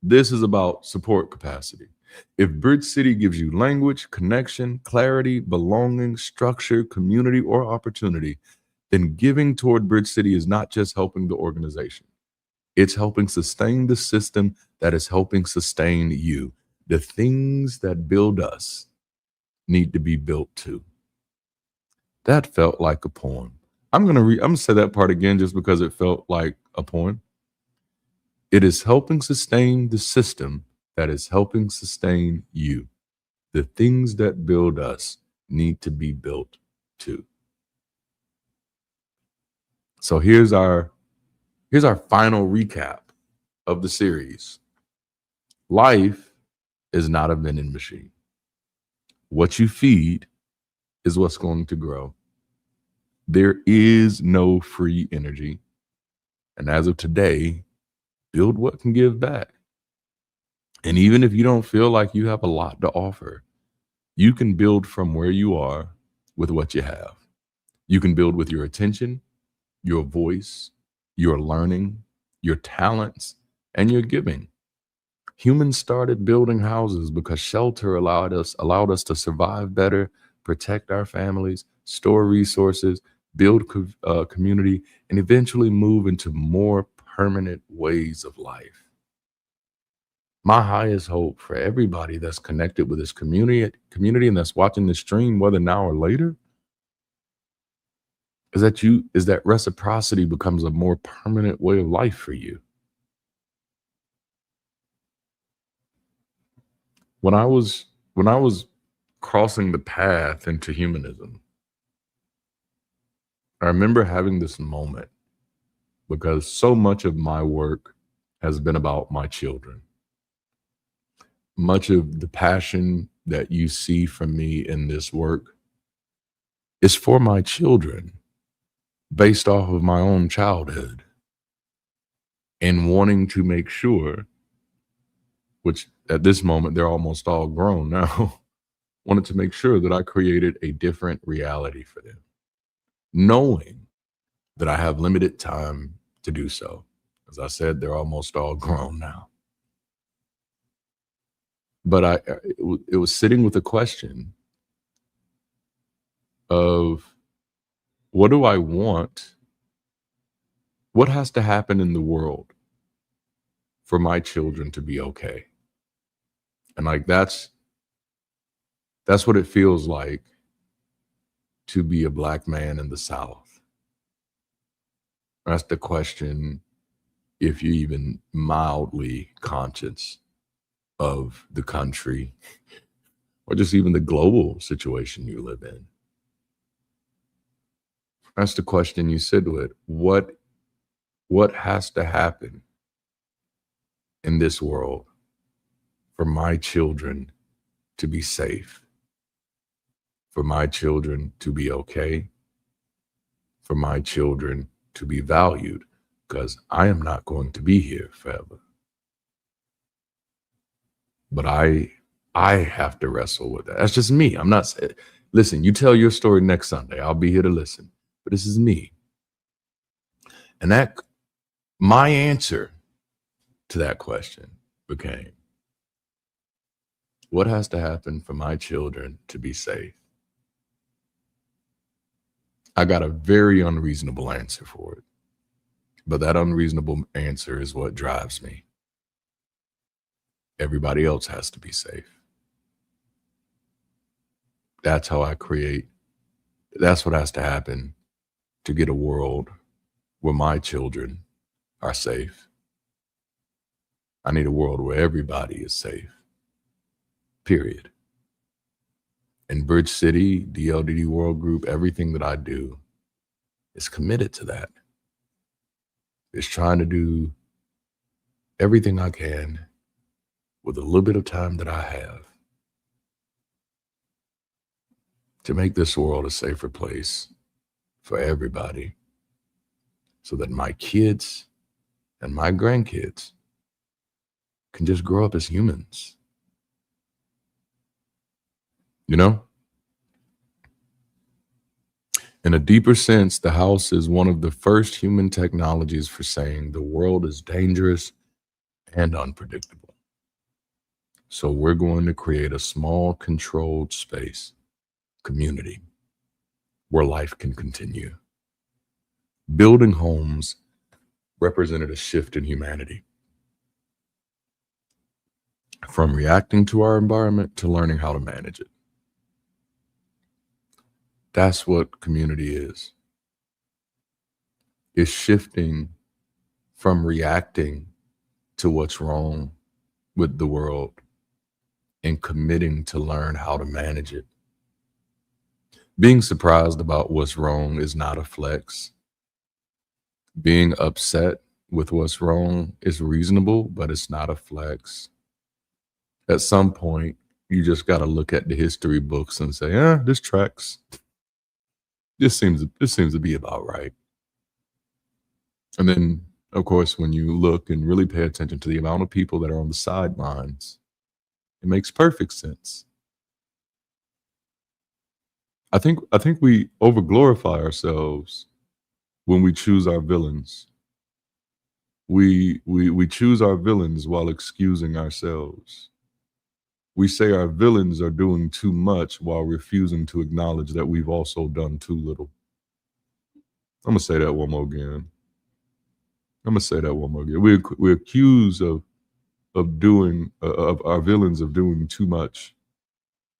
This is about support capacity. If Bridge City gives you language, connection, clarity, belonging, structure, community, or opportunity, then giving toward Bridge City is not just helping the organization. It's helping sustain the system that is helping sustain you. The things that build us need to be built too. That felt like a poem. I'm gonna say that part again just because it felt like a poem. It is helping sustain the system that is helping sustain you. The things that build us need to be built too. So here's our final recap of the series. Life is not a vending machine. What you feed is what's going to grow. There is no free energy. And as of today, build what can give back. And even if you don't feel like you have a lot to offer, you can build from where you are with what you have. You can build with your attention, your voice, your learning, your talents, and your giving. Humans started building houses because shelter allowed us to survive better, protect our families, store resources, build community, and eventually move into more permanent ways of life. My highest hope for everybody that's connected with this community and that's watching this stream, whether now or later, is that reciprocity becomes a more permanent way of life for you. When I was crossing the path into humanism, I remember having this moment because so much of my work has been about my children. Much of the passion that you see from me in this work is for my children, based off of my own childhood, and wanting to make sure, which at this moment they're almost all grown now, wanted to make sure that I created a different reality for them, knowing that I have limited time to do so. As I said, they're almost all grown now. But it was sitting with a question of, what do I want? What has to happen in the world for my children to be okay? And like that's what it feels like to be a Black man in the South. That's the question, if you're even mildly conscious of the country or just even the global situation you live in. That's the question you sit with. What has to happen in this world for my children to be safe, for my children to be okay, for my children to be valued? Because I am not going to be here forever. But I have to wrestle with that. That's just me. I'm not saying, listen, you tell your story next Sunday. I'll be here to listen. But this is me. And that, my answer to that question became, what has to happen for my children to be safe? I got a very unreasonable answer for it. But that unreasonable answer is what drives me. Everybody else has to be safe. That's how I create. That's what has to happen to get a world where my children are safe. I need a world where everybody is safe. Period. In Bridge City, DLDD World Group, everything that I do is committed to that. It's trying to do everything I can with a little bit of time that I have to make this world a safer place for everybody, so that my kids and my grandkids can just grow up as humans. You know? In a deeper sense, the house is one of the first human technologies for saying the world is dangerous and unpredictable. So we're going to create a small, controlled space, community, where life can continue. Building homes represented a shift in humanity, from reacting to our environment to learning how to manage it. That's what community is. It's shifting from reacting to what's wrong with the world and committing to learn how to manage it. Being surprised about what's wrong is not a flex. Being upset with what's wrong is reasonable, but it's not a flex. At some point, you just got to look at the history books and say, this tracks. This seems to be about right. And then, of course, when you look and really pay attention to the amount of people that are on the sidelines, it makes perfect sense. I think we overglorify ourselves when we choose our villains. We choose our villains while excusing ourselves. We say our villains are doing too much while refusing to acknowledge that we've also done too little. I'm gonna say that one more again. We accuse of our villains of doing too much,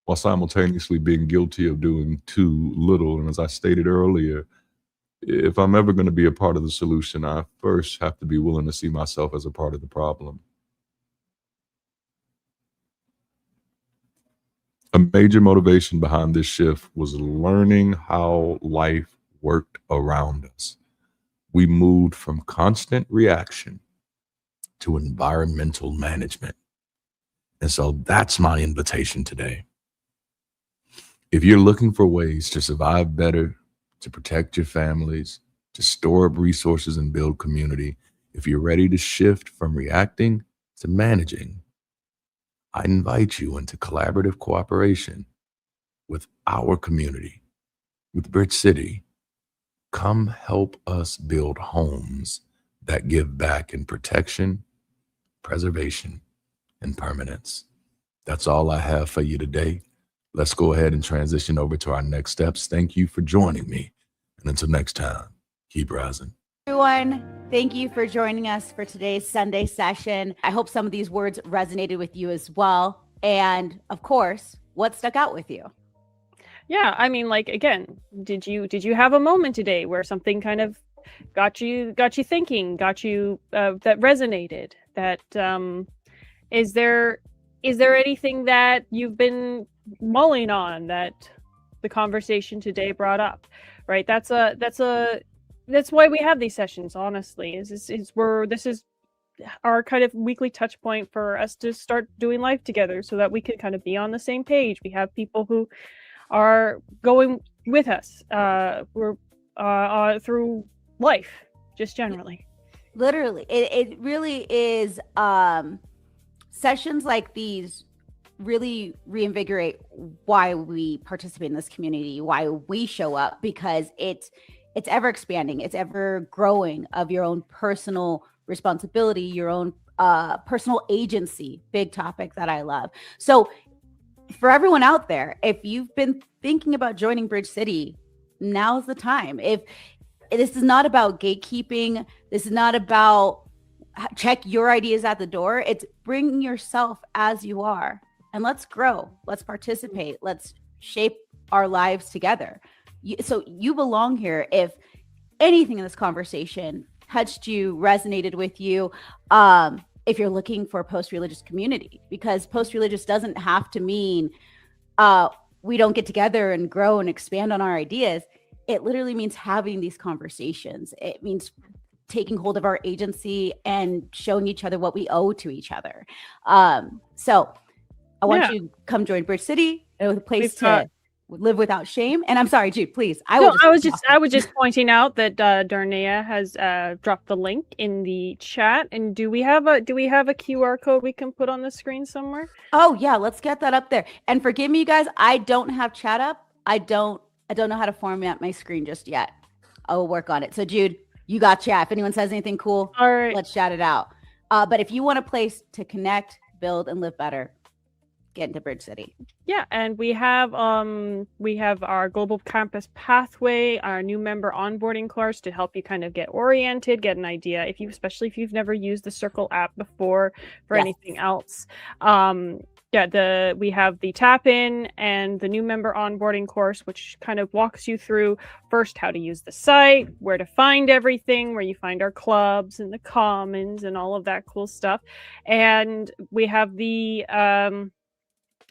while simultaneously being guilty of doing too little. And as I stated earlier, if I'm ever going to be a part of the solution, I first have to be willing to see myself as a part of the problem. A major motivation behind this shift was learning how life worked around us. We moved from constant reaction to environmental management. And so that's my invitation today. If you're looking for ways to survive better, to protect your families, to store up resources and build community, if you're ready to shift from reacting to managing, I invite you into collaborative cooperation with our community, with Bridge City. Come help us build homes that give back in protection, preservation, and permanence. That's all I have for you today. Let's go ahead and transition over to our next steps. Thank you for joining me. And until next time, keep rising. Everyone, thank you for joining us for today's Sunday session. I hope some of these words resonated with you as well. And of course, what stuck out with you? Yeah, I mean, like, again, did you have a moment today where something kind of got you thinking, got you that resonated? That is there anything that you've been mulling on that the conversation today brought up? Right? That's why we have these sessions. Honestly, this is our kind of weekly touch point for us to start doing life together, so that we can kind of be on the same page. We have people who are going with us we're through life, just generally. Literally, it really is. Sessions like these really reinvigorate why we participate in this community, why we show up, because it's ever expanding, it's ever growing of your own personal responsibility, your own personal agency. Big topic that I love. So for everyone out there, if you've been thinking about joining Bridge City, now's the time. If this is not about gatekeeping, this is not about check your ideas at the door. It's bring yourself as you are, and let's grow. Let's participate. Let's shape our lives together. So you belong here. If anything in this conversation touched you, resonated with you, if you're looking for a post-religious community, because post-religious doesn't have to mean we don't get together and grow and expand on our ideas. It literally means having these conversations. It means taking hold of our agency and showing each other what we owe to each other. So I want you to come join Bridge City, a place to live without shame. And I'm sorry, Jude, please. I was just pointing out that Darnea has dropped the link in the chat. And do we have a QR code we can put on the screen somewhere? Oh yeah, let's get that up there. And forgive me, you guys, I don't have chat up. I don't know how to format my screen just yet. I will work on it. So Jude, you got chat. If anyone says anything cool, all right, let's chat it out. But if you want a place to connect, build, and live better, get into Bridge City. Yeah, and we have our Global Campus Pathway, our new member onboarding course to help you kind of get oriented, get an idea, especially if you've never used the Circle app before for anything else. We have the tap in and the new member onboarding course, which kind of walks you through first how to use the site, where to find everything, where you find our clubs and the commons and all of that cool stuff. And we have the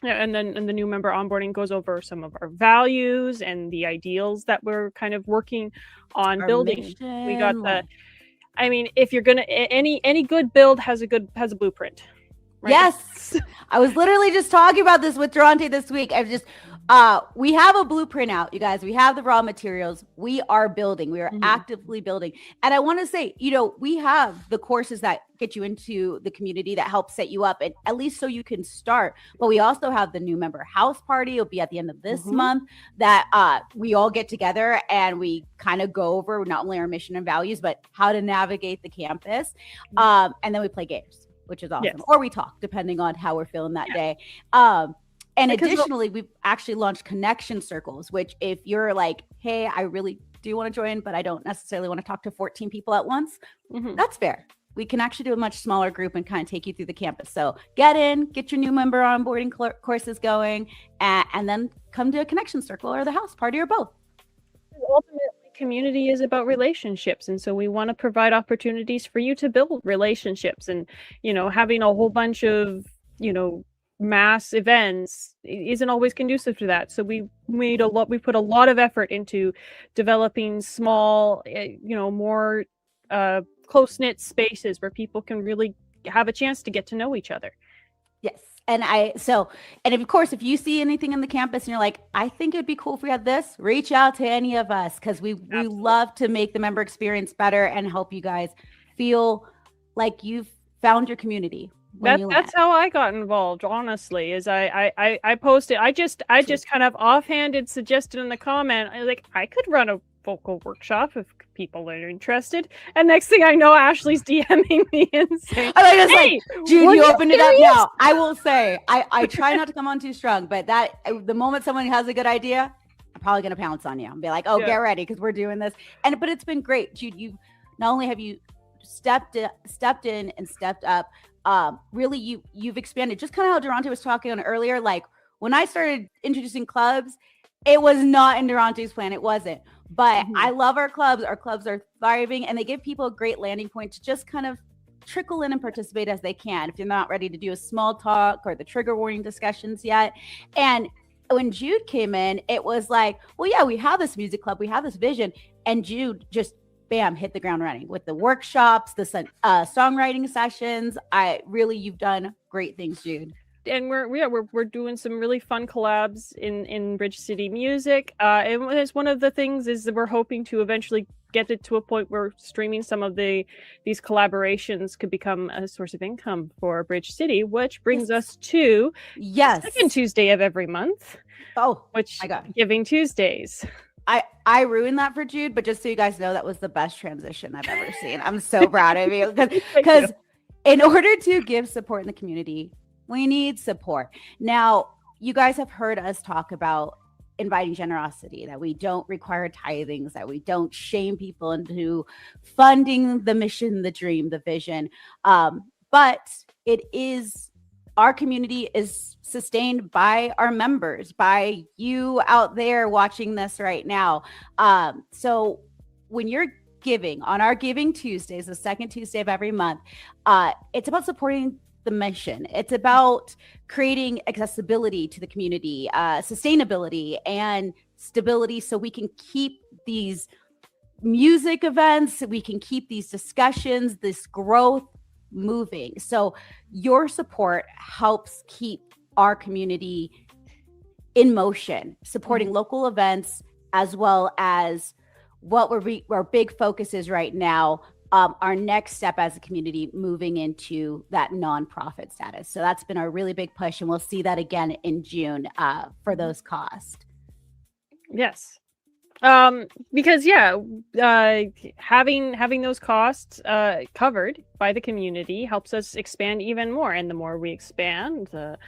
and the new member onboarding goes over some of our values and the ideals that we're kind of working on building. Mission. We got if you're gonna any good build has a blueprint. Right? Yes, I was literally just talking about this with Darante this week. We have a blueprint out, you guys. We have the raw materials. We are building. We are actively building. And I want to say, we have the courses that get you into the community that help set you up, and at least so you can start. But we also have the new member house party. It'll be at the end of this month that we all get together and we kind of go over not only our mission and values, but how to navigate the campus. And then we play games, which is awesome. Or we talk, depending on how we're feeling that day. And additionally, we've actually launched connection circles, which if you're like, hey, I really do want to join, but I don't necessarily want to talk to 14 people at once, that's fair. We can actually do a much smaller group and kind of take you through the campus. So get your new member onboarding courses going, and then come to a connection circle or the house party or both. Ultimately, community is about relationships, and so we want to provide opportunities for you to build relationships. And having a whole bunch of mass events isn't always conducive to that. So we put a lot of effort into developing small, more close-knit spaces where people can really have a chance to get to know each other. Yes. And of course, if you see anything in the campus and you're like, I think it'd be cool if we had this, reach out to any of us, because we love to make the member experience better and help you guys feel like you've found your community. That's how I got involved, honestly, is I posted, I just kind of offhanded suggested in the comment, I could run a vocal workshop if people are interested. And next thing I know, Ashley's DMing me and saying, hey, Jude, you opened it up now. I will say, I try not to come on too strong, but the moment someone has a good idea, I'm probably going to pounce on you and be like, get ready, because we're doing this. But it's been great, Jude. Not only have you stepped in and stepped up, really you've expanded, just kind of how Darante was talking on earlier. Like when I started introducing clubs, it was not in Durante's plan. It wasn't. But I love our clubs. Our clubs are thriving, and they give people a great landing point to just kind of trickle in and participate as they can if you're not ready to do a small talk or the trigger warning discussions yet. And when Jude came in, it was like, well, yeah, we have this music club, we have this vision, and Jude just bam, hit the ground running with the workshops, the songwriting sessions. You've done great things, Jude. And we're doing some really fun collabs in Bridge City music. And it's one of the things is that we're hoping to eventually get it to a point where streaming some of these collaborations could become a source of income for Bridge City, which brings us to the second Tuesday of every month. Oh, which Giving Tuesdays. I ruined that for Jude, but just so you guys know, that was the best transition I've ever seen. I'm so proud of you because in order to give support in the community, we need support. Now, you guys have heard us talk about inviting generosity, that we don't require tithings, that we don't shame people into funding the mission, the dream, the vision. But our community is sustained by our members, by you out there watching this right now. So when you're giving on our Giving Tuesdays, the second Tuesday of every month, it's about supporting the mission. It's about creating accessibility to the community, sustainability and stability, so we can keep these music events, we can keep these discussions, this growth moving. So your support helps keep our community in motion, supporting local events, as well as what our big focus is right now. Our next step as a community, moving into that nonprofit status. So that's been our really big push, and we'll see that again in June for those costs. Yes. Because having those costs covered by the community helps us expand even more. And the more we expand, the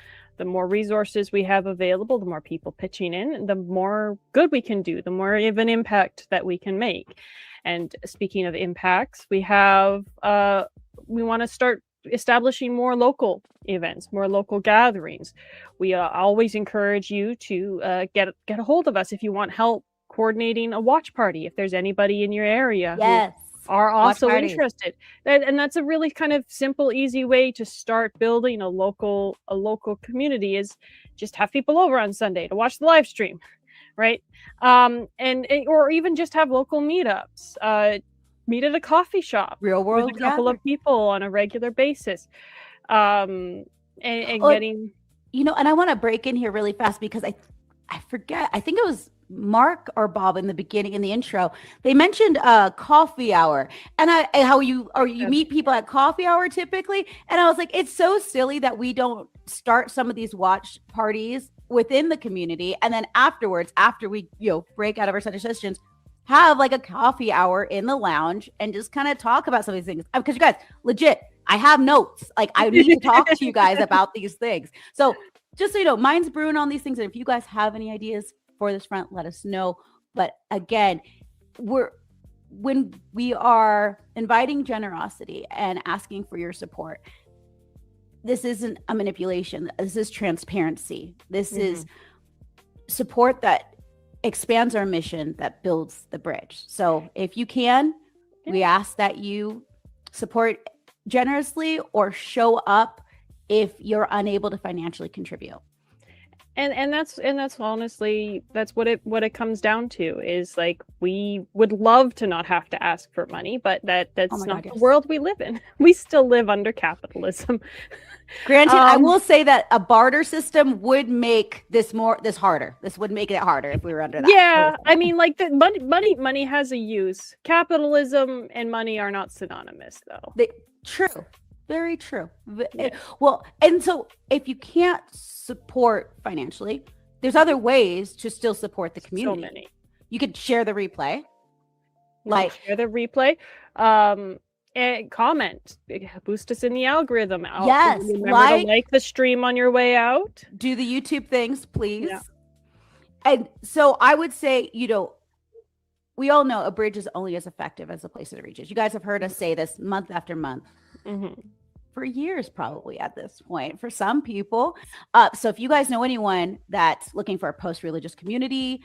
more resources we have available, the more people pitching in, the more good we can do, the more of an impact that we can make. And speaking of impacts, we want to start establishing more local events, more local gatherings. We always encourage you to get a hold of us if you want help coordinating a watch party. If there's anybody in your area who are also interested, and that's a really kind of simple, easy way to start building a local community, is just have people over on Sunday to watch the live stream. Right. Or even just have local meetups, meet at a coffee shop, real world, with a couple of people on a regular basis. And getting, and I want to break in here really fast because I forget, I think it was Mark or Bob in the beginning, in the intro, they mentioned coffee hour and how you meet people at coffee hour typically. And I was like, it's so silly that we don't start some of these watch parties within the community, and then afterwards, after we break out of our Sunday sessions, have like a coffee hour in the lounge and just kind of talk about some of these things. Because you guys, legit, I have notes. Like, I need to talk to you guys about these things. So just so you know, mine's brewing on these things. And if you guys have any ideas for this front, let us know. But again, when we are inviting generosity and asking for your support, this isn't a manipulation. This is transparency. This is support that expands our mission, that builds the bridge. So if you can, we ask that you support generously or show up if you're unable to financially contribute. And that's honestly, that's what it comes down to, is like, we would love to not have to ask for money, but that's not the world we live in. We still live under capitalism. Granted, I will say that a barter system would make this harder. This would make it harder if we were under that. Yeah, I mean, like, the money has a use. Capitalism and money are not synonymous, though. True. Very true. Well, and so if you can't support financially, there's other ways to still support the community. So many. You could share the replay. Share the replay. And comment. Boost us in the algorithm. Yes. Remember to like the stream on your way out. Do the YouTube things, please. Yeah. And so I would say, we all know a bridge is only as effective as the place it reaches. You guys have heard us say this month after month. for years, probably at this point for some people. So if you guys know anyone that's looking for a post-religious community,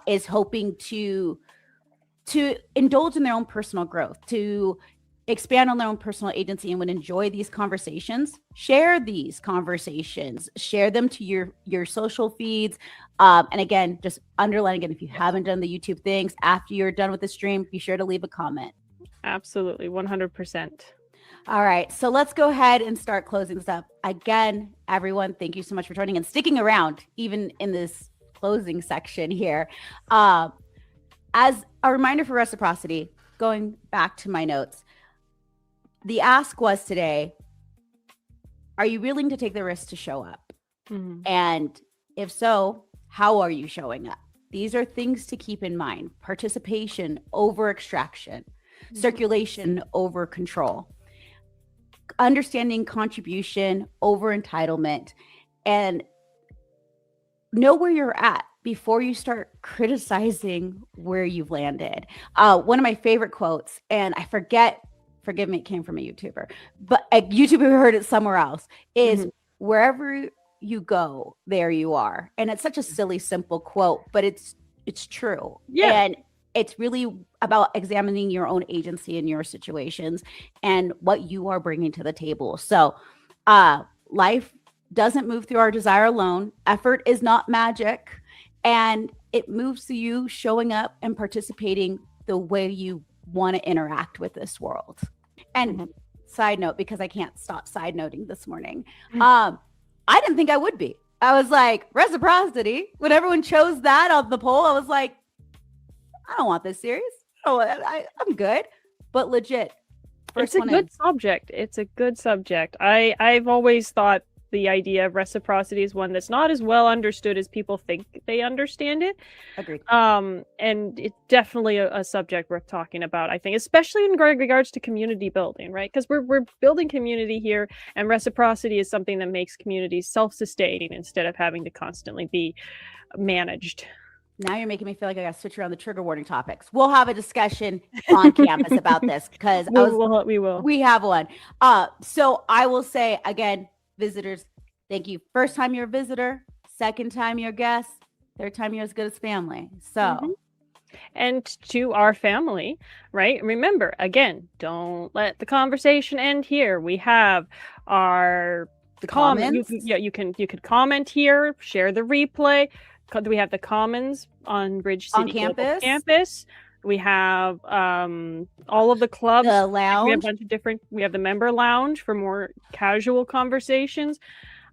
is hoping to indulge in their own personal growth, to expand on their own personal agency, and would enjoy these conversations, share these conversations, share them to your social feeds. And again, just underline again, if you haven't done the YouTube things, after you're done with the stream, be sure to leave a comment. Absolutely, 100%. All right, so let's go ahead and start closing this up. Again, everyone, thank you so much for joining and sticking around, even in this closing section here. As a reminder for Reciprocity, going back to my notes, the ask was today, are you willing to take the risk to show up? Mm-hmm. And if so, how are you showing up? These are things to keep in mind. Participation over extraction, circulation over control, understanding contribution over entitlement, and know where you're at before you start criticizing where you've landed. One of my favorite quotes, and I forgive me, it came from a YouTuber, but a YouTuber who heard it somewhere else, is wherever you go, there you are. And it's such a silly, simple quote, but it's true. Yeah. And it's really about examining your own agency in your situations and what you are bringing to the table. So life doesn't move through our desire alone. Effort is not magic. And it moves to you showing up and participating the way you want to interact with this world. And side note, because I can't stop side noting this morning, I didn't think I would be. I was like, reciprocity. When everyone chose that on the poll, I was like, I don't want this series. Oh, I'm good. But legit, it's a good subject. It's a good subject. I've always thought the idea of reciprocity is one that's not as well understood as people think they understand it. Agreed. And it's definitely a subject worth talking about, I think, especially in regards to community building, right? Because we're building community here, and reciprocity is something that makes communities self-sustaining instead of having to constantly be managed. Now you're making me feel like I got to switch around the trigger warning topics. We'll have a discussion on campus about this, because we will. We have one. So I will say again, visitors, thank you. First time you're a visitor, second time you're a guest, third time you're as good as family. So and to our family, right? Remember, again, don't let the conversation end here. We have the comments. You can comment here, share the replay. We have the Commons on Bridge City campus. We have all of the clubs. The lounge. We have a bunch of different. We have the member lounge for more casual conversations.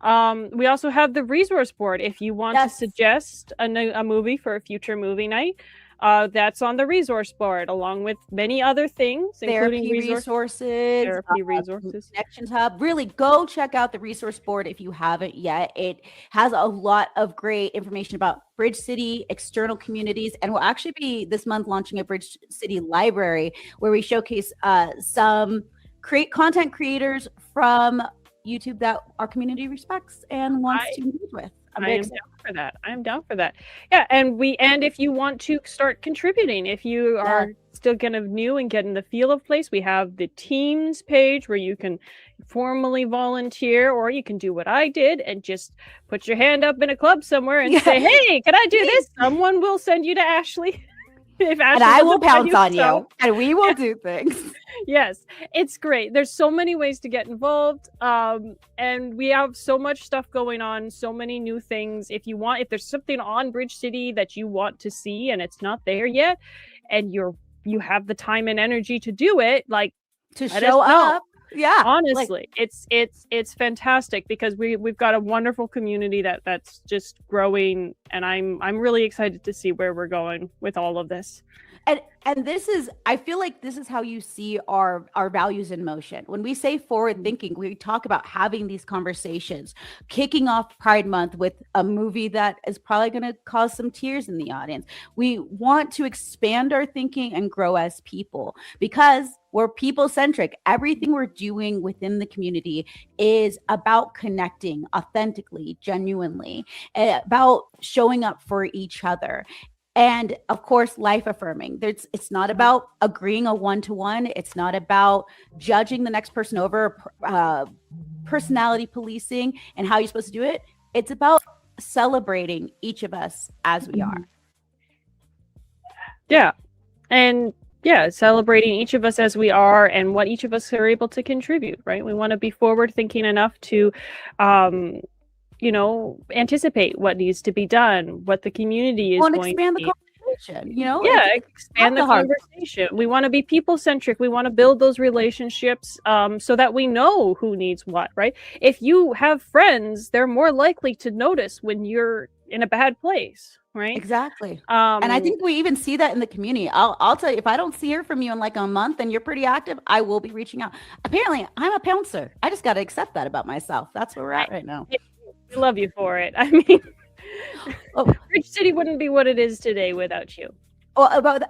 We also have the resource board. If you want to suggest a movie for a future movie night, that's on the resource board, along with many other things, including resources, Connections Hub. Really, go check out the resource board if you haven't yet. It has a lot of great information about Bridge City, external communities, and we'll actually be this month launching a Bridge City library where we showcase some content creators from YouTube that our community respects and wants to engage with. I am down for that. Yeah, and if you want to start contributing, if you are still kind of new and getting the feel of place, we have the teams page where you can formally volunteer, or you can do what I did and just put your hand up in a club somewhere and say, "Hey, can I do this?" Someone will send you to Ashley. And I will pounce on you, and we will do things. Yes, it's great. There's so many ways to get involved, and we have so much stuff going on, so many new things. If there's something on Bridge City that you want to see and it's not there yet, and you have the time and energy to do it, like to show up. Yeah, honestly, it's fantastic, because we've got a wonderful community that's just growing, and I'm really excited to see where we're going with all of this. And I feel like this is how you see our values in motion. When we say forward thinking, we talk about having these conversations, kicking off Pride Month with a movie that is probably going to cause some tears in the audience. We want to expand our thinking and grow as people, because we're people-centric. Everything we're doing within the community is about connecting authentically, genuinely, about showing up for each other. And of course, life affirming. It's not about agreeing a one-to-one. It's not about judging the next person over, personality policing and how you're supposed to do it. It's about celebrating each of us as we are. Yeah. And yeah, celebrating each of us as we are and what each of us are able to contribute, right? We want to be forward thinking enough to, anticipate what needs to be done, what the community is going expand to the be. conversation, Yeah, expand the conversation. We want to be people centric. We want to build those relationships so that we know who needs what, right? If you have friends, they're more likely to notice when you're in a bad place, right? Exactly. And I think we even see that in the community. I'll tell you, if I don't hear from you in like a month and you're pretty active, I will be reaching out. Apparently, I'm a pouncer. I just got to accept that about myself. That's where we're at right now. We love you for it. I mean, Bridge City wouldn't be what it is today without you. Well,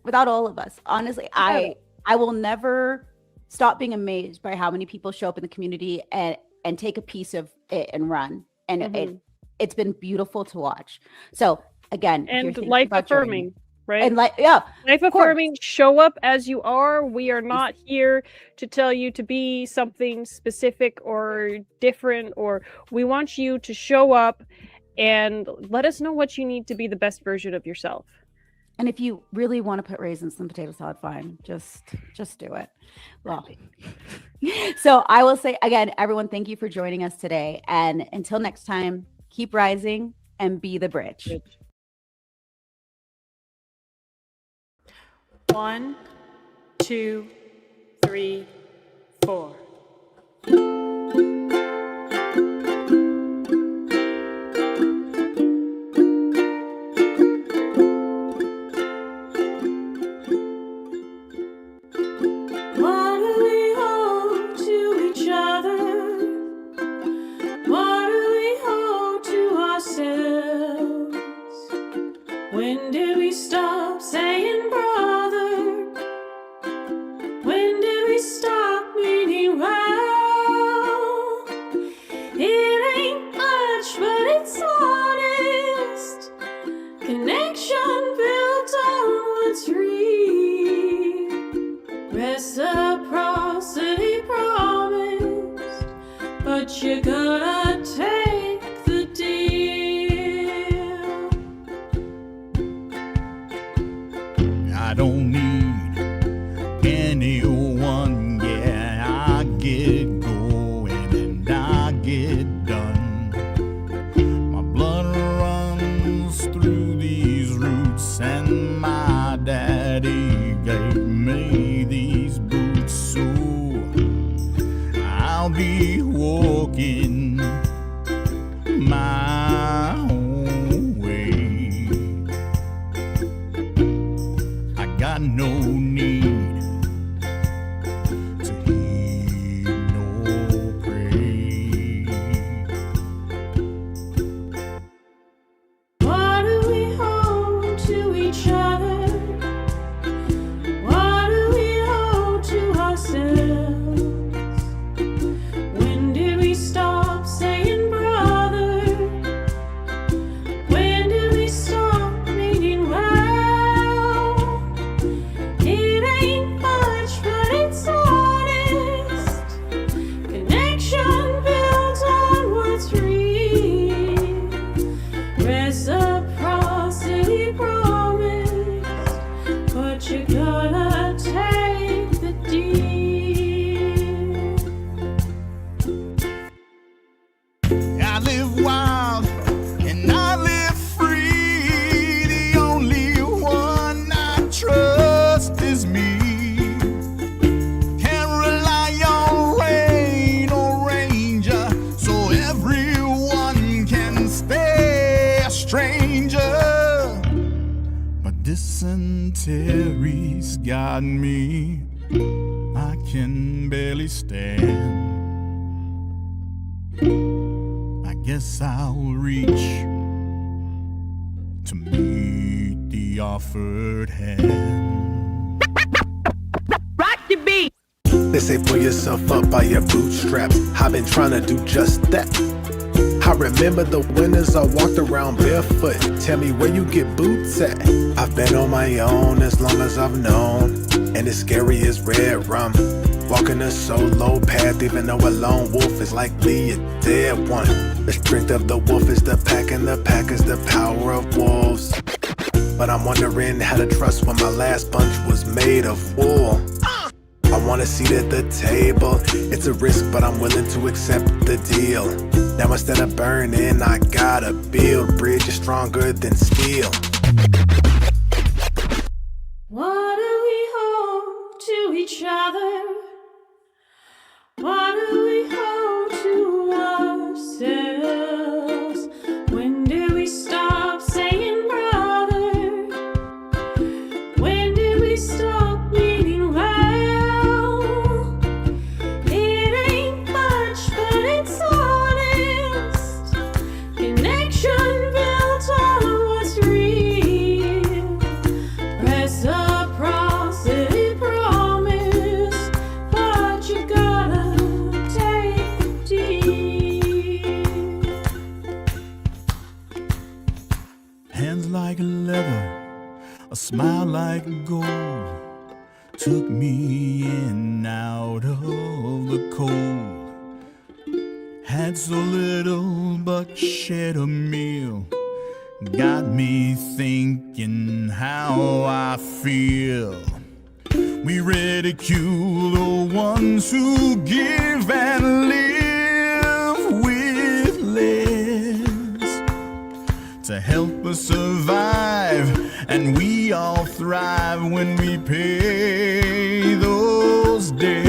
without all of us, honestly, I will never stop being amazed by how many people show up in the community and take a piece of it and run. And it's been beautiful to watch. So again, and life affirming, right? And life affirming, show up as you are. We are not here to tell you to be something specific or different, or we want you to show up and let us know what you need to be the best version of yourself. And if you really want to put raisins in potato salad, fine. Just do it. Well, so I will say again, everyone, thank you for joining us today. And until next time, keep rising and be the bridge. 1, 2, 3, 4. When did we stop saying brother? When did we stop meaning well? It ain't much, but it's honest. Connection built on what's real. Reciprocity promised, but you gotta take the deal. I don't need anyone, yeah, I get going and I get done. My blood runs through these roots and my daddy gave me these boots, so I'll be walking my own way. I got no need to hear no praise. What do we hold to each other? What do we hold to ourselves? When did we stop saying brother? When did we stop meaning well? It ain't much, but it's honest. Connection built on what's real. Reciprocity promised, but you gotta take the deal. I live wild and I live free. The only one I trust is me. Can't rely on rain or ranger, so everyone can stay a stranger. But dysentery's got me. I can barely stand. I guess I'll reach to meet the offered hand. Rock the beat. They say pull yourself up by your bootstraps. I've been trying to do just that. I remember the winters I walked around barefoot. Tell me where you get boots at. I've been on my own as long as I've known, and it's scary as red rum. Walking a solo path, even though a lone wolf is likely a dead one. The strength of the wolf is the pack, and the pack is the power of wolves. But I'm wondering how to trust when my last bunch was made of wool. I want a seat at the table. It's a risk, but I'm willing to accept the deal. Now instead of burning, I gotta build bridges stronger than steel. What do we hold to each other? What do we hold to ourselves? When do we stop saying brother? When do we stop meaning well? It ain't much, but it's honest. Connection built on what's real. Reciprocity promise, but you gotta take the deal. Hands like leather, a smile like gold, took me in out of the cold. Had so little but shared a meal, got me thinking how I feel. We ridicule the ones who give and live with less to help us survive, and we all thrive when we pay those debts.